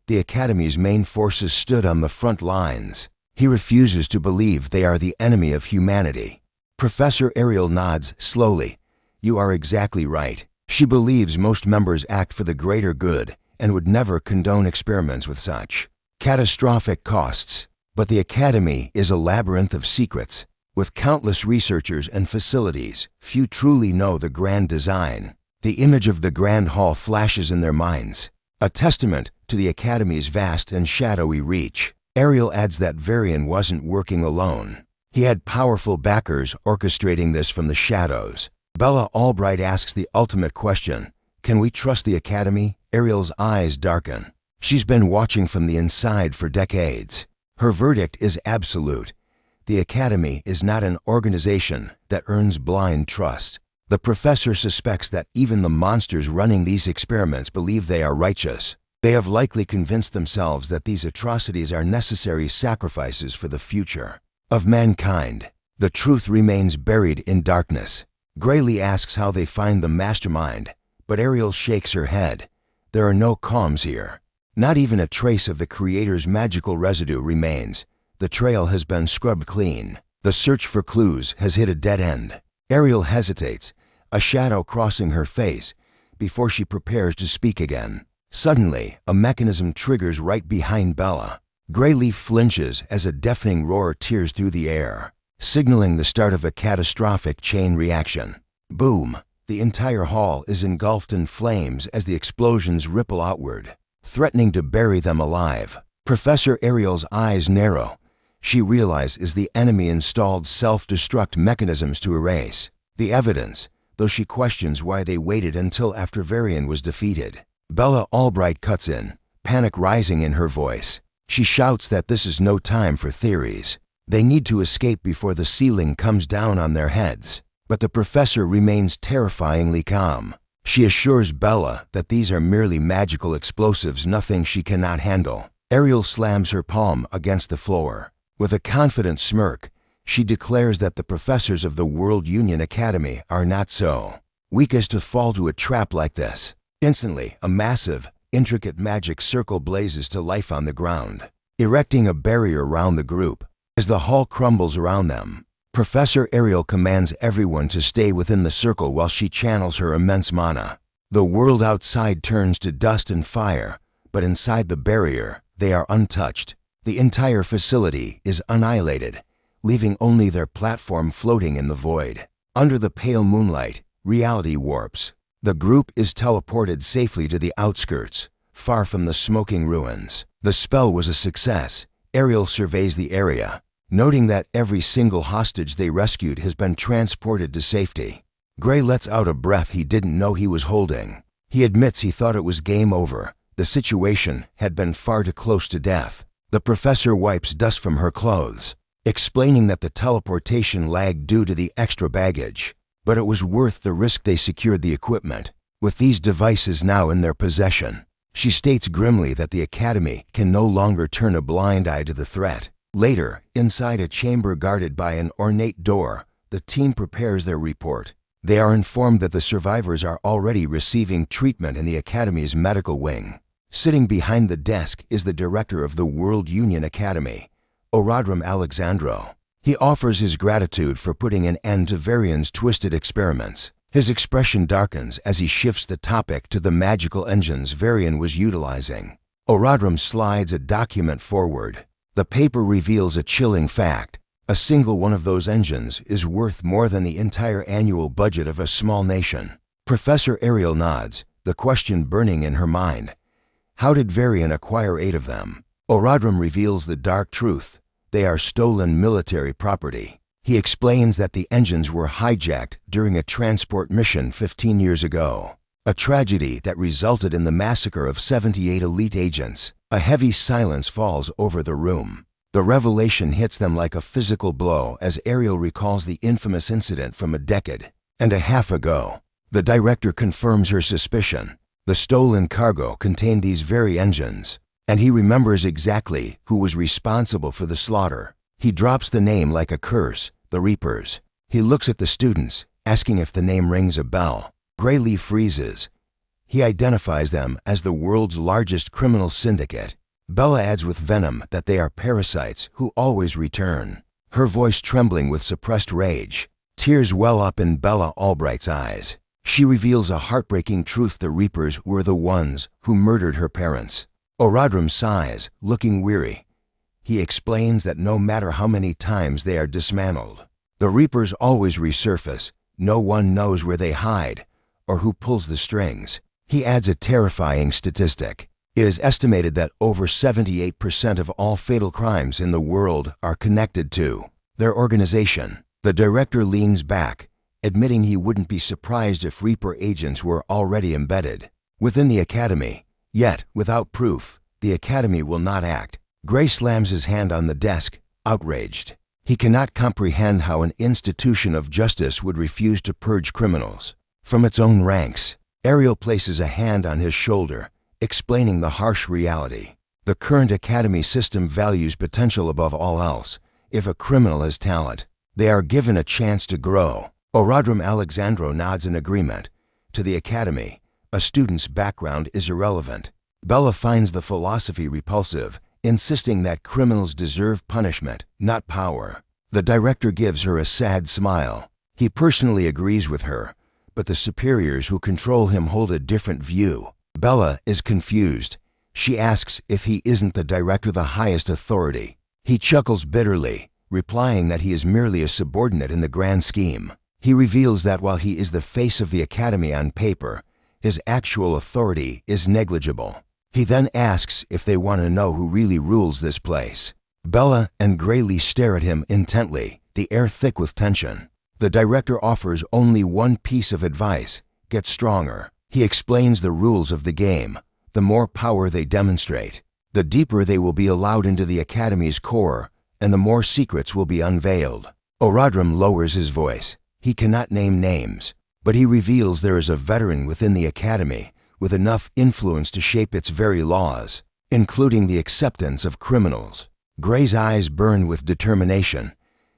The Academy's main forces stood on the front lines. He refuses to believe they are the enemy of humanity. Professor Ariel nods slowly. You are exactly right. She believes most members act for the greater good and would never condone experiments with such catastrophic costs. But the Academy is a labyrinth of secrets. With countless researchers and facilities, few truly know the grand design. The image of the Grand Hall flashes in their minds, a testament to the Academy's vast and shadowy reach. Ariel adds that Varian wasn't working alone. He had powerful backers orchestrating this from the shadows. Bella Albright asks the ultimate question. Can we trust the Academy? Ariel's eyes darken. She's been watching from the inside for decades. Her verdict is absolute. The Academy is not an organization that earns blind trust. The professor suspects that even the monsters running these experiments believe they are righteous. They have likely convinced themselves that these atrocities are necessary sacrifices for the future of mankind. The truth remains buried in darkness. Graylee asks how they find the mastermind, but Ariel shakes her head. There are no calms here. Not even a trace of the creator's magical residue remains. The trail has been scrubbed clean. The search for clues has hit a dead end. Ariel hesitates, a shadow crossing her face, before she prepares to speak again. Suddenly, a mechanism triggers right behind Bella. Grayleaf flinches as a deafening roar tears through the air, signaling the start of a catastrophic chain reaction. Boom! The entire hall is engulfed in flames as the explosions ripple outward, threatening to bury them alive. Professor Ariel's eyes narrow. She realizes the enemy installed self-destruct mechanisms to erase the evidence, though she questions why they waited until after Varian was defeated. Bella Albright cuts in, panic rising in her voice. She shouts that this is no time for theories. They need to escape before the ceiling comes down on their heads. But the professor remains terrifyingly calm. She assures Bella that these are merely magical explosives, nothing she cannot handle. Ariel slams her palm against the floor. With a confident smirk, she declares that the professors of the World Union Academy are not so weak as to fall to a trap like this. Instantly, a massive, intricate magic circle blazes to life on the ground, erecting a barrier around the group. As the hall crumbles around them, Professor Ariel commands everyone to stay within the circle while she channels her immense mana. The world outside turns to dust and fire, but inside the barrier, they are untouched. The entire facility is annihilated, leaving only their platform floating in the void. Under the pale moonlight, reality warps. The group is teleported safely to the outskirts, far from the smoking ruins. The spell was a success. Ariel surveys the area, noting that every single hostage they rescued has been transported to safety. Gray lets out a breath he didn't know he was holding. He admits he thought it was game over. The situation had been far too close to death. The professor wipes dust from her clothes, explaining that the teleportation lagged due to the extra baggage. But it was worth the risk. They secured the equipment. With these devices now in their possession, she states grimly that the Academy can no longer turn a blind eye to the threat. Later, inside a chamber guarded by an ornate door, the team prepares their report. They are informed that the survivors are already receiving treatment in the Academy's medical wing. Sitting behind the desk is the director of the World Union Academy, Oradram Alexandro. He offers his gratitude for putting an end to Varian's twisted experiments. His expression darkens as he shifts the topic to the magical engines Varian was utilizing. Oradram slides a document forward. The paper reveals a chilling fact. A single one of those engines is worth more than the entire annual budget of a small nation. Professor Ariel nods, the question burning in her mind. How did Varian acquire 8 of them? Oradram reveals the dark truth. They are stolen military property. He explains that the engines were hijacked during a transport mission 15 years ago, a tragedy that resulted in the massacre of 78 elite agents. A heavy silence falls over the room. The revelation hits them like a physical blow as Ariel recalls the infamous incident from a decade and a half ago. The director confirms her suspicion. The stolen cargo contained these very engines, and he remembers exactly who was responsible for the slaughter. He drops the name like a curse, the Reapers. He looks at the students, asking if the name rings a bell. Grayleaf freezes. He identifies them as the world's largest criminal syndicate. Bella adds with venom that they are parasites who always return, her voice trembling with suppressed rage. Tears well up in Bella Albright's eyes. She reveals a heartbreaking truth: the Reapers were the ones who murdered her parents. Oradram sighs, looking weary. He explains that no matter how many times they are dismantled, the Reapers always resurface. No one knows where they hide or who pulls the strings. He adds a terrifying statistic. It is estimated that over 78% of all fatal crimes in the world are connected to their organization. The director leans back, admitting he wouldn't be surprised if Reaper agents were already embedded within the Academy. Yet, without proof, the Academy will not act. Gray slams his hand on the desk, outraged. He cannot comprehend how an institution of justice would refuse to purge criminals from its own ranks. Ariel places a hand on his shoulder, explaining the harsh reality. The current academy system values potential above all else. If a criminal has talent, they are given a chance to grow. Oradram Alexandro nods in agreement. To the academy, a student's background is irrelevant. Bella finds the philosophy repulsive, insisting that criminals deserve punishment, not power. The director gives her a sad smile. He personally agrees with her, but the superiors who control him hold a different view. Bella is confused. She asks if he isn't the director, the highest authority. He chuckles bitterly, replying that he is merely a subordinate in the grand scheme. He reveals that while he is the face of the academy on paper, his actual authority is negligible. He then asks if they want to know who really rules this place. Bella and Graylee stare at him intently, the air thick with tension. The director offers only one piece of advice: get stronger. He explains the rules of the game. The more power they demonstrate, the deeper they will be allowed into the academy's core, and the more secrets will be unveiled. Oradram lowers his voice. He cannot name names, but he reveals there is a veteran within the academy with enough influence to shape its very laws, including the acceptance of criminals. Gray's eyes burn with determination.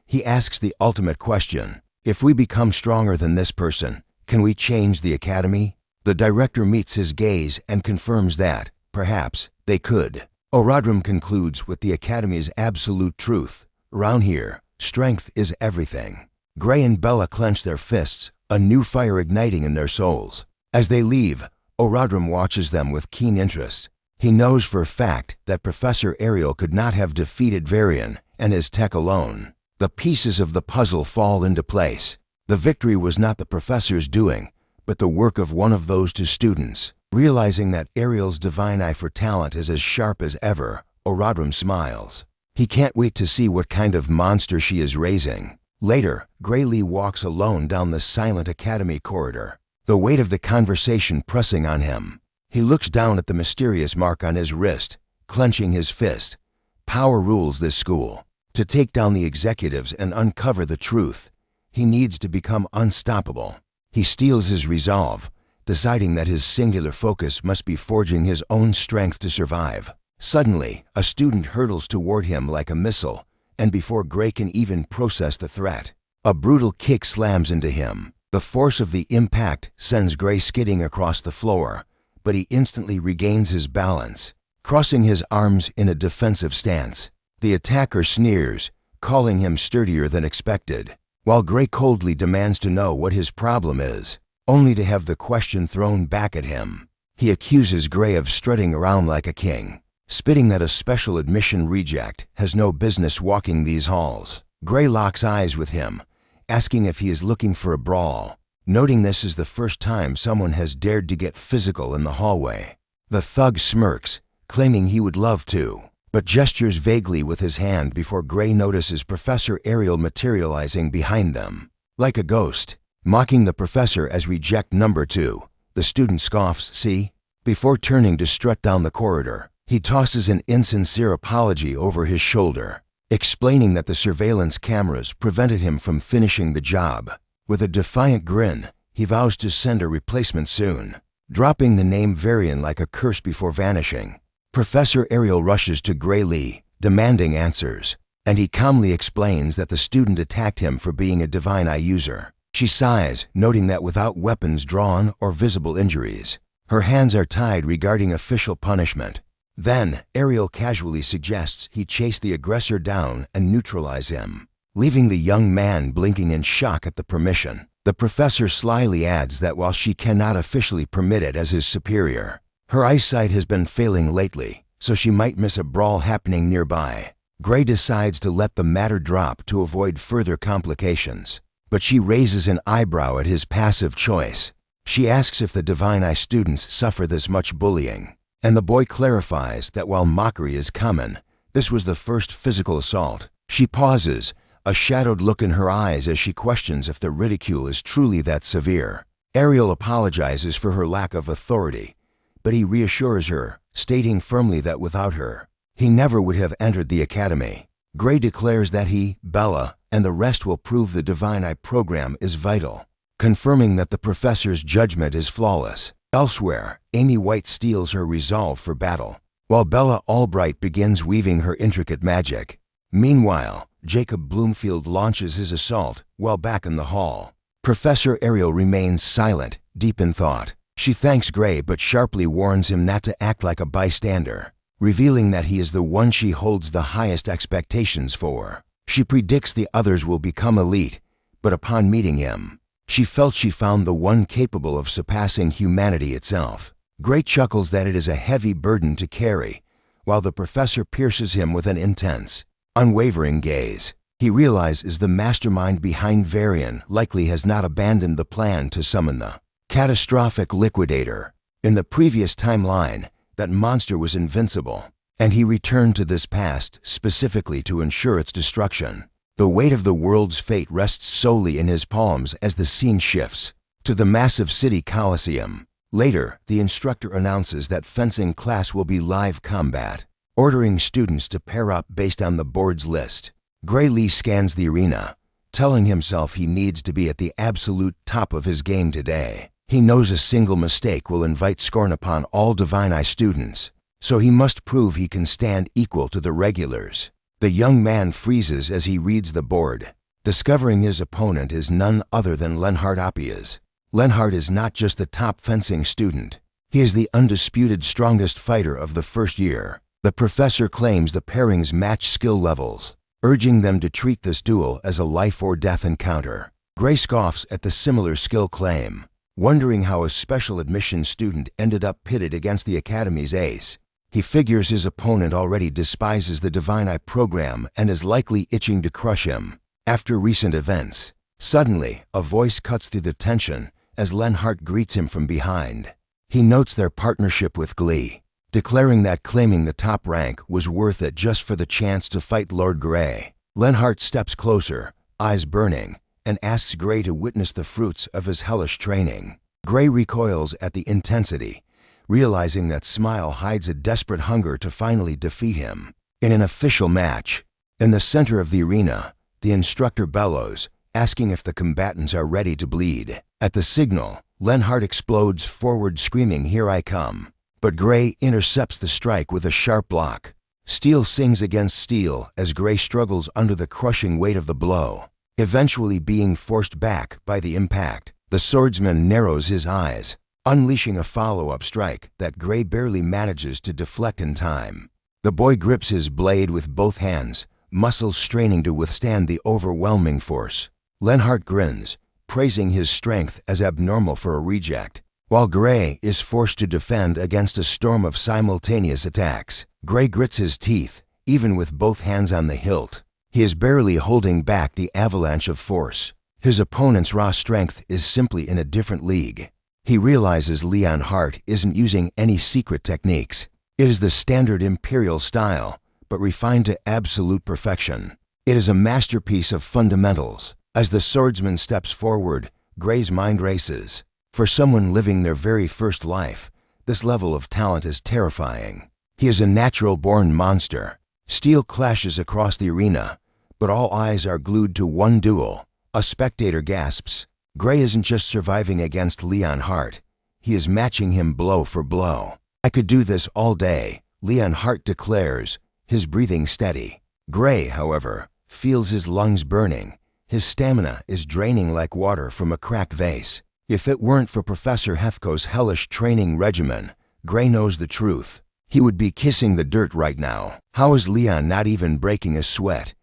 He asks the ultimate question: if we become stronger than this person, can we change the academy? The director meets his gaze and confirms that, perhaps, they could. Oradram concludes with the academy's absolute truth. Around here, strength is everything. Gray and Bella clench their fists, a new fire igniting in their souls. As they leave, Oradram watches them with keen interest. He knows for a fact that Professor Ariel could not have defeated Varian and his tech alone. The pieces of the puzzle fall into place. The victory was not the professor's doing, but the work of one of those two students. Realizing that Ariel's divine eye for talent is as sharp as ever, Oradram smiles. He can't wait to see what kind of monster she is raising. Later, Graylee walks alone down the silent academy corridor, the weight of the conversation pressing on him. He looks down at the mysterious mark on his wrist, clenching his fist. Power rules this school. To take down the executives and uncover the truth, he needs to become unstoppable. He steels his resolve, deciding that his singular focus must be forging his own strength to survive. Suddenly, a student hurtles toward him like a missile, and before Gray can even process the threat, a brutal kick slams into him. The force of the impact sends Gray skidding across the floor, but he instantly regains his balance, crossing his arms in a defensive stance. The attacker sneers, calling him sturdier than expected, while Gray coldly demands to know what his problem is, only to have the question thrown back at him. He accuses Gray of strutting around like a king, spitting that a special admission reject has no business walking these halls. Gray locks eyes with him, asking if he is looking for a brawl, noting this is the first time someone has dared to get physical in the hallway. The thug smirks, claiming he would love to, but gestures vaguely with his hand before Gray notices Professor Ariel materializing behind them. Like a ghost, mocking the professor as reject number 2, the student scoffs, "See?" Before turning to strut down the corridor, he tosses an insincere apology over his shoulder, explaining that the surveillance cameras prevented him from finishing the job. With a defiant grin, he vows to send a replacement soon, dropping the name Varian like a curse before vanishing. Professor Ariel rushes to Graylee, demanding answers, and he calmly explains that the student attacked him for being a divine eye user. She sighs, noting that without weapons drawn or visible injuries, her hands are tied regarding official punishment. Then, Ariel casually suggests he chase the aggressor down and neutralize him, leaving the young man blinking in shock at the permission. The professor slyly adds that while she cannot officially permit it as his superior, her eyesight has been failing lately, so she might miss a brawl happening nearby. Gray decides to let the matter drop to avoid further complications, but she raises an eyebrow at his passive choice. She asks if the Divine Eye students suffer this much bullying, and the boy clarifies that while mockery is common, this was the first physical assault. She pauses, a shadowed look in her eyes as she questions if the ridicule is truly that severe. Ariel apologizes for her lack of authority, but he reassures her, stating firmly that without her, he never would have entered the academy. Gray declares that he, Bella, and the rest will prove the Divine Eye program is vital, confirming that the professor's judgment is flawless. Elsewhere, Amy White steals her resolve for battle, while Bella Albright begins weaving her intricate magic. Meanwhile, Jacob Bloomfield launches his assault while back in the hall. Professor Ariel remains silent, deep in thought. She thanks Gray but sharply warns him not to act like a bystander, revealing that he is the one she holds the highest expectations for. She predicts the others will become elite, but upon meeting him, she felt she found the one capable of surpassing humanity itself. Gray chuckles that it is a heavy burden to carry, while the professor pierces him with an intense, unwavering gaze. He realizes the mastermind behind Varian likely has not abandoned the plan to summon the catastrophic Liquidator. In the previous timeline, that monster was invincible, and he returned to this past specifically to ensure its destruction. The weight of the world's fate rests solely in his palms as the scene shifts to the massive city Coliseum. Later, the instructor announces that fencing class will be live combat, ordering students to pair up based on the board's list. Gray Lee scans the arena, telling himself he needs to be at the absolute top of his game today. He knows a single mistake will invite scorn upon all Divine Eye students, so he must prove he can stand equal to the regulars. The young man freezes as he reads the board, discovering his opponent is none other than Lenhart Appias. Lenhart is not just the top fencing student, he is the undisputed strongest fighter of the first year. The professor claims the pairings match skill levels, urging them to treat this duel as a life-or-death encounter. Gray scoffs at the similar skill claim, wondering how a special admission student ended up pitted against the Academy's ace. He figures his opponent already despises the Divine Eye program and is likely itching to crush him. After recent events, suddenly, a voice cuts through the tension as Lenhart greets him from behind. He notes their partnership with glee, declaring that claiming the top rank was worth it just for the chance to fight Lord Gray. Lenhart steps closer, eyes burning, and asks Gray to witness the fruits of his hellish training. Gray recoils at the intensity, realizing that Smile hides a desperate hunger to finally defeat him. In an official match, in the center of the arena, the instructor bellows, asking if the combatants are ready to bleed. At the signal, Lenhart explodes forward screaming, "Here I come." But Gray intercepts the strike with a sharp block. Steel sings against steel as Gray struggles under the crushing weight of the blow, eventually being forced back by the impact. The swordsman narrows his eyes, unleashing a follow-up strike that Gray barely manages to deflect in time. The boy grips his blade with both hands, muscles straining to withstand the overwhelming force. Lenhart grins, praising his strength as abnormal for a reject, while Gray is forced to defend against a storm of simultaneous attacks. Gray grits his teeth, even with both hands on the hilt. He is barely holding back the avalanche of force. His opponent's raw strength is simply in a different league. He realizes Leon Hart isn't using any secret techniques. It is the standard Imperial style, but refined to absolute perfection. It is a masterpiece of fundamentals. As the swordsman steps forward, Gray's mind races. For someone living their very first life, this level of talent is terrifying. He is a natural-born monster. Steel clashes across the arena, but all eyes are glued to one duel. A spectator gasps. Gray isn't just surviving against Leon Hart, he is matching him blow for blow. "I could do this all day," Leon Hart declares, his breathing steady. Gray, however, feels his lungs burning. His stamina is draining like water from a cracked vase. If it weren't for Professor Hethko's hellish training regimen, Gray knows the truth. He would be kissing the dirt right now. How is Leon not even breaking a sweat?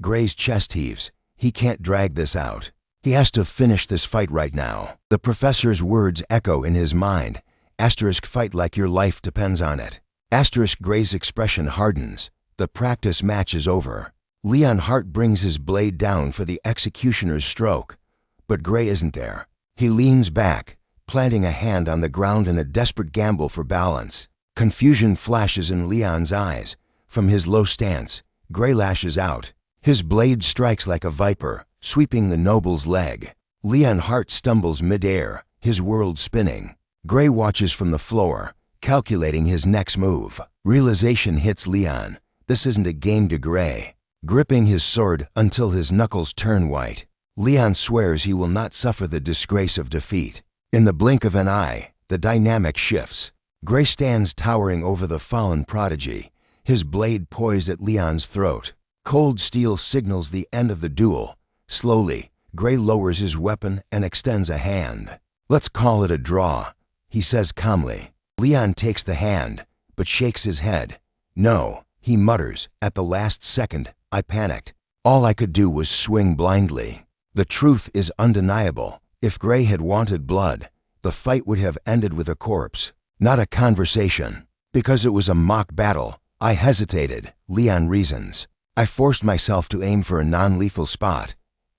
Gray's chest heaves. He can't drag this out. He has to finish this fight right now. The professor's words echo in his mind. Asterisk, fight like your life depends on it. Asterisk, Gray's expression hardens. The practice match is over. Leon Hart brings his blade down for the executioner's stroke, but Gray isn't there. He leans back, planting a hand on the ground in a desperate gamble for balance. Confusion flashes in Leon's eyes. From his low stance, Gray lashes out. His blade strikes like a viper, sweeping the noble's leg. Leon Hart stumbles midair, his world spinning. Gray watches from the floor, calculating his next move. Realization hits Leon. This isn't a game to Gray. Gripping his sword until his knuckles turn white, Leon swears he will not suffer the disgrace of defeat. In the blink of an eye, the dynamic shifts. Gray stands towering over the fallen prodigy, his blade poised at Leon's throat. Cold steel signals the end of the duel. Slowly, Gray lowers his weapon and extends a hand. "Let's call it a draw," he says calmly. Leon takes the hand, but shakes his head. "No," he mutters. At the last second, I panicked. All I could do was swing blindly. The truth is undeniable. If Gray had wanted blood, the fight would have ended with a corpse, not a conversation. Because it was a mock battle, I hesitated. Leon reasons. I forced myself to aim for a non-lethal spot.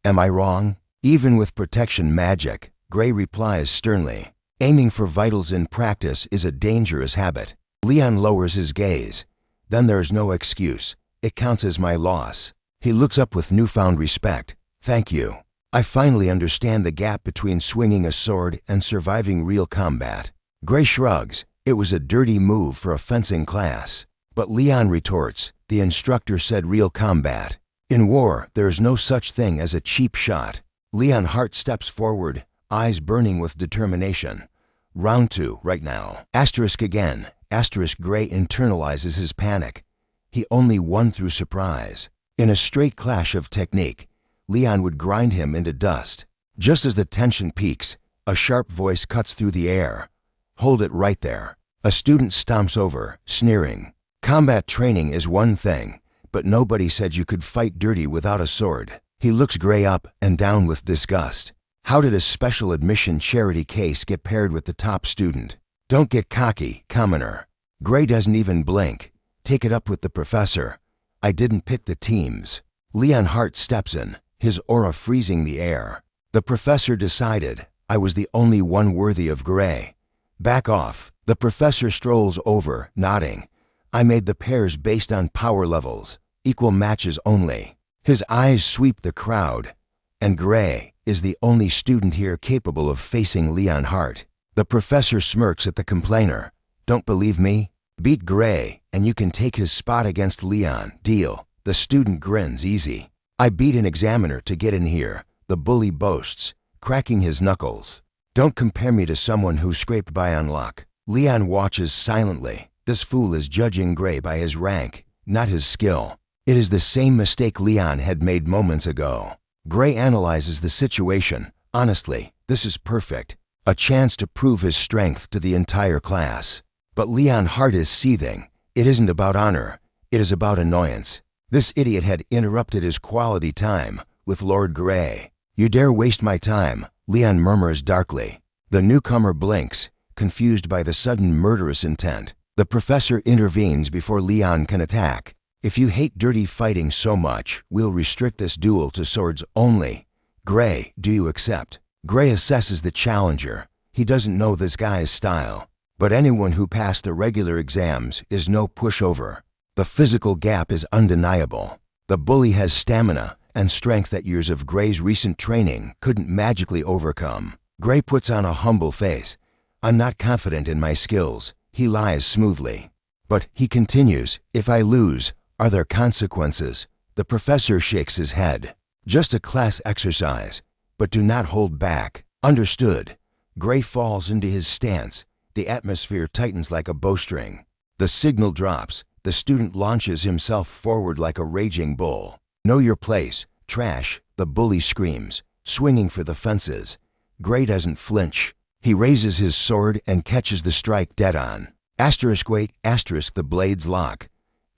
Am I wrong? Even with protection magic, Gray replies sternly. Aiming for vitals in practice is a dangerous habit. Leon lowers his gaze. Then there's no excuse. It counts as my loss. He looks up with newfound respect. Thank you. I finally understand the gap between swinging a sword and surviving real combat. Gray shrugs. It was a dirty move for a fencing class. But Leon retorts, the instructor said real combat. In war, there is no such thing as a cheap shot. Leon Hart steps forward, eyes burning with determination. Round 2, right now. Asterisk again. Asterisk. Gray internalizes his panic. He only won through surprise. In a straight clash of technique, Leon would grind him into dust. Just as the tension peaks, a sharp voice cuts through the air. Hold it right there. A student stomps over, sneering. Combat training is one thing, but nobody said you could fight dirty without a sword. He looks Gray up and down with disgust. How did a special admission charity case get paired with the top student? Don't get cocky, commoner. Gray doesn't even blink. Take it up with the professor. I didn't pick the teams. Leon Hart steps in, his aura freezing the air. The professor decided I was the only one worthy of Gray. Back off. The professor strolls over, nodding. I made the pairs based on power levels, equal matches only. His eyes sweep the crowd, and Gray is the only student here capable of facing Leon Hart. The professor smirks at the complainer. Don't believe me? Beat Gray, and you can take his spot against Leon. Deal. The student grins. Easy. I beat an examiner to get in here, the bully boasts, cracking his knuckles. Don't compare me to someone who scraped by on luck. Leon watches silently. This fool is judging Gray by his rank, not his skill. It is the same mistake Leon had made moments ago. Gray analyzes the situation. Honestly, this is perfect. A chance to prove his strength to the entire class. But Leon Hart is seething. It isn't about honor. It is about annoyance. This idiot had interrupted his quality time with Lord Gray. You dare waste my time, Leon murmurs darkly. The newcomer blinks, confused by the sudden murderous intent. The professor intervenes before Leon can attack. If you hate dirty fighting so much, we'll restrict this duel to swords only. Gray, do you accept? Gray assesses the challenger. He doesn't know this guy's style. But anyone who passed the regular exams is no pushover. The physical gap is undeniable. The bully has stamina and strength that years of Gray's recent training couldn't magically overcome. Gray puts on a humble face. I'm not confident in my skills. He lies smoothly. But he continues, if I lose, are there consequences? The professor shakes his head. Just a class exercise, but do not hold back. Understood. Gray falls into his stance. The atmosphere tightens like a bowstring. The signal drops. The student launches himself forward like a raging bull. Know your place. Trash, the bully screams, swinging for the fences. Gray doesn't flinch. He raises his sword and catches the strike dead on. Asterisk wait, asterisk the blades lock.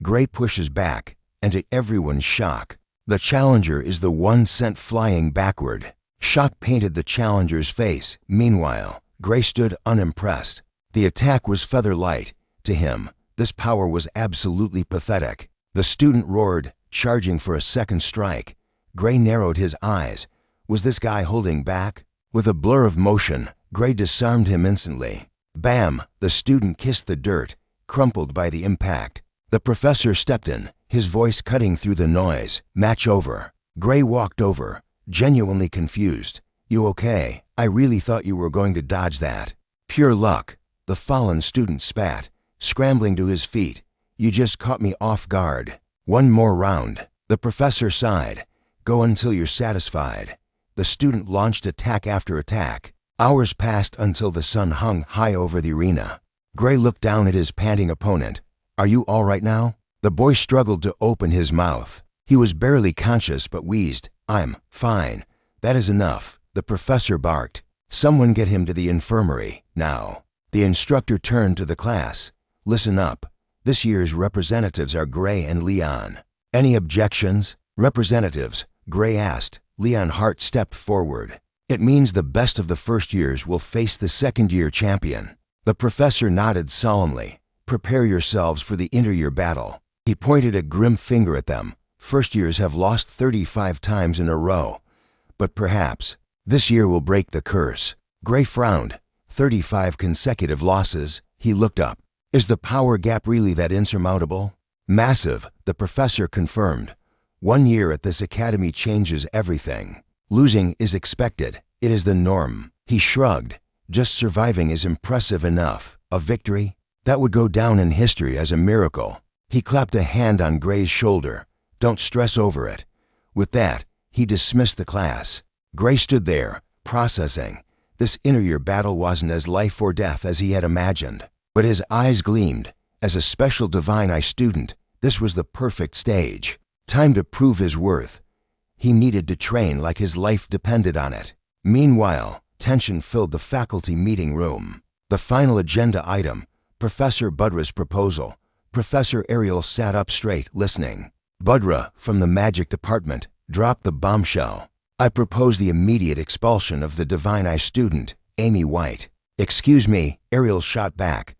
Gray pushes back, and to everyone's shock, the challenger is the one sent flying backward. Shock painted the challenger's face. Meanwhile, Gray stood unimpressed. The attack was feather light. To him, this power was absolutely pathetic. The student roared, charging for a second strike. Gray narrowed his eyes. Was this guy holding back? With a blur of motion, Gray disarmed him instantly. Bam! The student kissed the dirt, crumpled by the impact. The professor stepped in, his voice cutting through the noise. Match over. Gray walked over, genuinely confused. You okay? I really thought you were going to dodge that. Pure luck. The fallen student spat, scrambling to his feet. You just caught me off guard. One more round. The professor sighed. Go until you're satisfied. The student launched attack after attack. Hours passed until the sun hung high over the arena. Gray looked down at his panting opponent. "Are you all right now?" The boy struggled to open his mouth. He was barely conscious but wheezed. "I'm fine." "That is enough," the professor barked. "Someone get him to the infirmary, now." The instructor turned to the class. "Listen up. This year's representatives are Gray and Leon. Any objections?" "Representatives," Gray asked. Leon Hart stepped forward. "It means the best of the first years will face the second-year champion." The professor nodded solemnly. "Prepare yourselves for the inter-year battle." He pointed a grim finger at them. "First years have lost 35 times in a row. But perhaps this year will break the curse." Gray frowned. 35 consecutive losses. He looked up. "Is the power gap really that insurmountable?" "Massive," the professor confirmed. "1 year at this academy changes everything. Losing is expected. It is the norm." He shrugged. "Just surviving is impressive enough. A victory? That would go down in history as a miracle." He clapped a hand on Gray's shoulder. "Don't stress over it." With that, he dismissed the class. Gray stood there, processing. This inter-year battle wasn't as life or death as he had imagined. But his eyes gleamed. As a special Divine Eye student, this was the perfect stage. Time to prove his worth. He needed to train like his life depended on it. Meanwhile, tension filled the faculty meeting room. The final agenda item, Professor Budra's proposal. Professor Ariel sat up straight, listening. Budra, from the magic department, dropped the bombshell. "I propose the immediate expulsion of the Divine Eye student, Amy White." "Excuse me," Ariel shot back.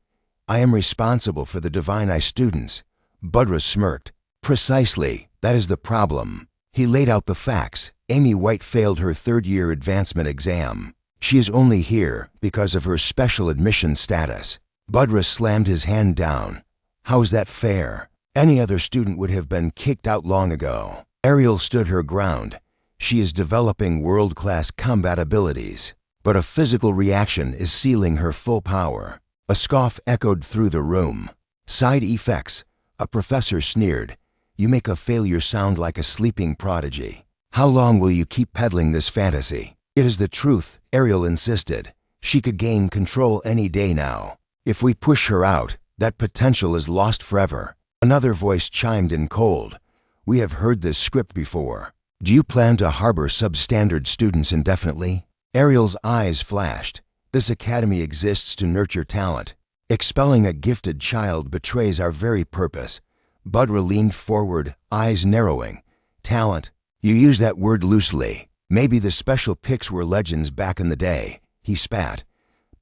"I am responsible for the Divine Eye students." Budra smirked. "Precisely, that is the problem." He laid out the facts. Amy White failed her third-year advancement exam. She is only here because of her special admission status. Budra slammed his hand down. "How is that fair? Any other student would have been kicked out long ago." Ariel stood her ground. "She is developing world-class combat abilities, but a physical reaction is sealing her full power." A scoff echoed through the room. "Side effects," a professor sneered. "You make a failure sound like a sleeping prodigy. How long will you keep peddling this fantasy?" "It is the truth," Ariel insisted. "She could gain control any day now. If we push her out, that potential is lost forever." Another voice chimed in cold. "We have heard this script before. Do you plan to harbor substandard students indefinitely?" Ariel's eyes flashed. "This academy exists to nurture talent. Expelling a gifted child betrays our very purpose." Budra leaned forward, eyes narrowing. "Talent? You use that word loosely. Maybe the special picks were legends back in the day." He spat.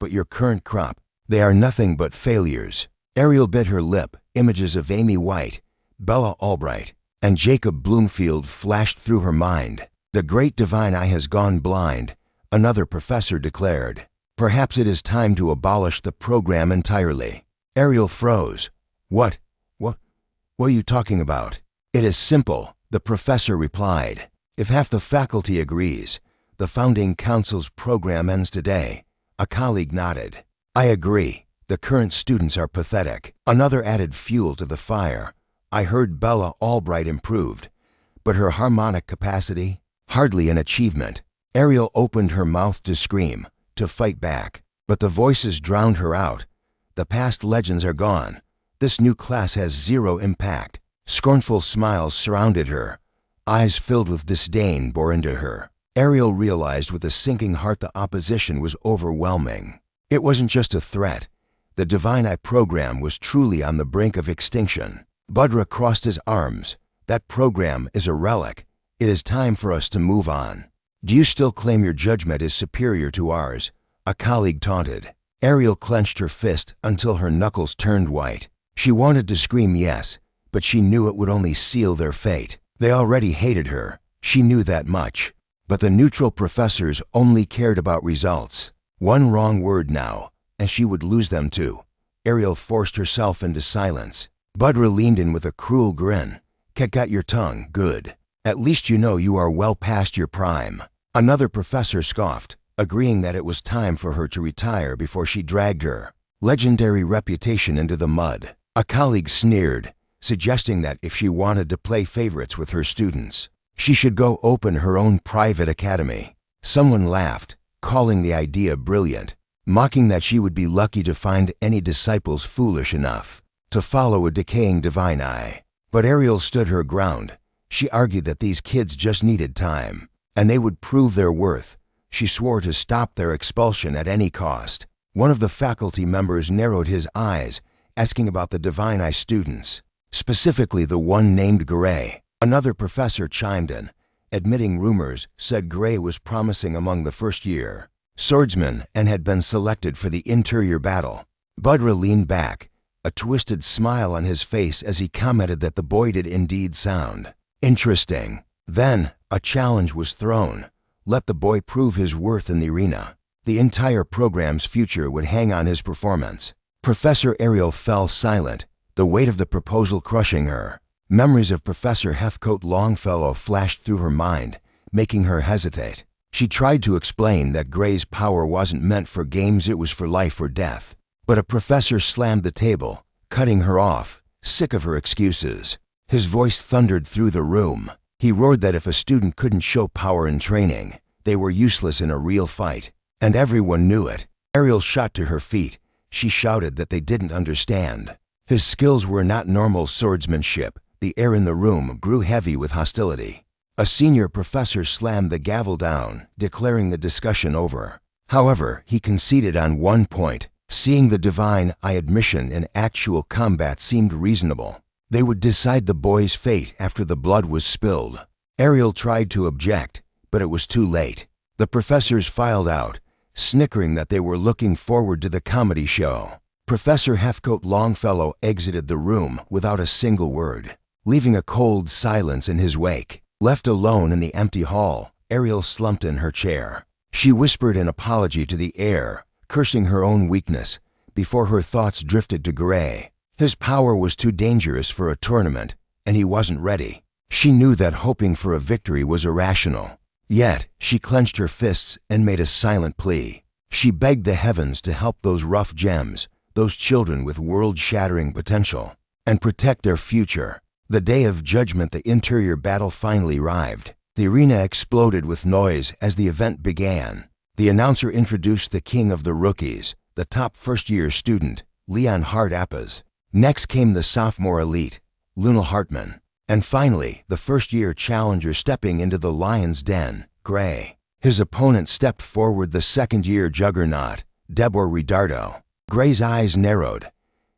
"But your current crop, they are nothing but failures." Ariel bit her lip. Images of Amy White, Bella Albright, and Jacob Bloomfield flashed through her mind. "The great Divine Eye has gone blind," another professor declared. "Perhaps it is time to abolish the program entirely." Ariel froze. What are you talking about?" "It is simple," the professor replied. "If half the faculty agrees, the founding council's program ends today." A colleague nodded. "I agree. The current students are pathetic." Another added fuel to the fire. "I heard Bella Albright improved, but her harmonic capacity? Hardly an achievement." Ariel opened her mouth to scream, to fight back, but the voices drowned her out. "The past legends are gone. This new class has zero impact." Scornful smiles surrounded her. Eyes filled with disdain bore into her. Ariel realized with a sinking heart the opposition was overwhelming. It wasn't just a threat. The Divine Eye program was truly on the brink of extinction. Budra crossed his arms. "That program is a relic. It is time for us to move on." "Do you still claim your judgment is superior to ours?" a colleague taunted. Ariel clenched her fist until her knuckles turned white. She wanted to scream yes, but she knew it would only seal their fate. They already hated her. She knew that much. But the neutral professors only cared about results. One wrong word now, and she would lose them too. Ariel forced herself into silence. Budra leaned in with a cruel grin. "Got your tongue, good. At least you know you are well past your prime." Another professor scoffed, agreeing that it was time for her to retire before she dragged her legendary reputation into the mud. A colleague sneered, suggesting that if she wanted to play favorites with her students, she should go open her own private academy. Someone laughed, calling the idea brilliant, mocking that she would be lucky to find any disciples foolish enough to follow a decaying divine eye. But Ariel stood her ground. She argued that these kids just needed time, and they would prove their worth. She swore to stop their expulsion at any cost. One of the faculty members narrowed his eyes, asking about the divine eye students, specifically the one named Gray. Another professor chimed in, admitting rumors said Gray was promising among the first-year swordsmen and had been selected for the interior battle. Budra leaned back, a twisted smile on his face as he commented that the boy did indeed sound interesting. Then, a challenge was thrown. Let the boy prove his worth in the arena. The entire program's future would hang on his performance. Professor Ariel fell silent, the weight of the proposal crushing her. Memories of Professor Heathcote Longfellow flashed through her mind, making her hesitate. She tried to explain that Gray's power wasn't meant for games, it was for life or death. But a professor slammed the table, cutting her off, sick of her excuses. His voice thundered through the room. He roared that if a student couldn't show power in training, they were useless in a real fight. And everyone knew it. Ariel shot to her feet. She shouted that they didn't understand. His skills were not normal swordsmanship. The air in the room grew heavy with hostility. A senior professor slammed the gavel down, declaring the discussion over. However, he conceded on one point. Seeing the divine eye admission in actual combat seemed reasonable. They would decide the boy's fate after the blood was spilled. Ariel tried to object, but it was too late. The professors filed out, snickering that they were looking forward to the comedy show. Professor Heathcote Longfellow exited the room without a single word, leaving a cold silence in his wake. Left alone in the empty hall, Ariel slumped in her chair. She whispered an apology to the air, cursing her own weakness, before her thoughts drifted to Gray. His power was too dangerous for a tournament, and he wasn't ready. She knew that hoping for a victory was irrational. Yet, she clenched her fists and made a silent plea. She begged the heavens to help those rough gems, those children with world-shattering potential, and protect their future. The day of judgment, the interior battle finally arrived. The arena exploded with noise as the event began. The announcer introduced the king of the rookies, the top first-year student, Leon Hart Appas. Next came the sophomore elite, Lunal Hartman. And finally, the first-year challenger stepping into the lion's den, Gray. His opponent stepped forward, the second-year juggernaut, Deborah Ridardo. Gray's eyes narrowed.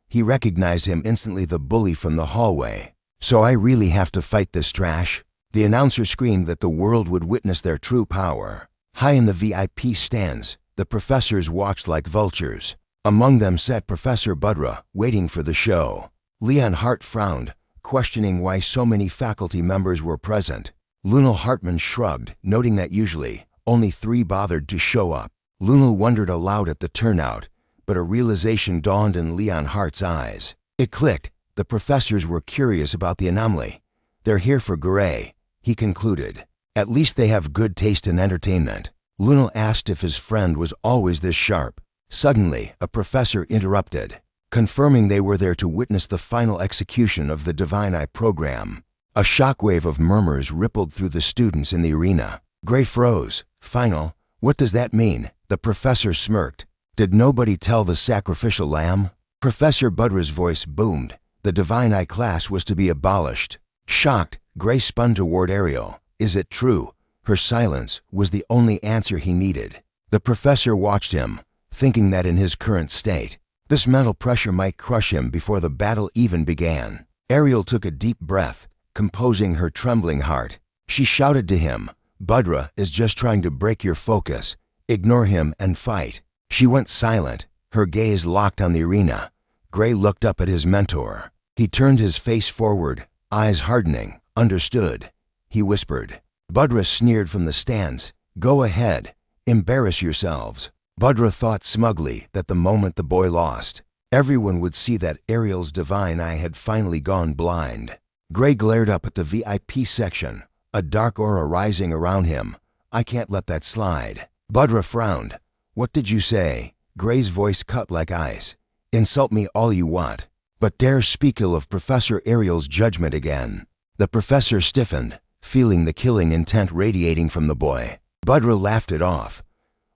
He recognized him instantly, the bully from the hallway. So I really have to fight this trash? The announcer screamed that the world would witness their true power. High in the VIP stands, the professors watched like vultures. Among them sat Professor Budra, waiting for the show. Leon Hart frowned, questioning why so many faculty members were present. Lunal Hartman shrugged, noting that usually only 3 bothered to show up. Lunal wondered aloud at the turnout, but a realization dawned in Leon Hart's eyes. It clicked. The professors were curious about the anomaly. They're here for Gray, he concluded. At least they have good taste in entertainment. Lunal asked if his friend was always this sharp. Suddenly, a professor interrupted, confirming they were there to witness the final execution of the Divine Eye program. A shockwave of murmurs rippled through the students in the arena. Gray froze. Final? What does that mean? The professor smirked. Did nobody tell the sacrificial lamb? Professor Budra's voice boomed. The Divine Eye class was to be abolished. Shocked, Gray spun toward Ariel. Is it true? Her silence was the only answer he needed. The professor watched him, thinking that in his current state, this mental pressure might crush him before the battle even began. Ariel took a deep breath, composing her trembling heart. She shouted to him, Budra is just trying to break your focus. Ignore him and fight. She went silent, her gaze locked on the arena. Gray looked up at his mentor. He turned his face forward, eyes hardening. Understood, he whispered. Budra sneered from the stands. Go ahead, embarrass yourselves. Budra thought smugly that the moment the boy lost, everyone would see that Ariel's divine eye had finally gone blind. Gray glared up at the VIP section, a dark aura rising around him. I can't let that slide. Budra frowned. What did you say? Gray's voice cut like ice. Insult me all you want, but dare speak ill of Professor Ariel's judgment again. The professor stiffened, feeling the killing intent radiating from the boy. Budra laughed it off.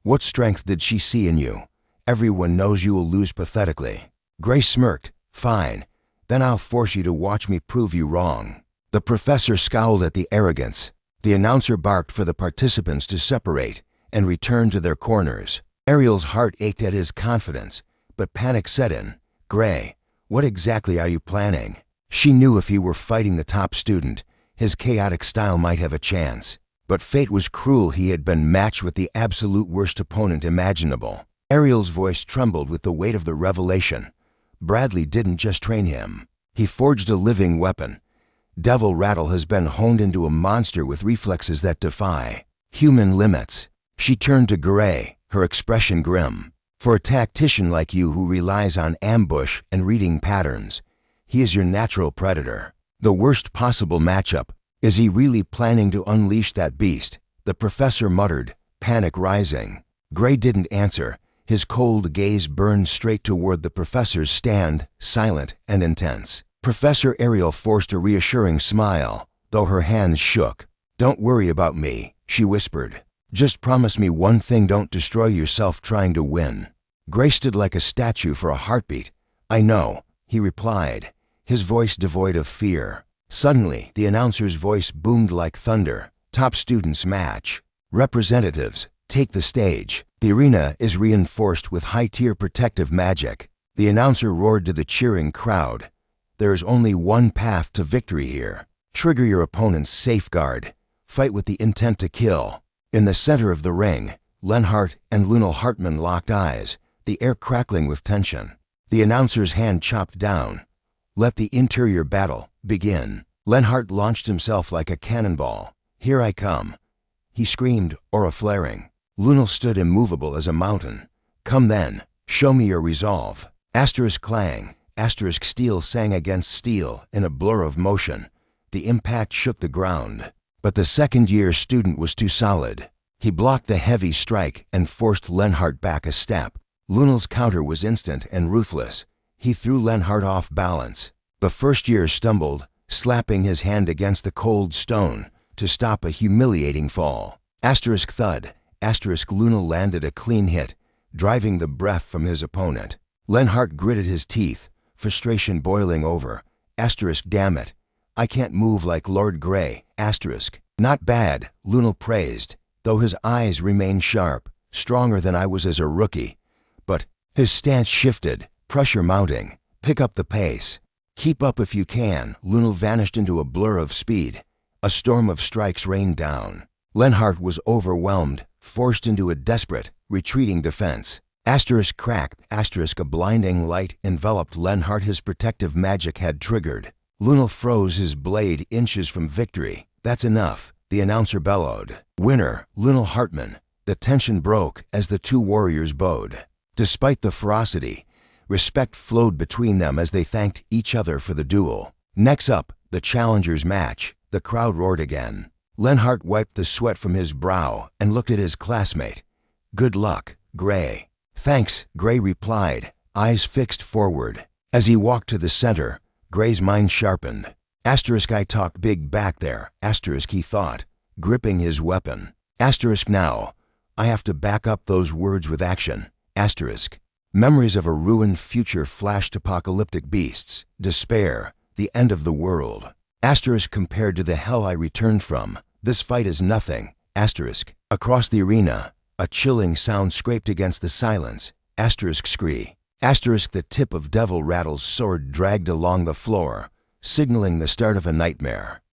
What strength did she see in you? Everyone knows you will lose pathetically. Gray smirked. Fine. Then I'll force you to watch me prove you wrong. The professor scowled at the arrogance. The announcer barked for the participants to separate and return to their corners. Ariel's heart ached at his confidence, but panic set in. Gray, what exactly are you planning? She knew if he were fighting the top student, his chaotic style might have a chance. But fate was cruel. He had been matched with the absolute worst opponent imaginable. Ariel's voice trembled with the weight of the revelation. Bradley didn't just train him. He forged a living weapon. Devil Rattle has been honed into a monster with reflexes that defy human limits. She turned to Gray, her expression grim. For a tactician like you who relies on ambush and reading patterns, he is your natural predator. The worst possible matchup. Is he really planning to unleash that beast? The professor muttered, panic rising. Gray didn't answer. His cold gaze burned straight toward the professor's stand, silent and intense. Professor Ariel forced a reassuring smile, though her hands shook. Don't worry about me, she whispered. Just promise me one thing: don't destroy yourself trying to win. Gray stood like a statue for a heartbeat. I know, he replied, his voice devoid of fear. Suddenly, the announcer's voice boomed like thunder. Top students match. Representatives, take the stage. The arena is reinforced with high-tier protective magic. The announcer roared to the cheering crowd. There is only one path to victory here. Trigger your opponent's safeguard. Fight with the intent to kill. In the center of the ring, Lenhart and Lunel Hartman locked eyes, the air crackling with tension. The announcer's hand chopped down. Let the interior battle begin. Lenhart launched himself like a cannonball. Here I come, he screamed, aura flaring. Lunel stood immovable as a mountain. Come then, show me your resolve. Asterisk clang, asterisk steel sang against steel in a blur of motion. The impact shook the ground. But the second-year student was too solid. He blocked the heavy strike and forced Lenhart back a step. Lunel's counter was instant and ruthless. He threw Lenhart off balance. The first year stumbled, slapping his hand against the cold stone to stop a humiliating fall. Asterisk thud, asterisk Lunel landed a clean hit, driving the breath from his opponent. Lenhart gritted his teeth, frustration boiling over. Asterisk damn it, I can't move like Lord Grey. Asterisk. Not bad, Lunel praised, though his eyes remained sharp, stronger than I was as a rookie. But his stance shifted, pressure mounting. Pick up the pace. Keep up if you can. Lunel vanished into a blur of speed. A storm of strikes rained down. Lenhart was overwhelmed, forced into a desperate, retreating defense. Asterisk crack, asterisk a blinding light enveloped Lenhart. His protective magic had triggered. Lunel froze, his blade inches from victory. That's enough, the announcer bellowed. Winner, Lunel Hartman. The tension broke as the two warriors bowed. Despite the ferocity, respect flowed between them as they thanked each other for the duel. Next up, the challengers' match. The crowd roared again. Lenhart wiped the sweat from his brow and looked at his classmate. Good luck, Gray. Thanks, Gray replied, eyes fixed forward. As he walked to the center, Gray's mind sharpened. Asterisk I talked big back there, asterisk he thought, gripping his weapon. Asterisk now, I have to back up those words with action. Asterisk. Memories of a ruined future flashed. Apocalyptic beasts, despair, the end of the world. Asterisk compared to the hell I returned from, this fight is nothing. Asterisk. Across the arena, a chilling sound scraped against the silence. Asterisk scree. Asterisk the tip of Devil Rattle's sword dragged along the floor, signaling the start of a nightmare.